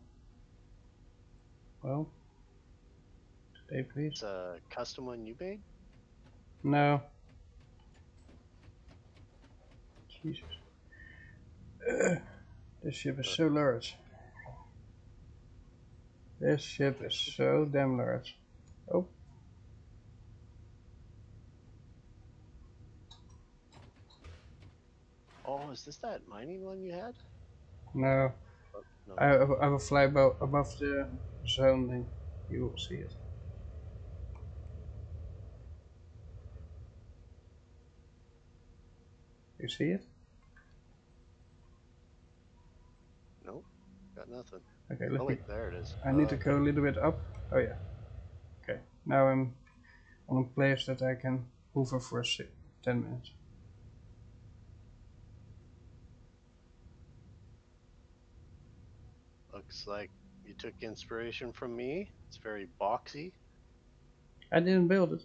Well, today please. It's a custom one you made? No. Jesus. This ship is so large. This ship is so damn large. Oh. Oh, is this that mining one you had? No. Oh, no. I will fly above the zone and you will see it. You see it? Nope, got nothing. Okay, let Oh me. wait, there it is. I need to Okay. go a little bit up. Oh yeah. Okay. Now I'm on a place that I can hover for 10 minutes. Looks like you took inspiration from me. It's very boxy. I didn't build it.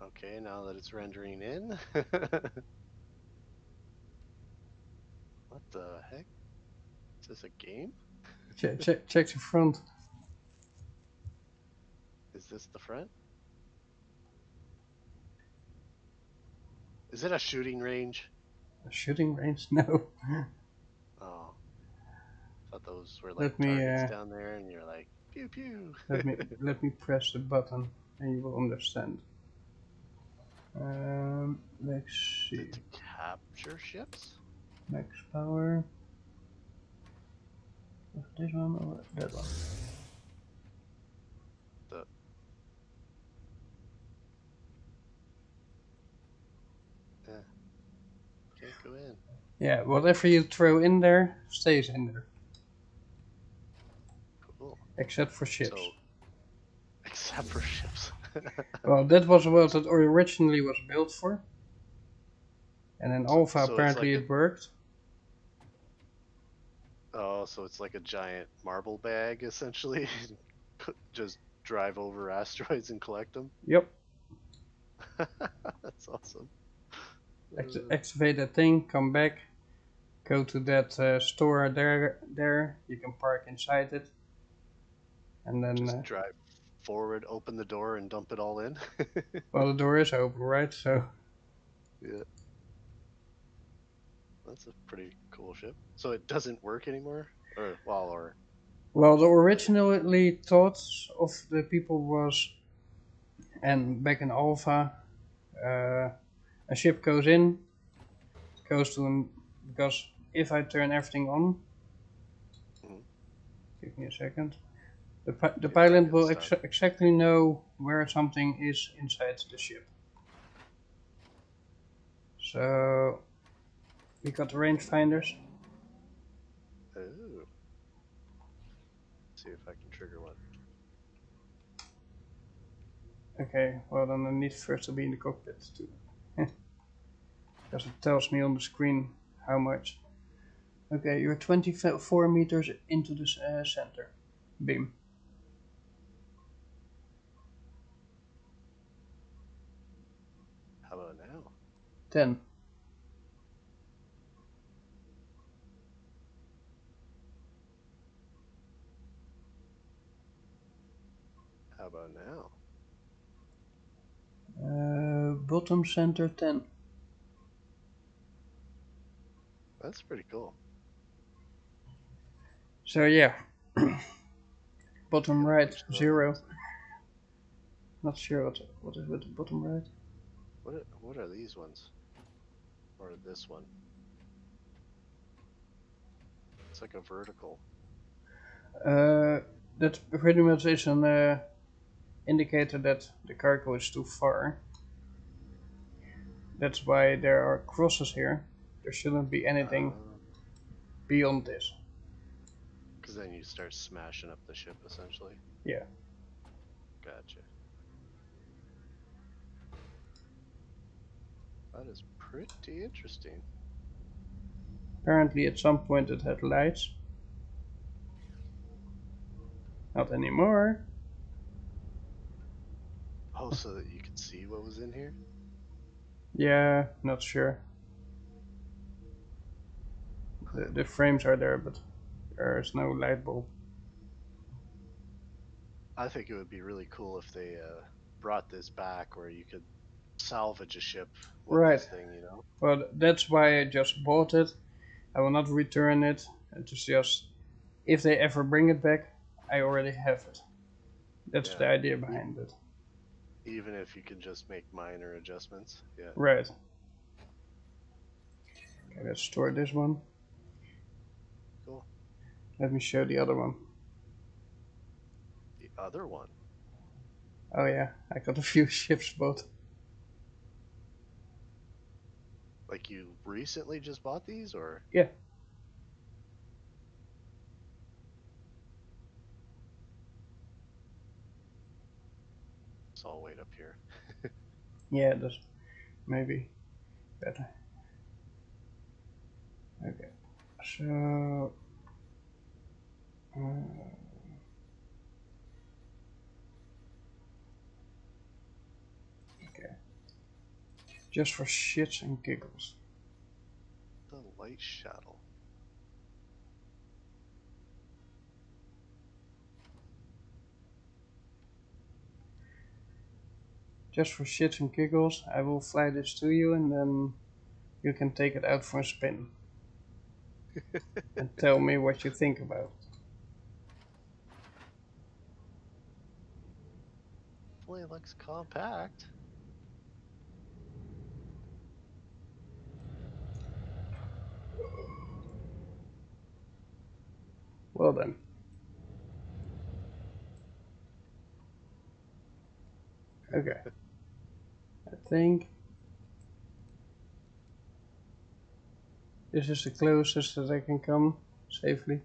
Okay, now that it's rendering in. What the heck? Is this a game? Check the front. Is this the front? Is it a shooting range? A shooting range? No. Oh, thought those were like Let me, targets down there, and you're like pew pew. let me press the button, and you will understand. Let's Is see. it to capture ships? Max power. This one or that one? The yeah, can't go in. Yeah, whatever you throw in there stays in there, Cool. except for ships. So, except for ships. Well, that was what it originally was built for. And in Alpha, so it's apparently like it worked. Oh, so it's like a giant marble bag, essentially. Just drive over asteroids and collect them. Yep. That's awesome. Activate that thing, come back, go to that store there. You can park inside it. And then... Just drive forward, open the door, and dump it all in. well, the door is open, right? So... yeah. That's a pretty cool ship. So it doesn't work anymore? Well, the originally thoughts of the people was... and back in Alpha, a ship goes in, goes to an... because if I turn everything on... give me a second. The pilot will exactly know where something is inside the ship. So we got the rangefinders. Oh. See if I can trigger one. Okay, well then I need first to be in the cockpit too. Because it tells me on the screen how much. Okay, you're 24 meters into the center. Beam. How about now? 10. How about now? Bottom center 10. That's pretty cool. So yeah. Bottom right 0. Not sure what is with the bottom right. What are these ones? Or this one? It's like a vertical. That pretty much is an indicator that the cargo is too far. That's why there are crosses here. There shouldn't be anything beyond this. Because then you start smashing up the ship, essentially. Yeah. Gotcha. That is pretty interesting. Apparently at some point it had lights. Not anymore. Oh, so that you could see what was in here? Yeah, not sure. The frames are there, but there's no light bulb. I think it would be really cool if they brought this back where you could salvage a ship with this thing, you know? Well, that's why I just bought it. I will not return it. It's just, if they ever bring it back, I already have it. That's the idea behind it. Even if you can just make minor adjustments, yeah. Right. Okay, let's store this one. Cool. Let me show the other one. The other one? Oh yeah, I got a few ships bought. Like you recently just bought these, or? Yeah. So I'll wait up here. Yeah, that's maybe better. Okay, so okay, just for shits and giggles. The light shuttle. Just for shits and giggles, I will fly this to you and then you can take it out for a spin. And tell me what you think about it. Definitely looks compact. Well then. Okay. I think this is the closest that I can come safely.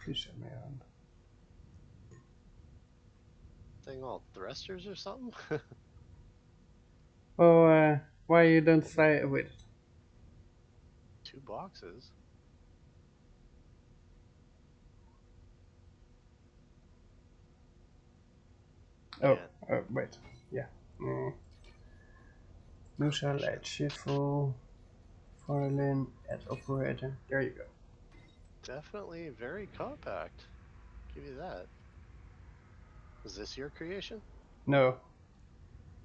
Please show me around. Thing all thrusters or something? Oh, why you don't fly with it? 2 boxes. Oh, Yeah. wait. Yeah. Musa, light shuffle. Violin, add operator. There you go. Definitely very compact. Give you that. Is this your creation? No,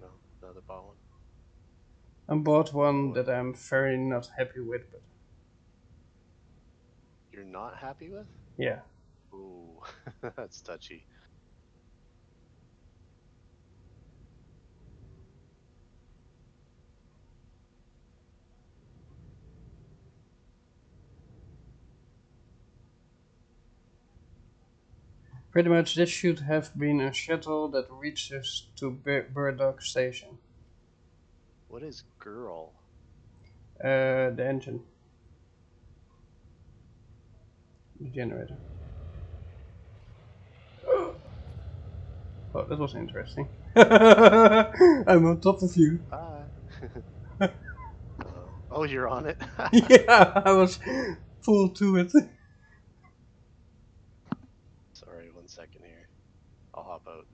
No, another bought one. I bought one Boy. that I'm very not happy with, but You're not happy with? yeah. Ooh, that's touchy. Pretty much this should have been a shuttle that reaches to Burdock Station. What is girl? The engine. The generator. Oh, that was interesting. I'm on top of you. Bye. Oh, you're on it? Yeah, I was pulled to it. Sorry, 1 second here. I'll hop out.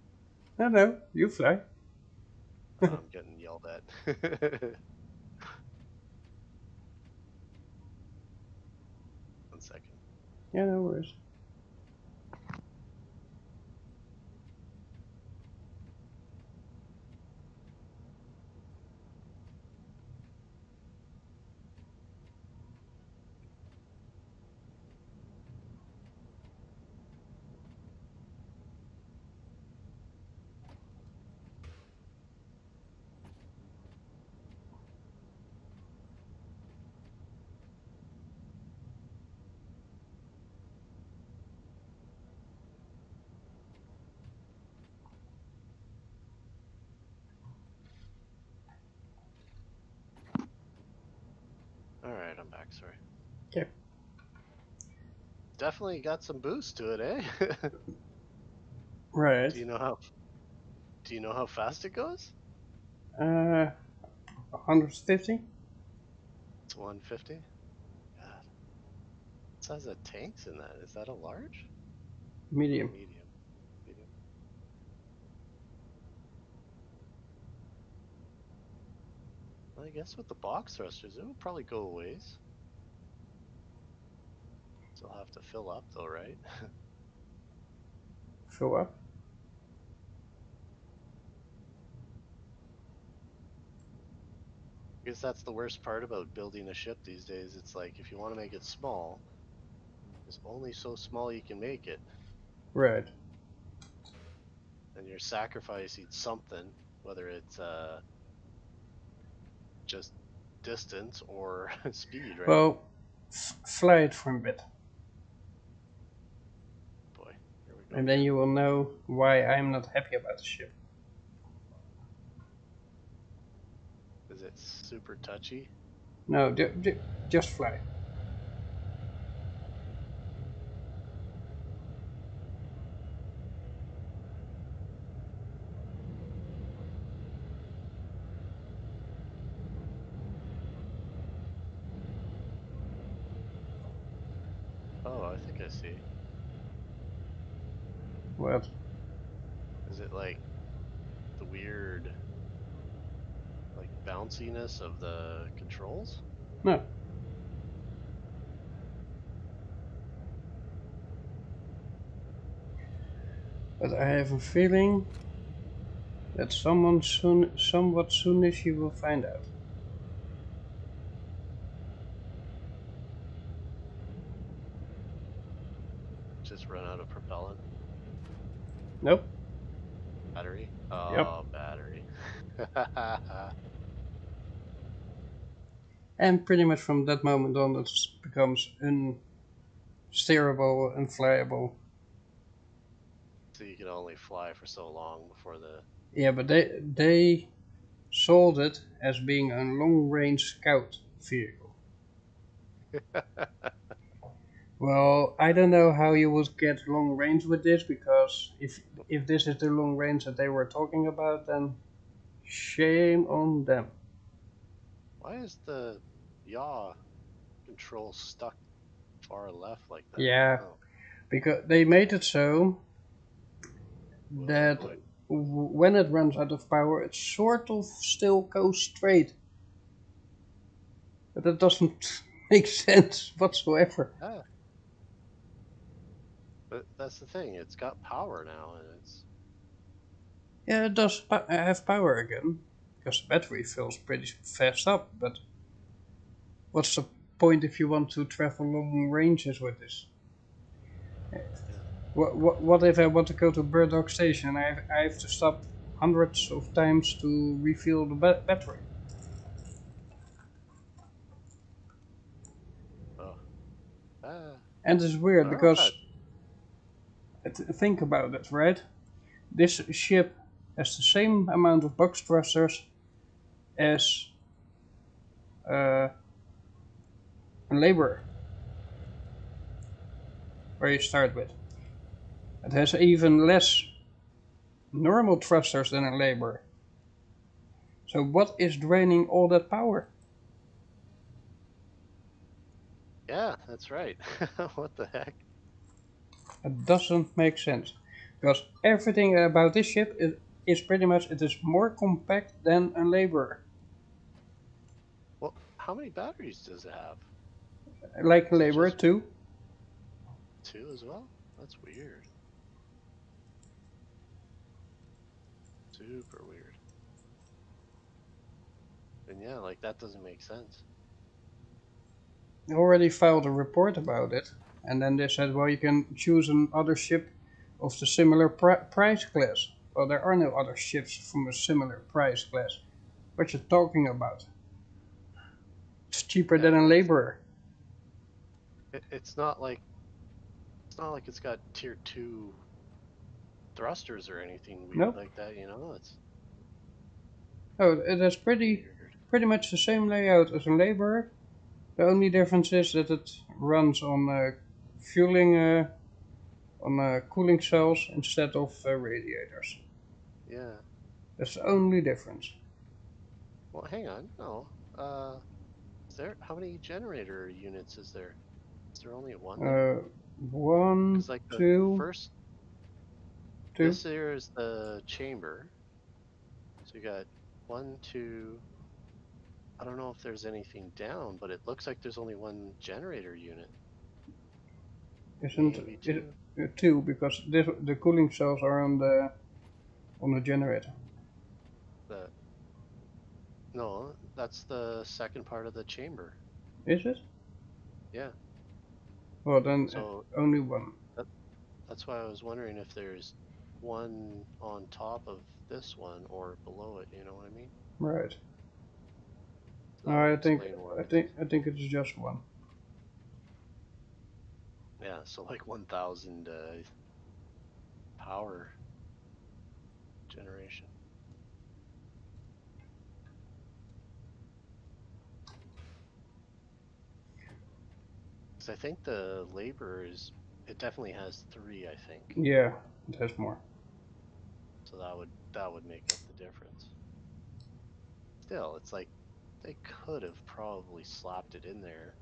No, you fly. I'm getting yelled at. 1 second. Yeah, no worries. Alright, I'm back, sorry. Okay. Definitely got some boost to it, eh? Right. Do you know how fast it goes? 150? It's 150? God. What size of tanks in that? Is that a large? Medium. Medium. Medium. Well, I guess with the box thrusters, it would probably go a ways. Still have to fill up though, right? Fill up. I guess that's the worst part about building a ship these days. It's like if you want to make it small, there's only so small you can make it. Right. And you're sacrificing something, whether it's just distance or speed, right? Well, fly it for a bit. Boy, here we go And then again. you will know why I'm not happy about the ship. Is it super touchy? No, just fly. Oh, I think I see. What? Is it like the weird like bounciness of the controls? No. But I have a feeling that somewhat soonish you will find out. Just run out of propellant? Nope. Battery? Yep. Oh, battery. And pretty much from that moment on, it becomes unsteerable, unflyable. So you can only fly for so long before the. Yeah, but they sold it as being a long-range scout vehicle. Well, I don't know how you would get long range with this, because if this is the long range that they were talking about, then shame on them. Why is the yaw control stuck far left like that? Yeah, Oh, because they made it so oh that boy. when it runs out of power, it sort of still goes straight. But that doesn't make sense whatsoever. Yeah, but that's the thing. It's got power now, and it's. Yeah, it does have power again, because the battery fills pretty fast up, but what's the point if you want to travel long ranges with this? Yeah. What if I want to go to Bird Dog Station? I have to stop hundreds of times to refill the battery. Oh. Ah. And it's weird I don't know if because think about it, right? This ship has the same amount of box thrusters as uh, a Laborer, where you start with. It has even less normal thrusters than a Laborer. So what is draining all that power? Yeah, that's right. What the heck? It doesn't make sense. Because everything about this ship is pretty much, it is more compact than a Laborer. Well, how many batteries does it have? Like a Is it Laborer just too. two as well? That's weird. Super weird. And yeah, like that doesn't make sense. I already filed a report about it. And then they said, well, you can choose another ship of the similar price class. Well, there are no other ships from a similar price class. What you talking about? It's cheaper than Yeah, a Laborer. it's not like it's got tier 2 thrusters or anything weird Nope. like that, you know? It's Oh, it has weird. pretty much the same layout as a Laborer. The only difference is that it runs on fueling on cooling cells instead of radiators. Yeah. That's the only difference. Well, hang on. No. Is there how many generator units is there? Is there only one there? One, Because like the two, first, two. this here is the chamber. So you got one, two. I don't know if there's anything down, but it looks like there's only one generator unit. Isn't Maybe it two. two, because the cooling cells are on the generator. The no, that's the second part of the chamber. Is it? Yeah. Well, then So only one. that, that's why I was wondering if there's one on top of this one or below it. You know what I mean? Right. So that No, would I think explain why I it's think I think it's just one. yeah. So like 1,000 power generation. Because I think the labor is it definitely has three. I think Yeah, it has more. so that would make up the difference. Still, it's like they could have probably slapped it in there,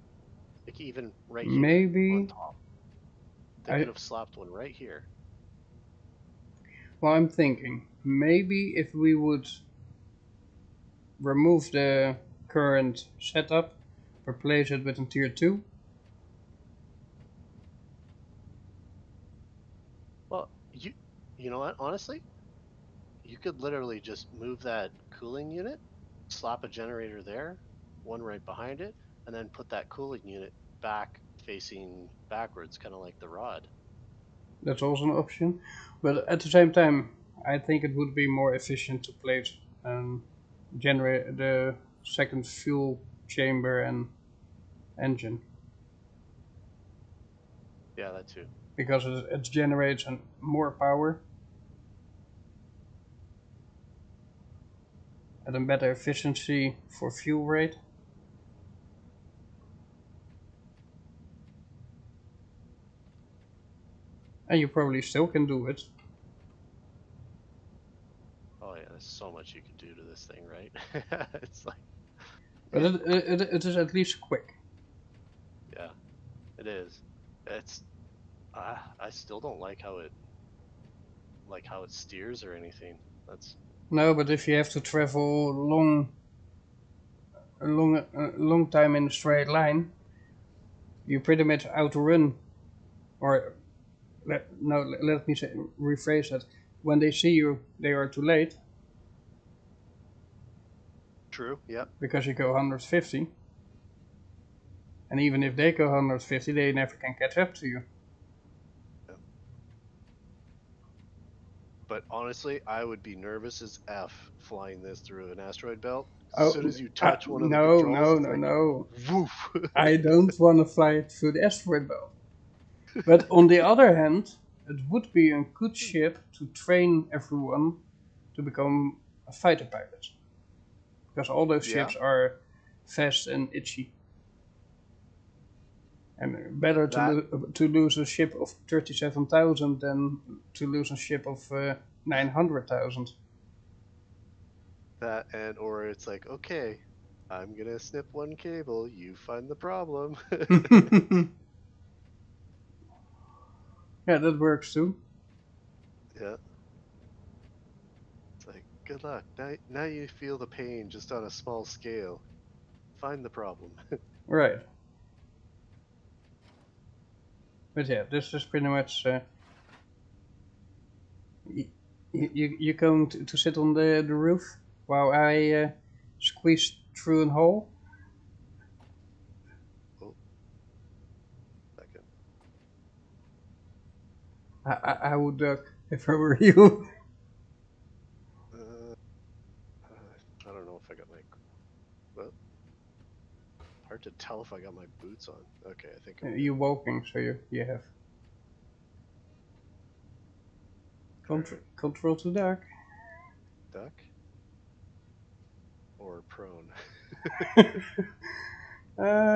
like even right here on Maybe top. They could I. have slapped one right here. Well, I'm thinking maybe if we would remove the current setup, replace it with a tier 2. Well, you know what? Honestly, you could literally just move that cooling unit, slap a generator there, one right behind it, and then put that cooling unit back facing backwards, kind of like the rod. That's also an option. But at the same time, I think it would be more efficient to place generate the second fuel chamber and engine. Yeah, that too. Because it generates more power and a better efficiency for fuel rate. And you probably still can do it. Oh yeah, there's so much you can do to this thing, right? It's like, But it is at least quick. yeah, it is. It's I still don't like how it steers or anything. That's No, but if you have to travel a long time in a straight line, you pretty much outrun, or let me rephrase that. When they see you, they are too late true. Yep. because you go 150. And even if they go 150, they never can catch up to you. But honestly, I would be nervous as F flying this through an asteroid belt. As Oh, soon as you touch one of the no, controls, it's like, no. woof. I don't want to fly it through the asteroid belt. But on the other hand, it would be a good ship to train everyone to become a fighter pilot. Because all those ships are fast and itchy. And better to lose a ship of 37,000 than to lose a ship of 900,000. That or it's like, okay, I'm gonna snip one cable, you find the problem. Yeah, that works too. Yeah. It's like, good luck. Now you feel the pain just on a small scale. Find the problem. Right. But yeah, this is pretty much. You going to sit on the roof while I squeeze through a hole? Oh, second. I would duck if I were you. I don't know if I got my. Well, hard to tell if I got my boots on. Okay, I think I'm You're walking, so you have control to duck. duck or prone.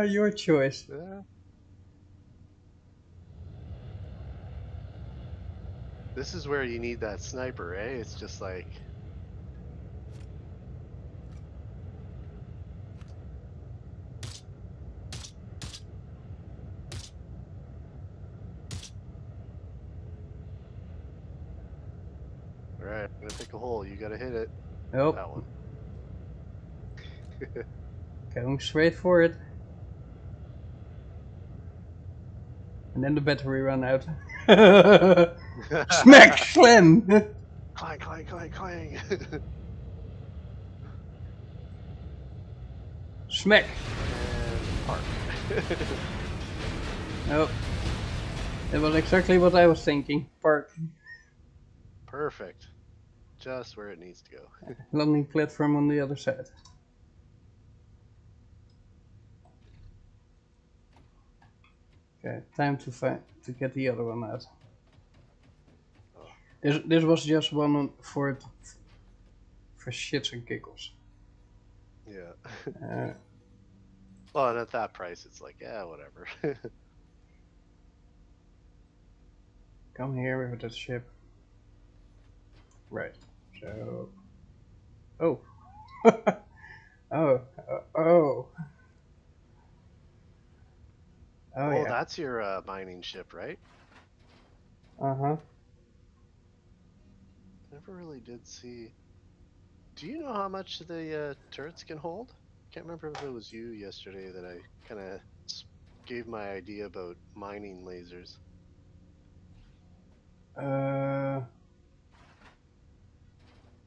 Your choice. Yeah. This is where you need that sniper, eh? It's just like. Alright, I'm gonna pick a hole. You gotta hit it. Nope. That one. Going straight for it. And then the battery run out. Smack slam! Clang, clang, clang, clang. Smack! And park. Nope. That was exactly what I was thinking. Park. Perfect. Just where it needs to go. Landing platform on the other side. Okay, time to get the other one out. Oh. This was just one for shits and giggles. Yeah. Well, and at that price, it's like, yeah, whatever. Come here with that ship. Right. So. Oh. Oh. Oh. Oh yeah. That's your mining ship, right? Uh-huh. Never really did see. Do you know how much the turrets can hold? Can't remember if it was you yesterday that I kind of gave my idea about mining lasers.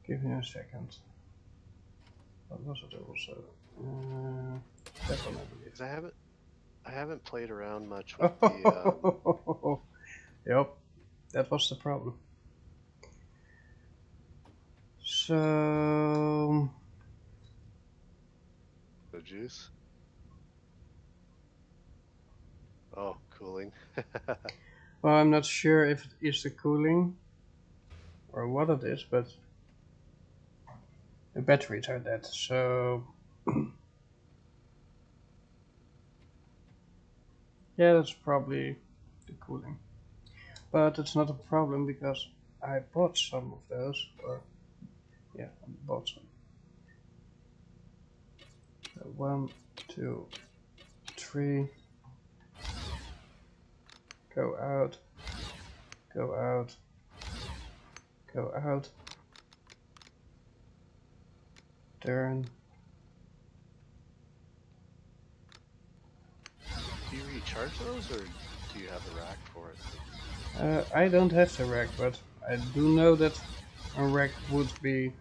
Give me a second. What was it also? That one, I believe. 'Cause I haven't played around much with the. Yep, that was the problem. So The juice. Oh, cooling. Well, I'm not sure if it is the cooling or what it is, but the batteries are dead, so yeah, that's probably the cooling. But it's not a problem because I bought some of those, or yeah, I bought some. So 1, 2, 3. Go out. Go out. Go out. Turn. Do you recharge those, or do you have the rack for it? I don't have the rack, but I do know that a rack would be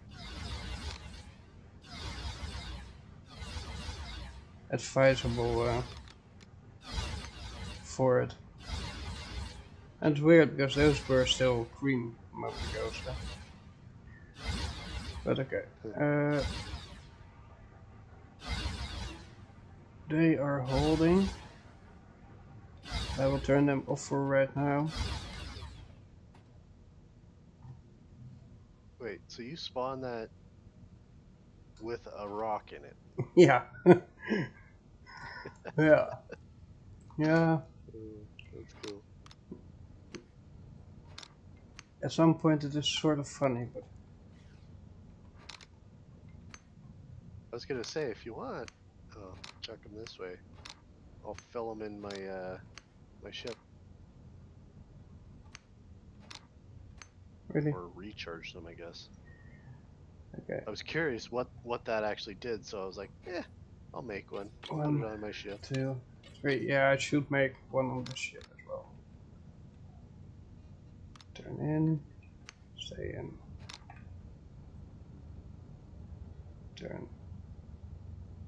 advisable for it. And it's weird because those were still green a moment ago, so. But okay. They are holding. I will turn them off for right now. Wait, so you spawn that with a rock in it? Yeah. Yeah. Yeah. That's cool. At some point it is sort of funny, but I was gonna say, if you want, chuck them this way. I'll fill them in my my ship, really. or recharge them, I guess. Okay. I was curious what that actually did, so I was like, I'll make one. Put 1, it on my ship. 2, 3. Yeah, I should make one on the ship as well. Turn in. Stay in. Turn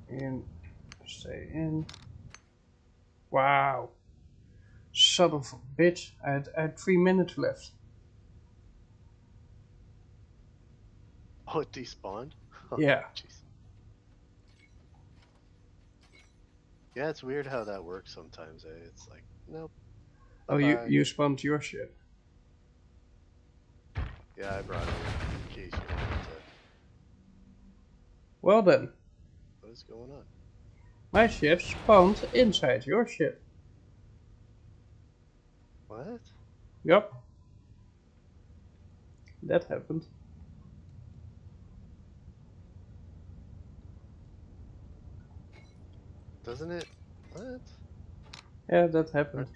in. Stay in. Wow. Son of a bitch. I had 3 minutes left. Oh, it despawned? Yeah. Jeez. Yeah, it's weird how that works sometimes. It's like, nope. Oh, Bye-bye. you spawned your ship. Yeah, I brought it in case you wanted to. Well then. What is going on? My ship spawned inside your ship. What? Yup. That happened. Doesn't it? What? Yeah, that happened.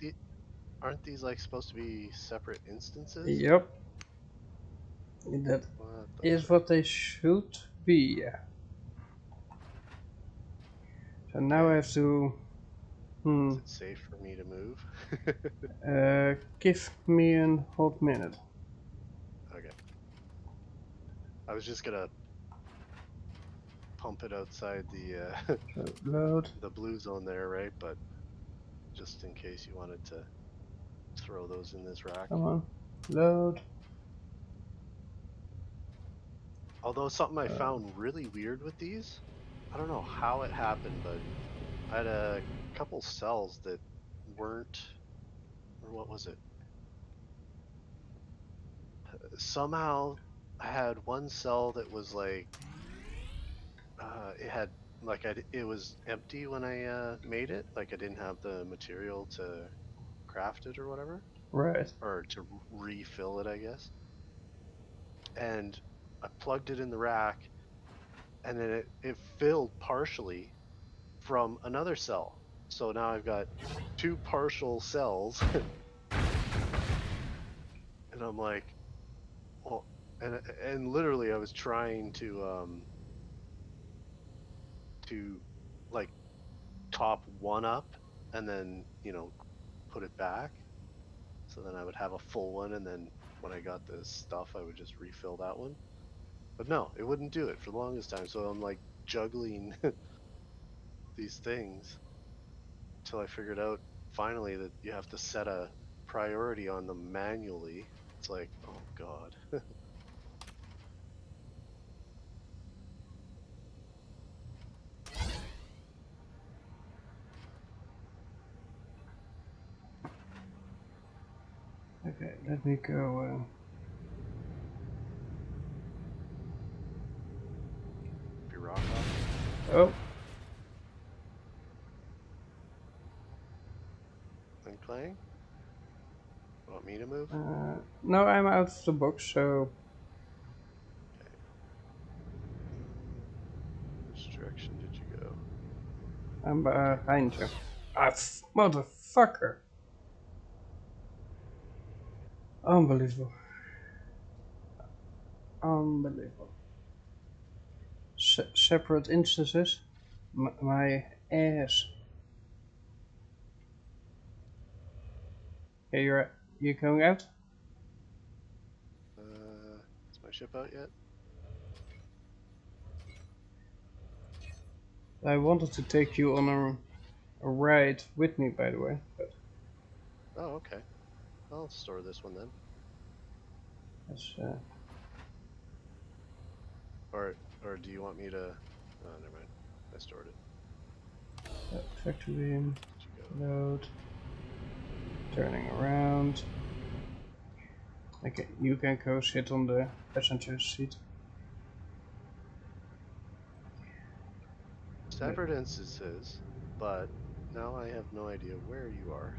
Aren't these like supposed to be separate instances? Yup. That What the is frick? what they should be, yeah. So now I Okay. have to... Is it safe for me to move? give me a hot minute. Okay. I was just gonna pump it outside the So load. the blue zone there, right? But just in case you wanted to throw those in this rack. Come on. Load. Although something I found really weird with these, I don't know how it happened, but I had a couple cells that weren't, or what was it? Somehow I had one cell that was like, it had like it was empty when I made it, like I didn't have the material to craft it or whatever, Right. or to refill it, I guess. And I plugged it in the rack, and then it filled partially from another cell. So now I've got two partial cells, and I'm like, well, and literally I was trying to like top one up and then put it back, so then I would have a full one, and then when I got this stuff I would just refill that one. But no, it wouldn't do it for the longest time, so I'm like juggling these things until I figured out finally that you have to set a priority on them manually. It's like, oh god. Okay, let me go. Be rock off. Oh, And Clang? Want me to move? no, I'm out of the box, so Which direction did you go? I'm behind you. Ah, motherfucker! Unbelievable. Unbelievable. Separate instances. My ass. Okay, you're going out? Is my ship out yet? I wanted to take you on a ride with me, by the way, but Oh, okay. I'll store this one then. that's Or do you want me to? Oh, never mind. I stored it. factory beam, Did you go? load, turning around. Okay, you can go sit on the passenger seat. Separate instances, but now I have no idea where you are.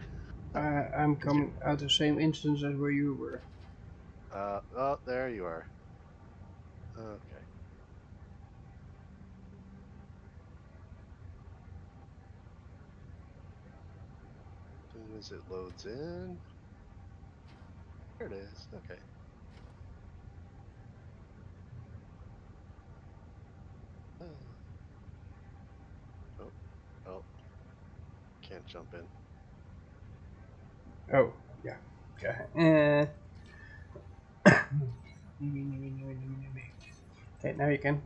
I'm coming out the same instance as where you were. Oh, there you are. Okay. As soon as it loads in. There it is. Okay. Oh, oh. Can't jump in. Oh, yeah. Okay. Okay, now you can.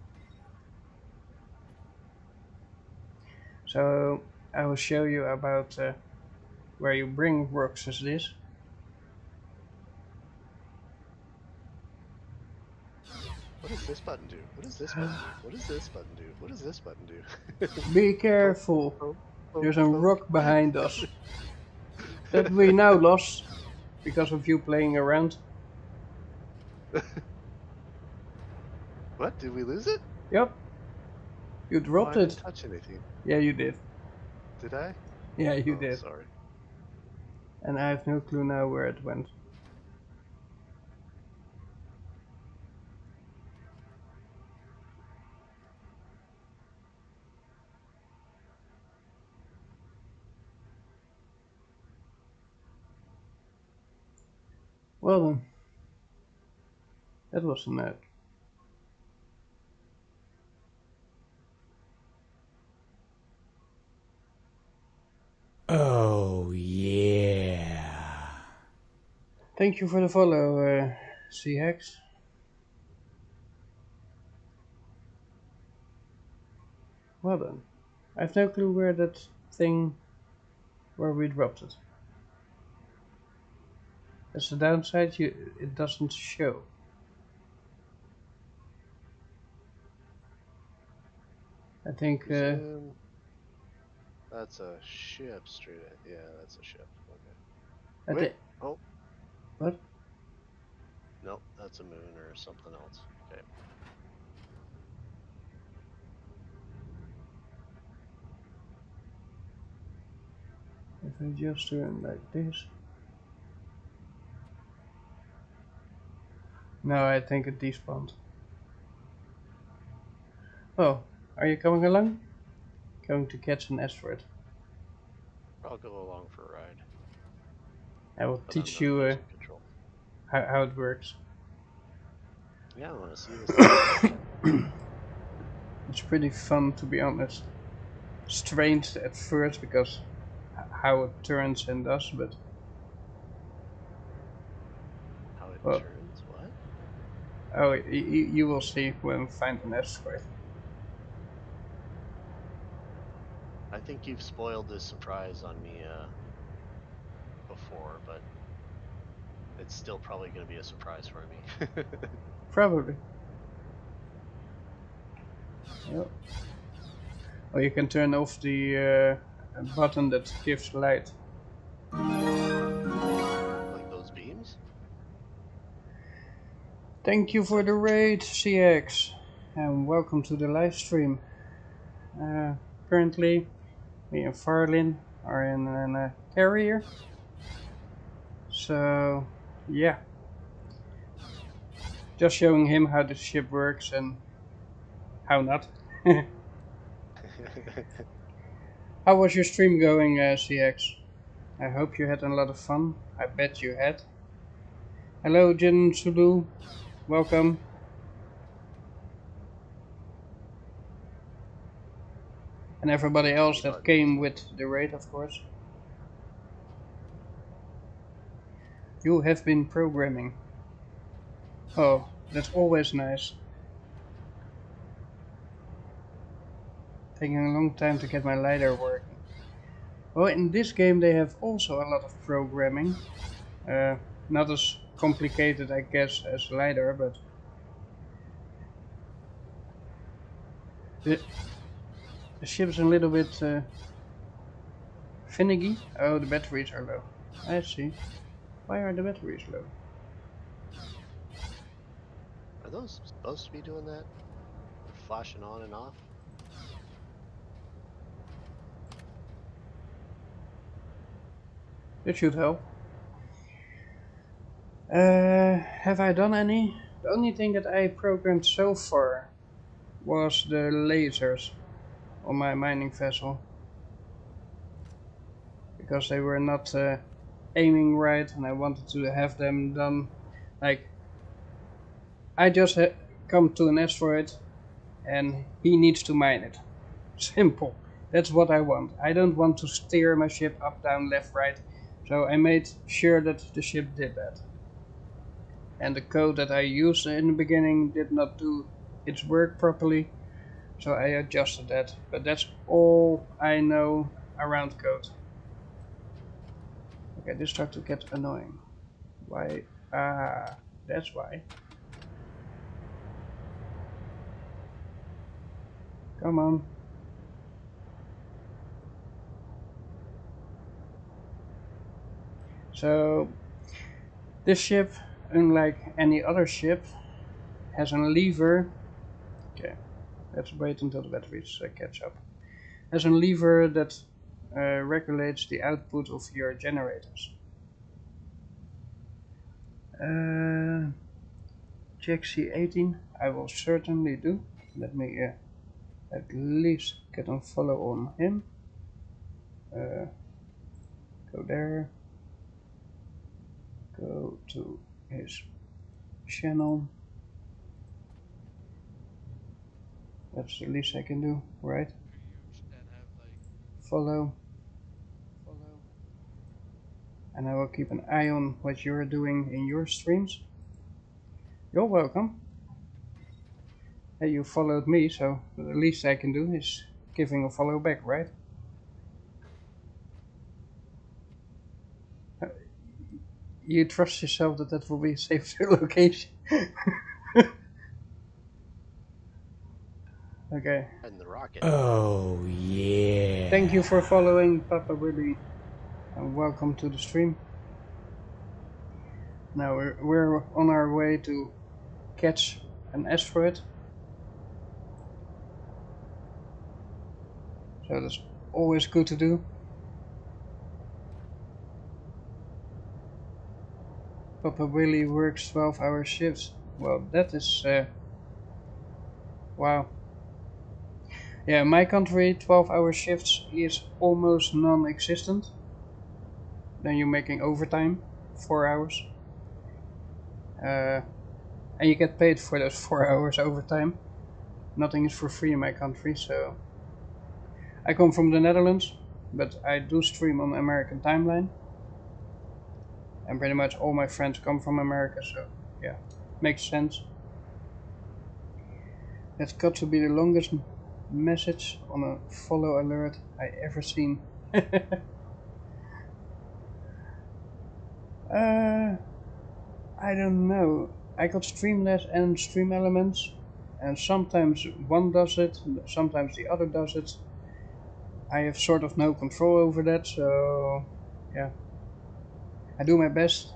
So I will show you about where you bring rocks as this. What does this button do? What does this button do? What does this button do? What does this button do? Be careful. Poke, poke, There's a poke. rock behind us that we now lost because of you playing around. What? Did we lose it? Yep. You Oh, dropped I it. didn't touch anything. Yeah, you did. Did I? Yeah, you Oh, did. sorry. And I have no clue now where it went. Well then. That was a net. Oh, yeah. Thank you for the follow, C-Hex. Well then. I have no clue where that thing, where we dropped it. That's the downside, it doesn't show. I think, Zoom. That's a ship straight ahead. Yeah, that's a ship. Okay. I Wait. think, Oh, what? no, that's a moon or something else. Okay. If I just turn like this. No, I think it despawned. Oh, are you coming along? Going to catch an asteroid. I'll go along for a ride, I will but I'm teach not you losing control. how it works. Yeah, I want to see this thing. It's pretty fun, to be honest. Strange at first because how it turns and does, but How it well, turns? What? oh, you will see when we find an asteroid. I think you've spoiled this surprise on me before, but it's still probably going to be a surprise for me. Probably. Yep. Or you can turn off the button that gives light. Like those beams? Thank you for the raid, CX, and welcome to the live stream. Currently, me and Farlin are in a carrier, so yeah, just showing him how the ship works and how not. How was your stream going, CX? I hope you had a lot of fun. I bet you had. Hello, Jin Sulu. Welcome. And everybody else that came with the raid, of course. You have been programming. Oh, that's always nice. Taking a long time to get my LiDAR working. Well, in this game they have also a lot of programming. Not as complicated, I guess, as LiDAR, but the ship's a little bit finicky. Oh, the batteries are low. I see. Why are the batteries low? Are those supposed to be doing that? They're flashing on and off? That should help. Have I done any? The only thing that I programmed so far was the lasers on my mining vessel. Because they were not aiming right and I wanted to have them done. Like, I just come to an asteroid and he needs to mine it. Simple. That's what I want. I don't want to steer my ship up, down, left, right. So I made sure that the ship did that. And the code that I used in the beginning did not do its work properly. So I adjusted that. But that's all I know around code. Okay, this starts to get annoying. Why? Ah, that's why. Come on. So, this ship, unlike any other ship, has a lever. Okay, let's wait until the batteries catch up. Has a lever that regulates the output of your generators. Check C18, I will certainly do. Let me at least get a follow on him. Go there. Go to his channel. That's the least I can do, right? Follow. And I will keep an eye on what you're doing in your streams. You're welcome. Hey, you followed me, so the least I can do is giving a follow back, right? You trust yourself that that will be a safe location? Okay. And the rocket. Oh, yeah. Thank you for following, Papa Willy, and welcome to the stream. Now we're on our way to catch an asteroid. So that's always good to do. Papa Willy works 12-hour shifts. Well, that is... wow. Yeah, in my country, 12-hour shifts is almost non-existent. Then you're making overtime, 4 hours. And you get paid for those 4 hours overtime. Nothing is for free in my country, so... I come from the Netherlands, but I do stream on American timeline. And pretty much all my friends come from America, so yeah, makes sense. That's got to be the longest message on a follow alert I ever seen. I don't know. I got Streamlabs and Stream Elements, and sometimes one does it, sometimes the other does it. I have sort of no control over that, so yeah. I do my best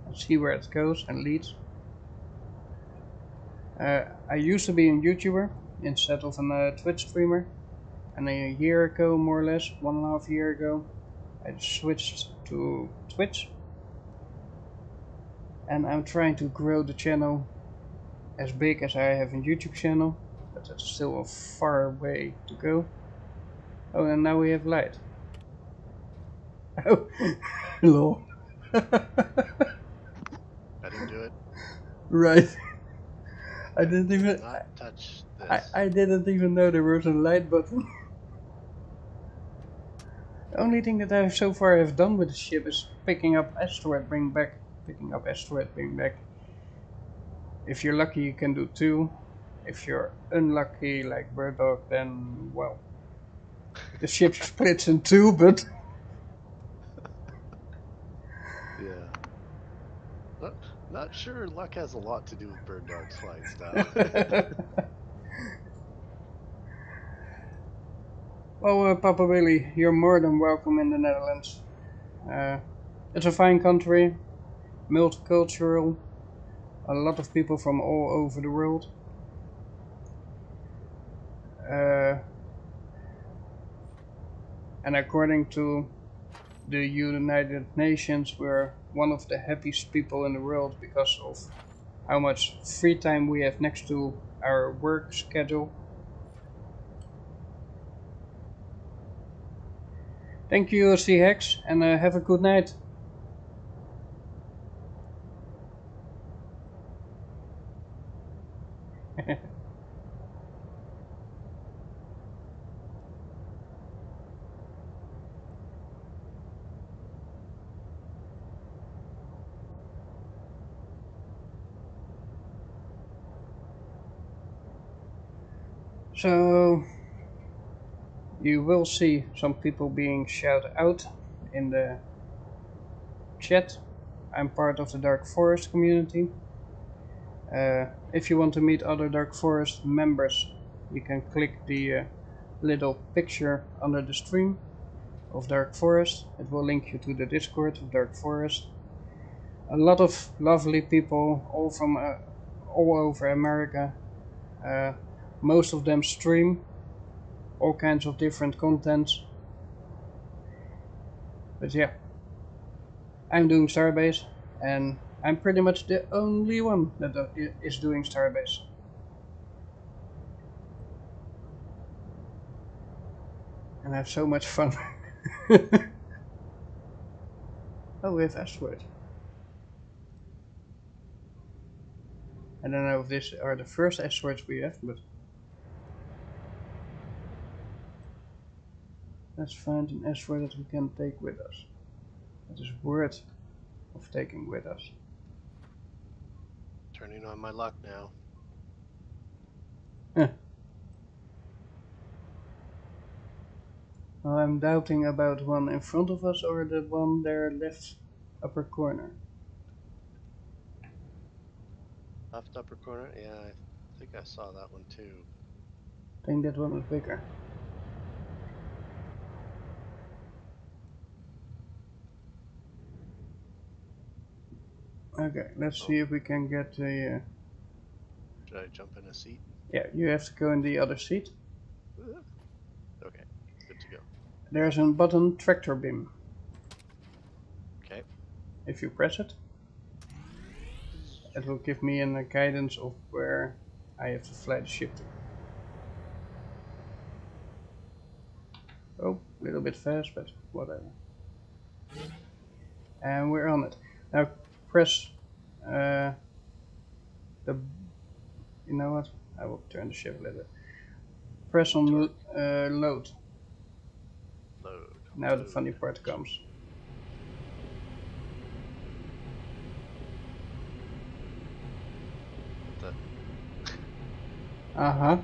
and see where it goes and leads. I used to be a YouTuber instead of a Twitch streamer, and a year ago, more or less, 1.5 years ago, I switched to Twitch, and I'm trying to grow the channel as big as I have a YouTube channel, but that's still a far way to go. Oh, and now we have light. Oh, lol. I didn't do it. Right. I I didn't did even. not touch this. I didn't even know there was a light button. The only thing that I so far have done with the ship is picking up asteroid, bring back. Picking up asteroid, bring back. If you're lucky, you can do 2. If you're unlucky, like Bird Dog, then well, the ship splits in 2. But Yeah. Not sure luck has a lot to do with Bird Dog's flying style. well, Papa Willy, you're more than welcome in the Netherlands. It's a fine country, multicultural, a lot of people from all over the world. And according to the United Nations, we're one of the happiest people in the world because of how much free time we have next to our work schedule. Thank you, C-Hex, and have a good night. So, you will see some people being shouted out in the chat. I'm part of the Dark Forest community. If you want to meet other Dark Forest members, you can click the little picture under the stream of Dark Forest. It will link you to the Discord of Dark Forest. A lot of lovely people, all from all over America. Most of them stream all kinds of different contents. But yeah, I'm doing Starbase, and I'm pretty much the only one that is doing Starbase. And I have so much fun. Oh, we have asteroid. I don't know if these are the first asteroids we have, but let's find an asteroid that we can take with us. That is worth of taking with us. Turning on my luck now. Huh. Well, I'm doubting about one in front of us or the one there left upper corner. Left upper corner? Yeah, I think I saw that one too. I think that one is bigger. Okay, let's see if we can get the... Should I jump in a seat? Yeah, you have to go in the other seat. Okay, good to go. There's a button, tractor beam. Okay. If you press it, it will give me a guidance of where I have to fly the ship to. Oh, a little bit fast, but whatever. And we're on it. Now press the... You know what? I will turn the ship a little bit. Press on load. Load. Now the funny part comes. What the? Uh-huh.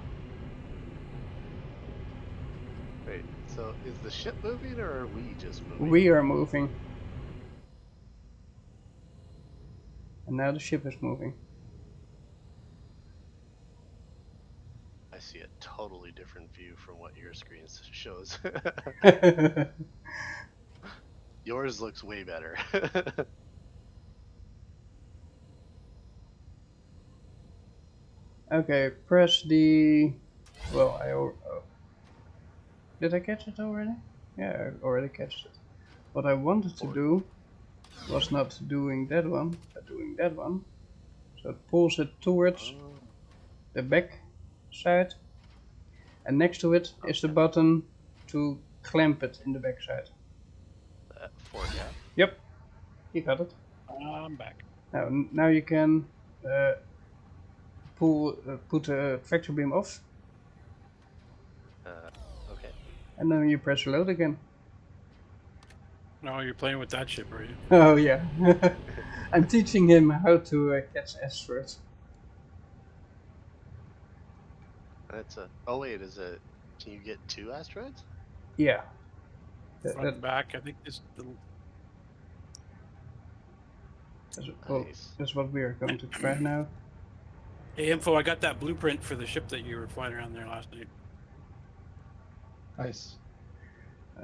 Wait, so is the ship moving or are we just moving? We are moving. And now the ship is moving. I see a totally different view from what your screen shows. Yours looks way better. Okay, press the... Well, did I catch it already? Yeah, I already catched it. What I wanted to do was not doing that one, but doing that one. So it pulls it towards the back side, and next to it is the button to clamp it in the back side. Four gap. Yep, you got it. I'm back. Now you can put the vector beam off, Okay. and then you press reload again. No, you're playing with that ship, are you? Oh yeah, I'm teaching him how to catch asteroids. That's a. Oh wait, is it? Can you get 2 asteroids? Yeah. Front and back. I think this. Nice. That's what we are going to try now. Hey, Info, I got that blueprint for the ship that you were flying around there last night. Nice.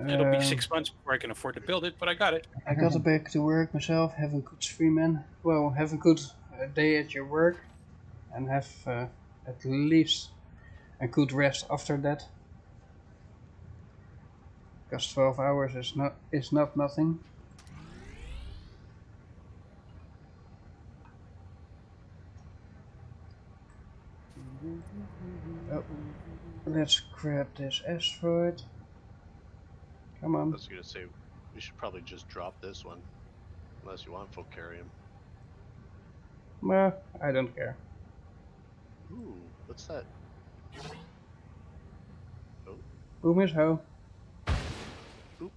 It'll be 6 months before I can afford to build it, but I got it. I got back to work myself, have a good stream, man. Well, have a good day at your work, and have at least a good rest after that. Because 12 hours is not nothing. Oh, let's grab this asteroid. Come I on. was gonna say we should probably just drop this one, unless you want folk carry him. Well, I don't care. Ooh, what's that? Oh, Boom is ho. oop.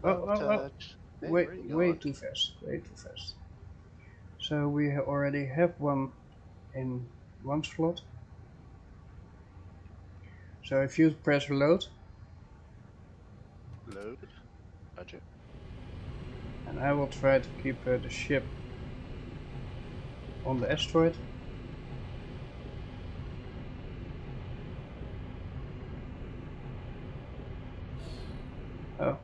Oh, Touch. Hey, where are you way going? too fast. Way too fast. So we already have one in one slot. So if you press reload, Load. Gotcha. and I will try to keep the ship on the asteroid. Oh,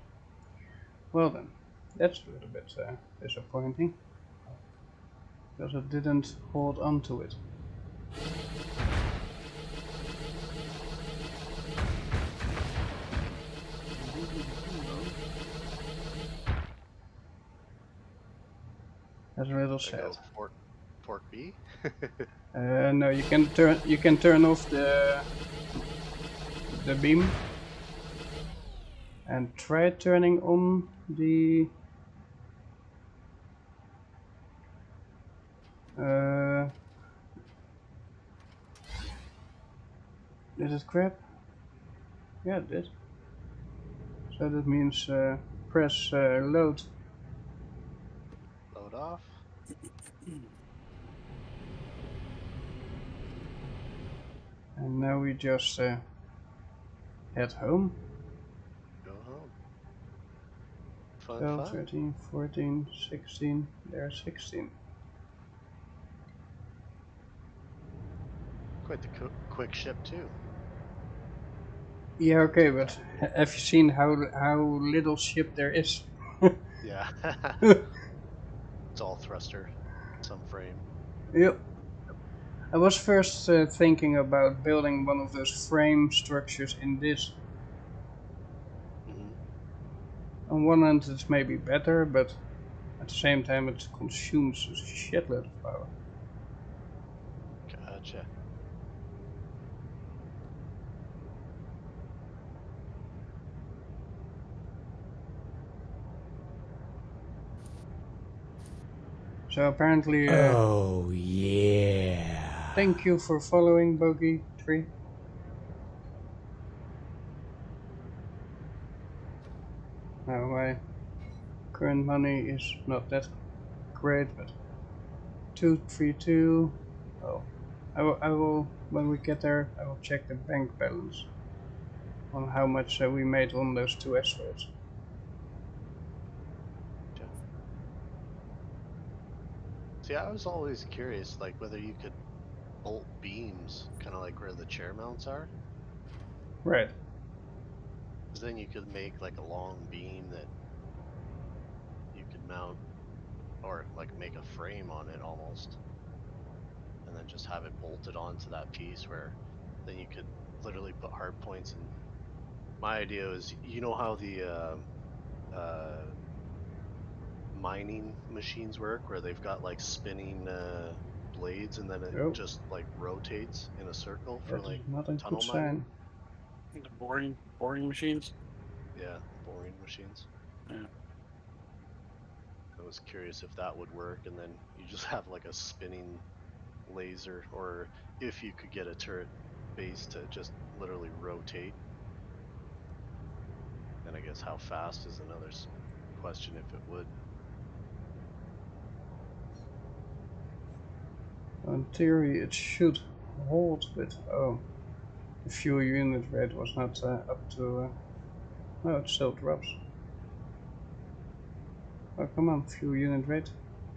well then, that's a little bit disappointing, because it didn't hold on to it. That's a little Should I sad. go fork B? No, you can turn off the beam and try turning on the did it grab? Yeah, it did. So that means press load. Load off. And now we just head home. Go home. Fun, 12, fun. 13, 14, 16, there's 16. Quite the quick ship too. Yeah, okay, but have you seen how little ship there is? Yeah. It's all thruster, some frame. Yep. I was first thinking about building one of those frame structures in this. On one hand it's maybe better, but at the same time it consumes a shitload of power. Gotcha. So apparently... Oh, yeah. Thank you for following, Bogey3. Now my current money is not that great, but 232. Oh, I will when we get there. I will check the bank balance on how much we made on those 2 asteroids. See, I was always curious, like whether you could bolt beams, kind of like where the chair mounts are. Right. Because then you could make like a long beam that you could mount or like make a frame on it almost, and then just have it bolted onto that piece where then you could literally put hard points. And my idea is, you know how the mining machines work, where they've got like spinning blades, and then it Oh. just like rotates in a circle for That like is not a tunnel good mining. sign. The boring machines. Yeah, the boring machines. Yeah. I was curious if that would work, and then you just have like a spinning laser, or if you could get a turret base to just literally rotate. And I guess how fast is another question, if it would. In theory, it should hold, but oh, the fuel unit rate was not up to. No, it still drops. Oh, come on, fuel unit rate,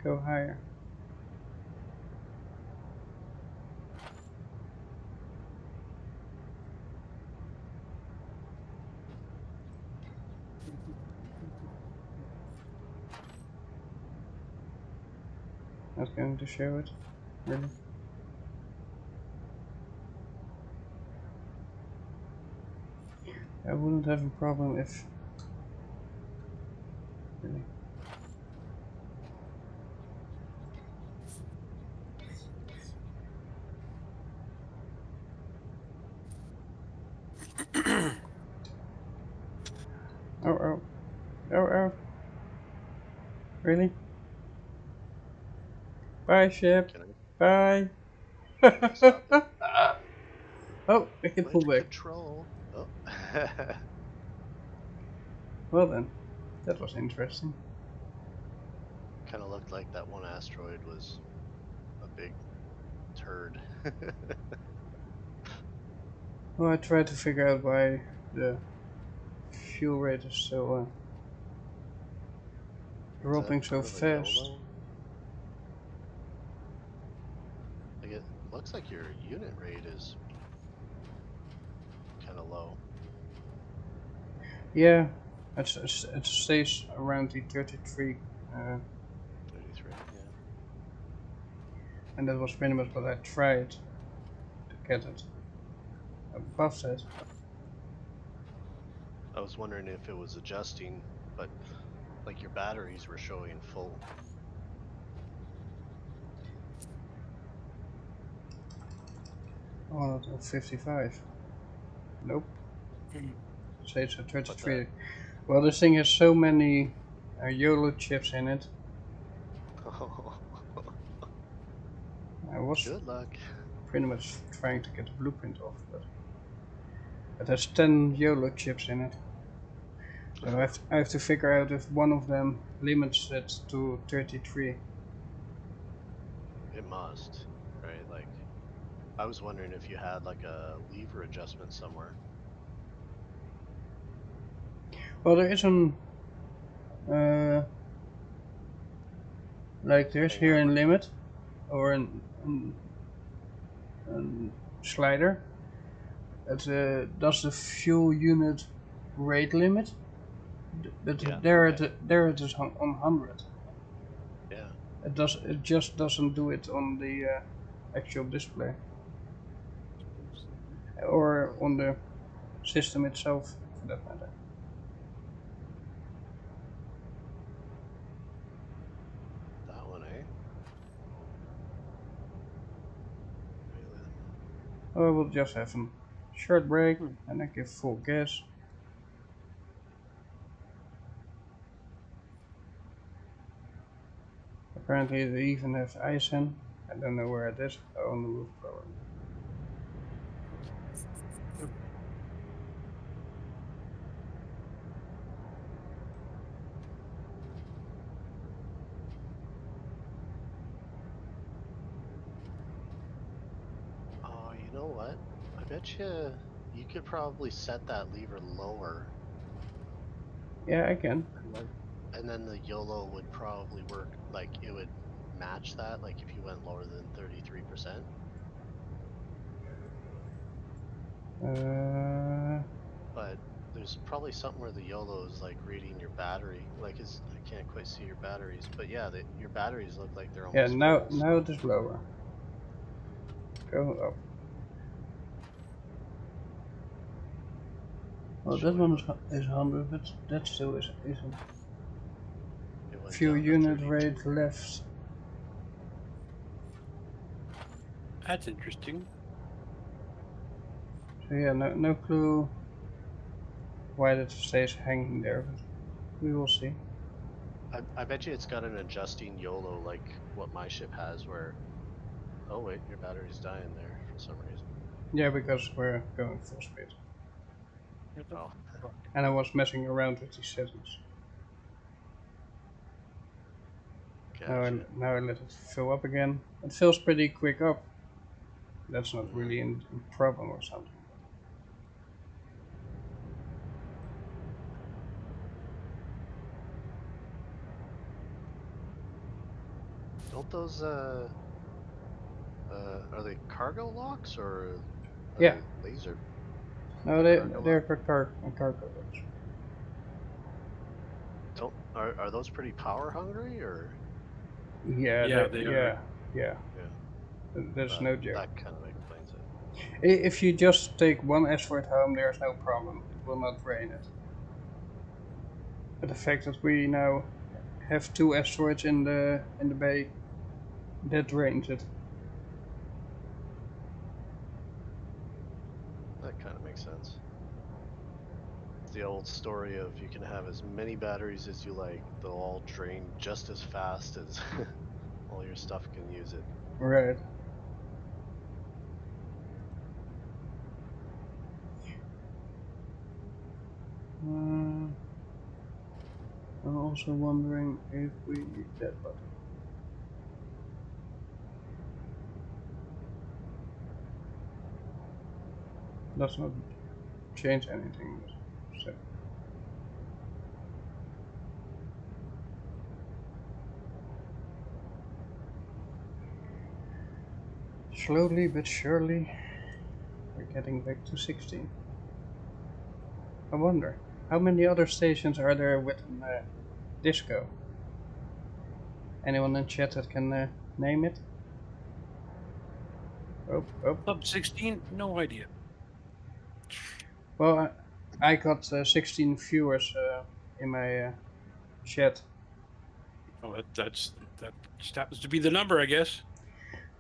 go higher. Not going to show it, really. I wouldn't have a problem if. Really. Oh, oh. Oh, oh. Really? Bye, ship. Can Bye. I stop it? Oh, I can pull Flight back. control. Oh. Well then, that was interesting. Kind of looked like that one asteroid was a big turd. Well, I tried to figure out why the fuel rate is so dropping so Part of a fast. YOLO? Like, it looks like your unit rate is kind of low. Yeah, it stays around the 33, 33, yeah. and that was pretty much what I tried to get it above that. I was wondering if it was adjusting, but like your batteries were showing full. Oh, not at 55. Nope. Stays at 33. Well, this thing has so many YOLO chips in it. I was Good luck. pretty much trying to get the blueprint off, but it has 10 YOLO chips in it. So I have to figure out if one of them limits it to 33. It must, right? Like, I was wondering if you had like a lever adjustment somewhere. Well, there is an like there's Hang here on. in limit or an slider that does the fuel unit rate limit. But Yeah, there okay. there it is on 100. Yeah. It just doesn't do it on the actual display or on the system itself, for that matter. That one, eh? Really then? Oh, I will just have a short break and then give full gas. Apparently they even have ice in. I don't know where it is. Oh, on the roof probably. Oh, you know what? I bet you could probably set that lever lower, Yeah, I can. and then the YOLO would probably work. Like, it would match that. Like, if you went lower than 33%. Uh, But there's probably something where the YOLO is like reading your battery. Like it's I can't quite see your batteries, but yeah, your batteries look like they're Yeah, almost now full. now it is lower. Go up. Well, that Showing one about- is 100, but that still isn't. it went Few down to unit 32. rate left. That's interesting. So yeah, no clue why that stays hanging there, but we will see. I bet you it's got an adjusting YOLO like what my ship has, where oh wait, your battery's dying there for some reason. Yeah, because we're going full speed. Oh, And I was messing around with these settings. gotcha. Now I let it fill up again. It fills pretty quick up. That's not really a problem or something. Don't those are they cargo locks or are Yeah. they laser? No, Cargo they're cargo loads. Don't are those pretty power hungry or Yeah, Yeah, they are. yeah. yeah? There's no joke. That kind of explains it. If you just take one asteroid home, there's no problem. It will not drain it. But the fact that we now have 2 asteroids in the bay, that drains it. That kind of makes sense. It's the old story of you can have as many batteries as you like; they'll all drain just as fast as all your stuff can use it. Right. I'm also wondering if we need that button. Does not change anything. So. Slowly but surely, we're getting back to 16. I wonder, how many other stations are there with a disco? Anyone in chat that can name it? Oh. Club 16? No idea. Well, I got 16 viewers in my chat. Oh, that just happens to be the number, I guess.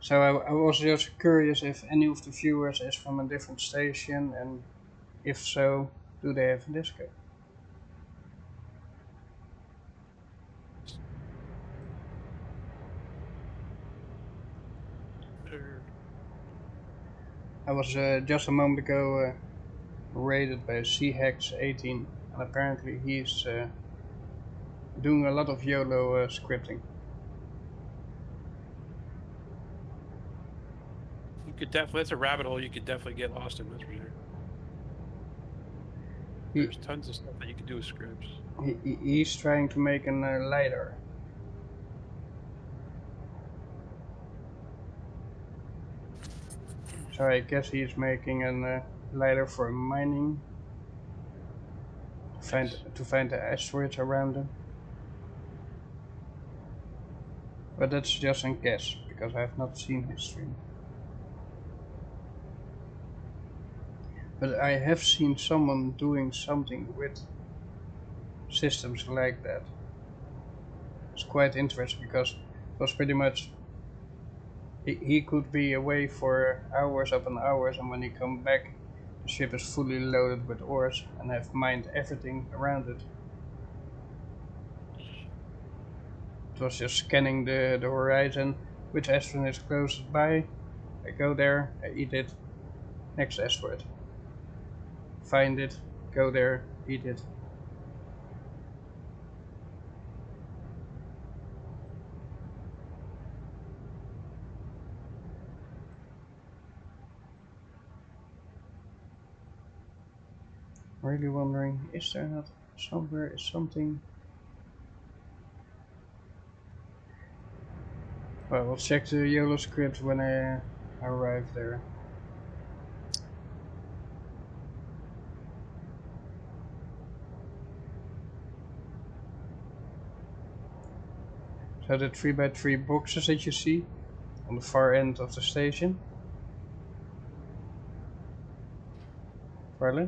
So I was just curious if any of the viewers is from a different station, and if so, do they have a disco? I was just a moment ago raided by CHEX18, and apparently he's doing a lot of YOLO scripting. You could definitely, that's a rabbit hole you could definitely get lost in, that's for sure. There's tons of stuff that you can do with scripts. He's trying to make a LiDAR. So I guess he's making a LiDAR for mining. To find the asteroids around them. But that's just a guess, because I have not seen his stream. But I have seen someone doing something with systems like that. It's quite interesting, because it was pretty much he could be away for hours upon hours, and when he come back the ship is fully loaded with ores and have mined everything around it. It was just scanning the horizon, which asteroid is closest by. I go there, I eat it, next asteroid. Find it, go there, eat it. Really wondering, is there not somewhere something? Well, we'll check the YOLO script when I arrive there. So the 3x3 boxes that you see on the far end of the station. Farley?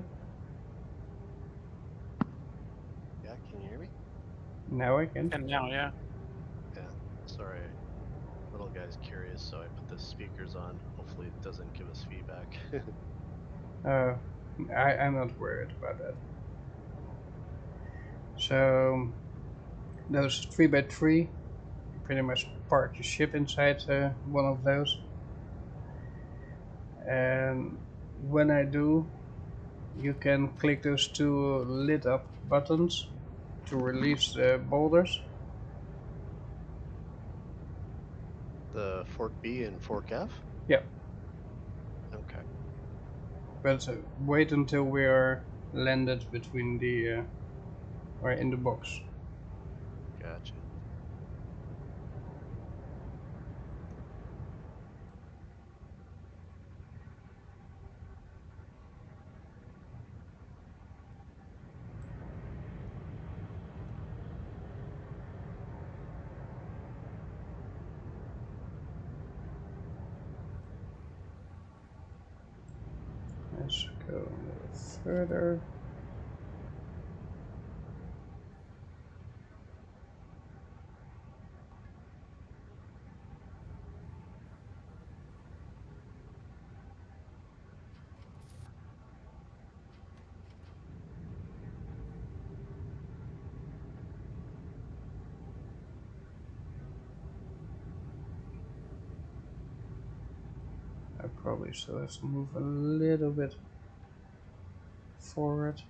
Yeah, can you hear me? Now I can. And now, yeah. Yeah. Sorry. Little guy's curious, so I put the speakers on. Hopefully it doesn't give us feedback. I'm not worried about that. So those 3x3, you pretty much park your ship inside one of those. And when I do, you can click those two lit up buttons to release the boulders. The Fork B and Fork F? Yeah, Okay. but wait until we are landed between the or in the box. Gotcha. Let's go a little further. I probably still have to move a little bit forward.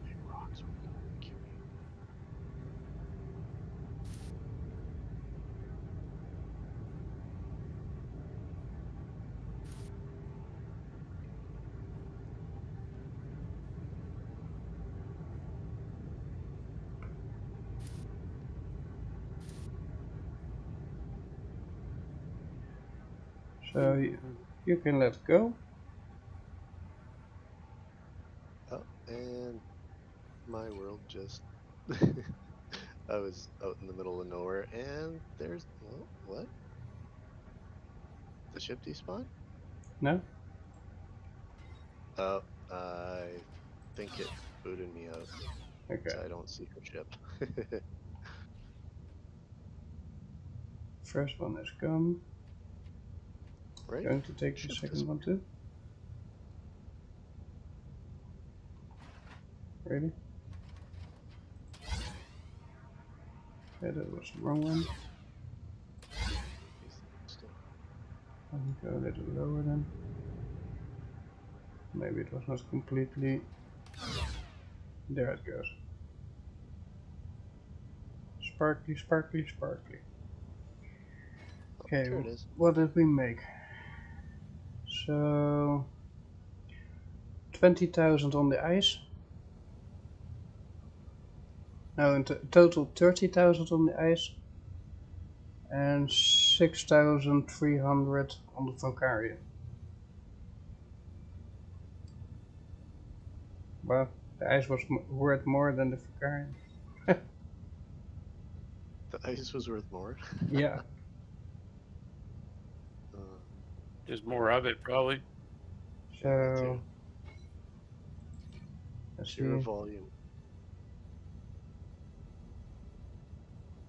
Big rocks. Kill me. So you can let go. Oh, and my world just. I was out in the middle of nowhere, and there's. Oh, what? The ship despawn? No? Oh, I think it booted me out, Okay. so I don't see her ship. First one is gone. Right? Going to take the Ship second one too. Ready? Okay, that was the wrong one. Still. Let me go a little lower then. Maybe it was not completely. There it goes. Sparkly, sparkly, sparkly. Okay, There it is. what did we make? So 20,000 on the ice. No, in total 30,000 on the ice. And 6,300 on the Valkyria. Well, the ice was worth more than the Valkyria. The ice was worth more. Yeah. There's more of it, probably. Yeah, that So too. let's Sheer see. volume.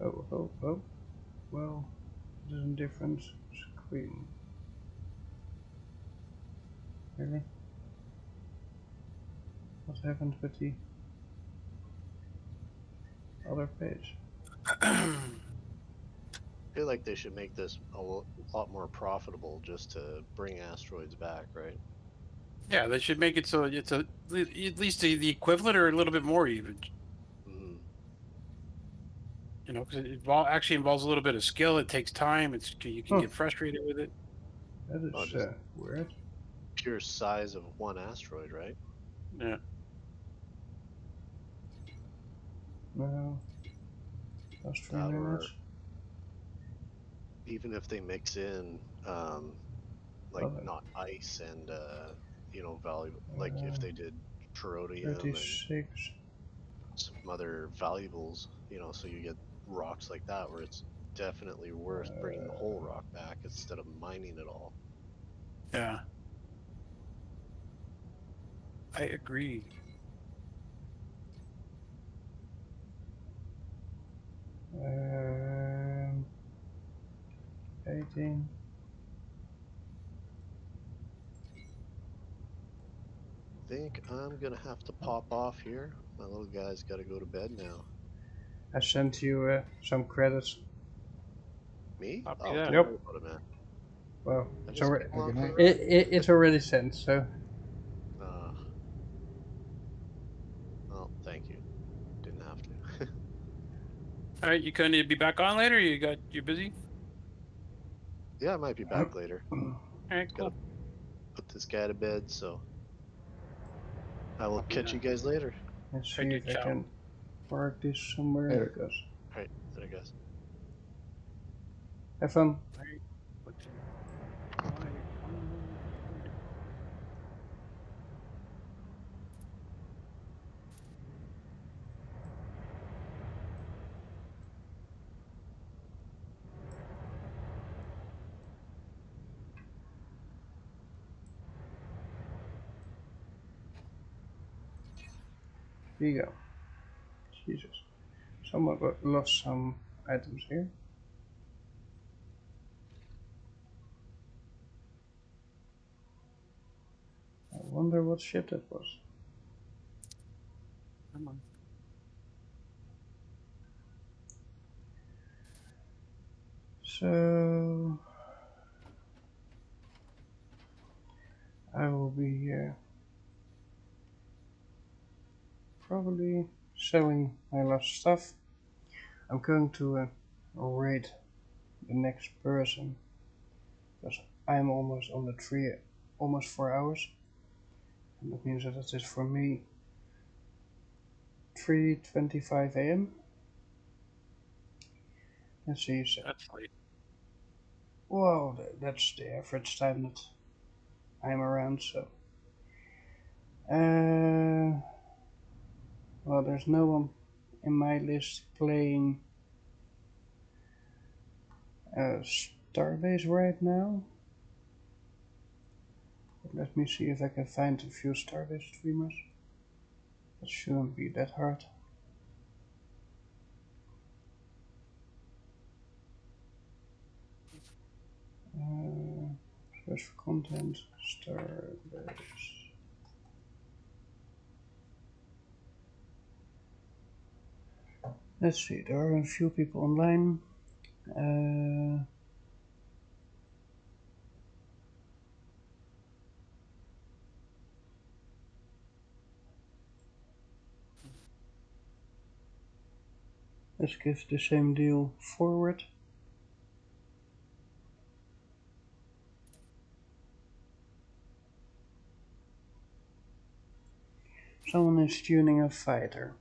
Oh. Well, there's a different screen. Really? What happened with the other page? I feel like they should make this a lot more profitable just to bring asteroids back, right? Yeah, they should make it so it's at least the equivalent or a little bit more even. Mm. You know, because it actually involves a little bit of skill. It takes time. You can get frustrated with it. That is Oh, just weird. pure size of one asteroid, right? Yeah. No. Last 3 That or minutes. even if they mix in like Well, not ice and you know, valuable, like if they did terodium and 36. some other valuables, you know, so you get rocks like that where it's definitely worth bringing the whole rock back instead of mining it all. Yeah. I agree. Um, 18. I think I'm gonna have to pop off here. My little guy's got to go to bed now. I sent you some credits. Me? Copy Oh, that. don't Yep. worry about it, man. Well, I it's just already, came along for the ride. it's already sent, so Well, thank you. Didn't have to. All right, you gonna need to be back on later? You're busy? Yeah, I might be back later. All right, Gotta cool. put this guy to bed, so I will Copy catch that. you guys later. let's Right, see dude, if I ciao. can work this somewhere. Later. Because Alright, later guys. have fun. All right. What's in- Bye. Here you go. Jesus. Someone lost some items here. I wonder what ship that was. Come on. So I will be probably selling my last stuff. I'm going to raid the next person because I'm almost on the tree, almost 4 hours, and that means that it is for me 3:25 a.m. Let's see. So, That's late. well, that's the average time that I'm around. So, well, there's no one in my list playing Starbase right now. But let me see if I can find a few Starbase streamers. That shouldn't be that hard. Search for content, Starbase. Let's see, there are a few people online. Let's give the same deal forward. Someone is tuning a fighter.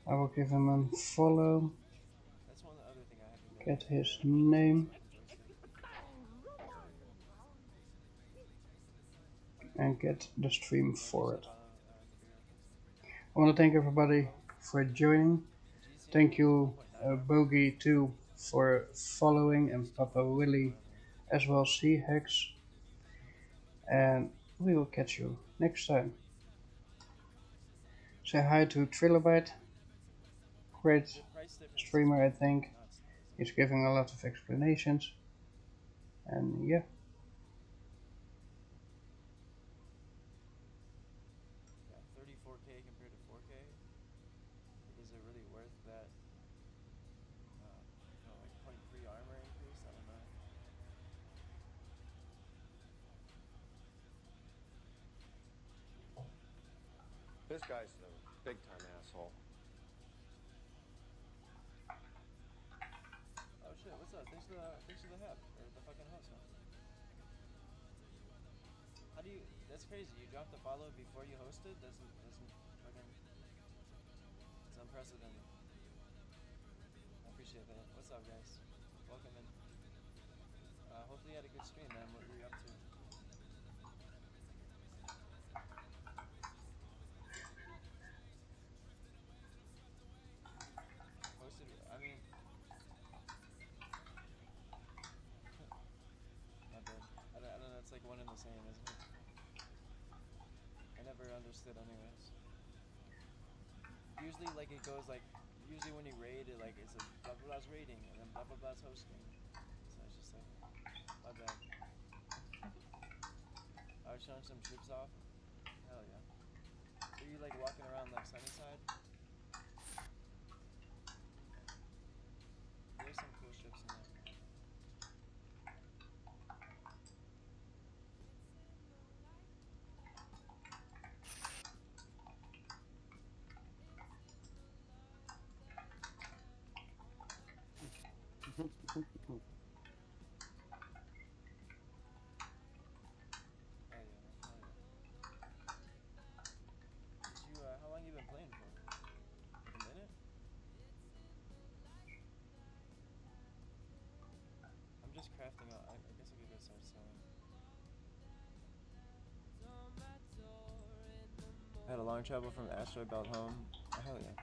I will give him a follow. Get his name. And get the stream forward. I want to thank everybody for joining. Thank you, Bogey2, for following, and Papa Willie as well, C-Hex. And we will catch you next time. Say hi to Trilobite. Great streamer, I think. He's giving a lot of explanations. And yeah. This guy's a big time asshole. Oh shit, what's up? Thanks for the help, or the fucking host, huh? How do you, that's crazy, you dropped the follow before you hosted? Doesn't fucking... It's unprecedented. I appreciate that. What's up, guys? Welcome in. Hopefully you had a good stream, man. What were you up to? Posted, I mean... My bad. I don't know, it's like one and the same, isn't it? I never understood anyways. Usually, like, it goes like... Usually when you raid, it, like, it's a blah blah blah's raiding, and then blah blah blah's hosting. So it's just like... My bad. I was showing some troops off. Hell yeah. Are you like walking around like Sunnyside? There's some cool strips in there. Hell yeah, man. Hell yeah. Did you, how long you been playing for? Like a minute? I'm just crafting out. I guess I could go start selling. I had a long travel from Asteroid Belt home. Oh, hell yeah.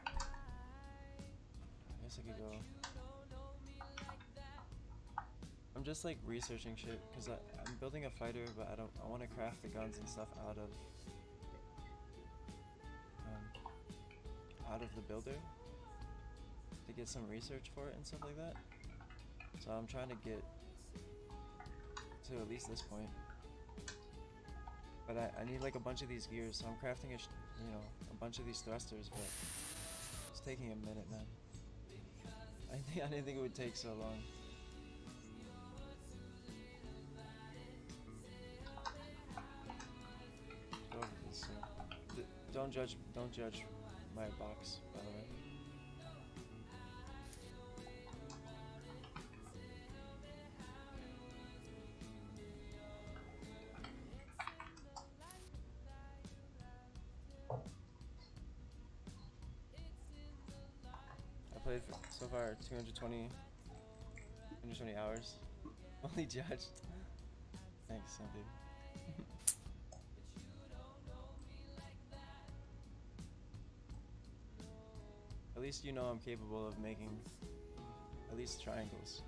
I guess I could go. I'm just like researching shit because I'm building a fighter, but I want to craft the guns and stuff out of the builder to get some research for it and stuff like that. So I'm trying to get to at least this point. But I need like a bunch of these gears, so I'm crafting a bunch of these thrusters, but it's taking a minute, man. I didn't think it would take so long. Go over this. So. Don't judge my box, by the way. I played so far 220 hours. Only judged. Thanks, some dude. At least you know I'm capable of making at least triangles.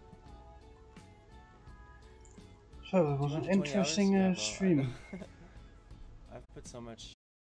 So it was an 220 interesting hours? Yeah, well, stream. I've put so much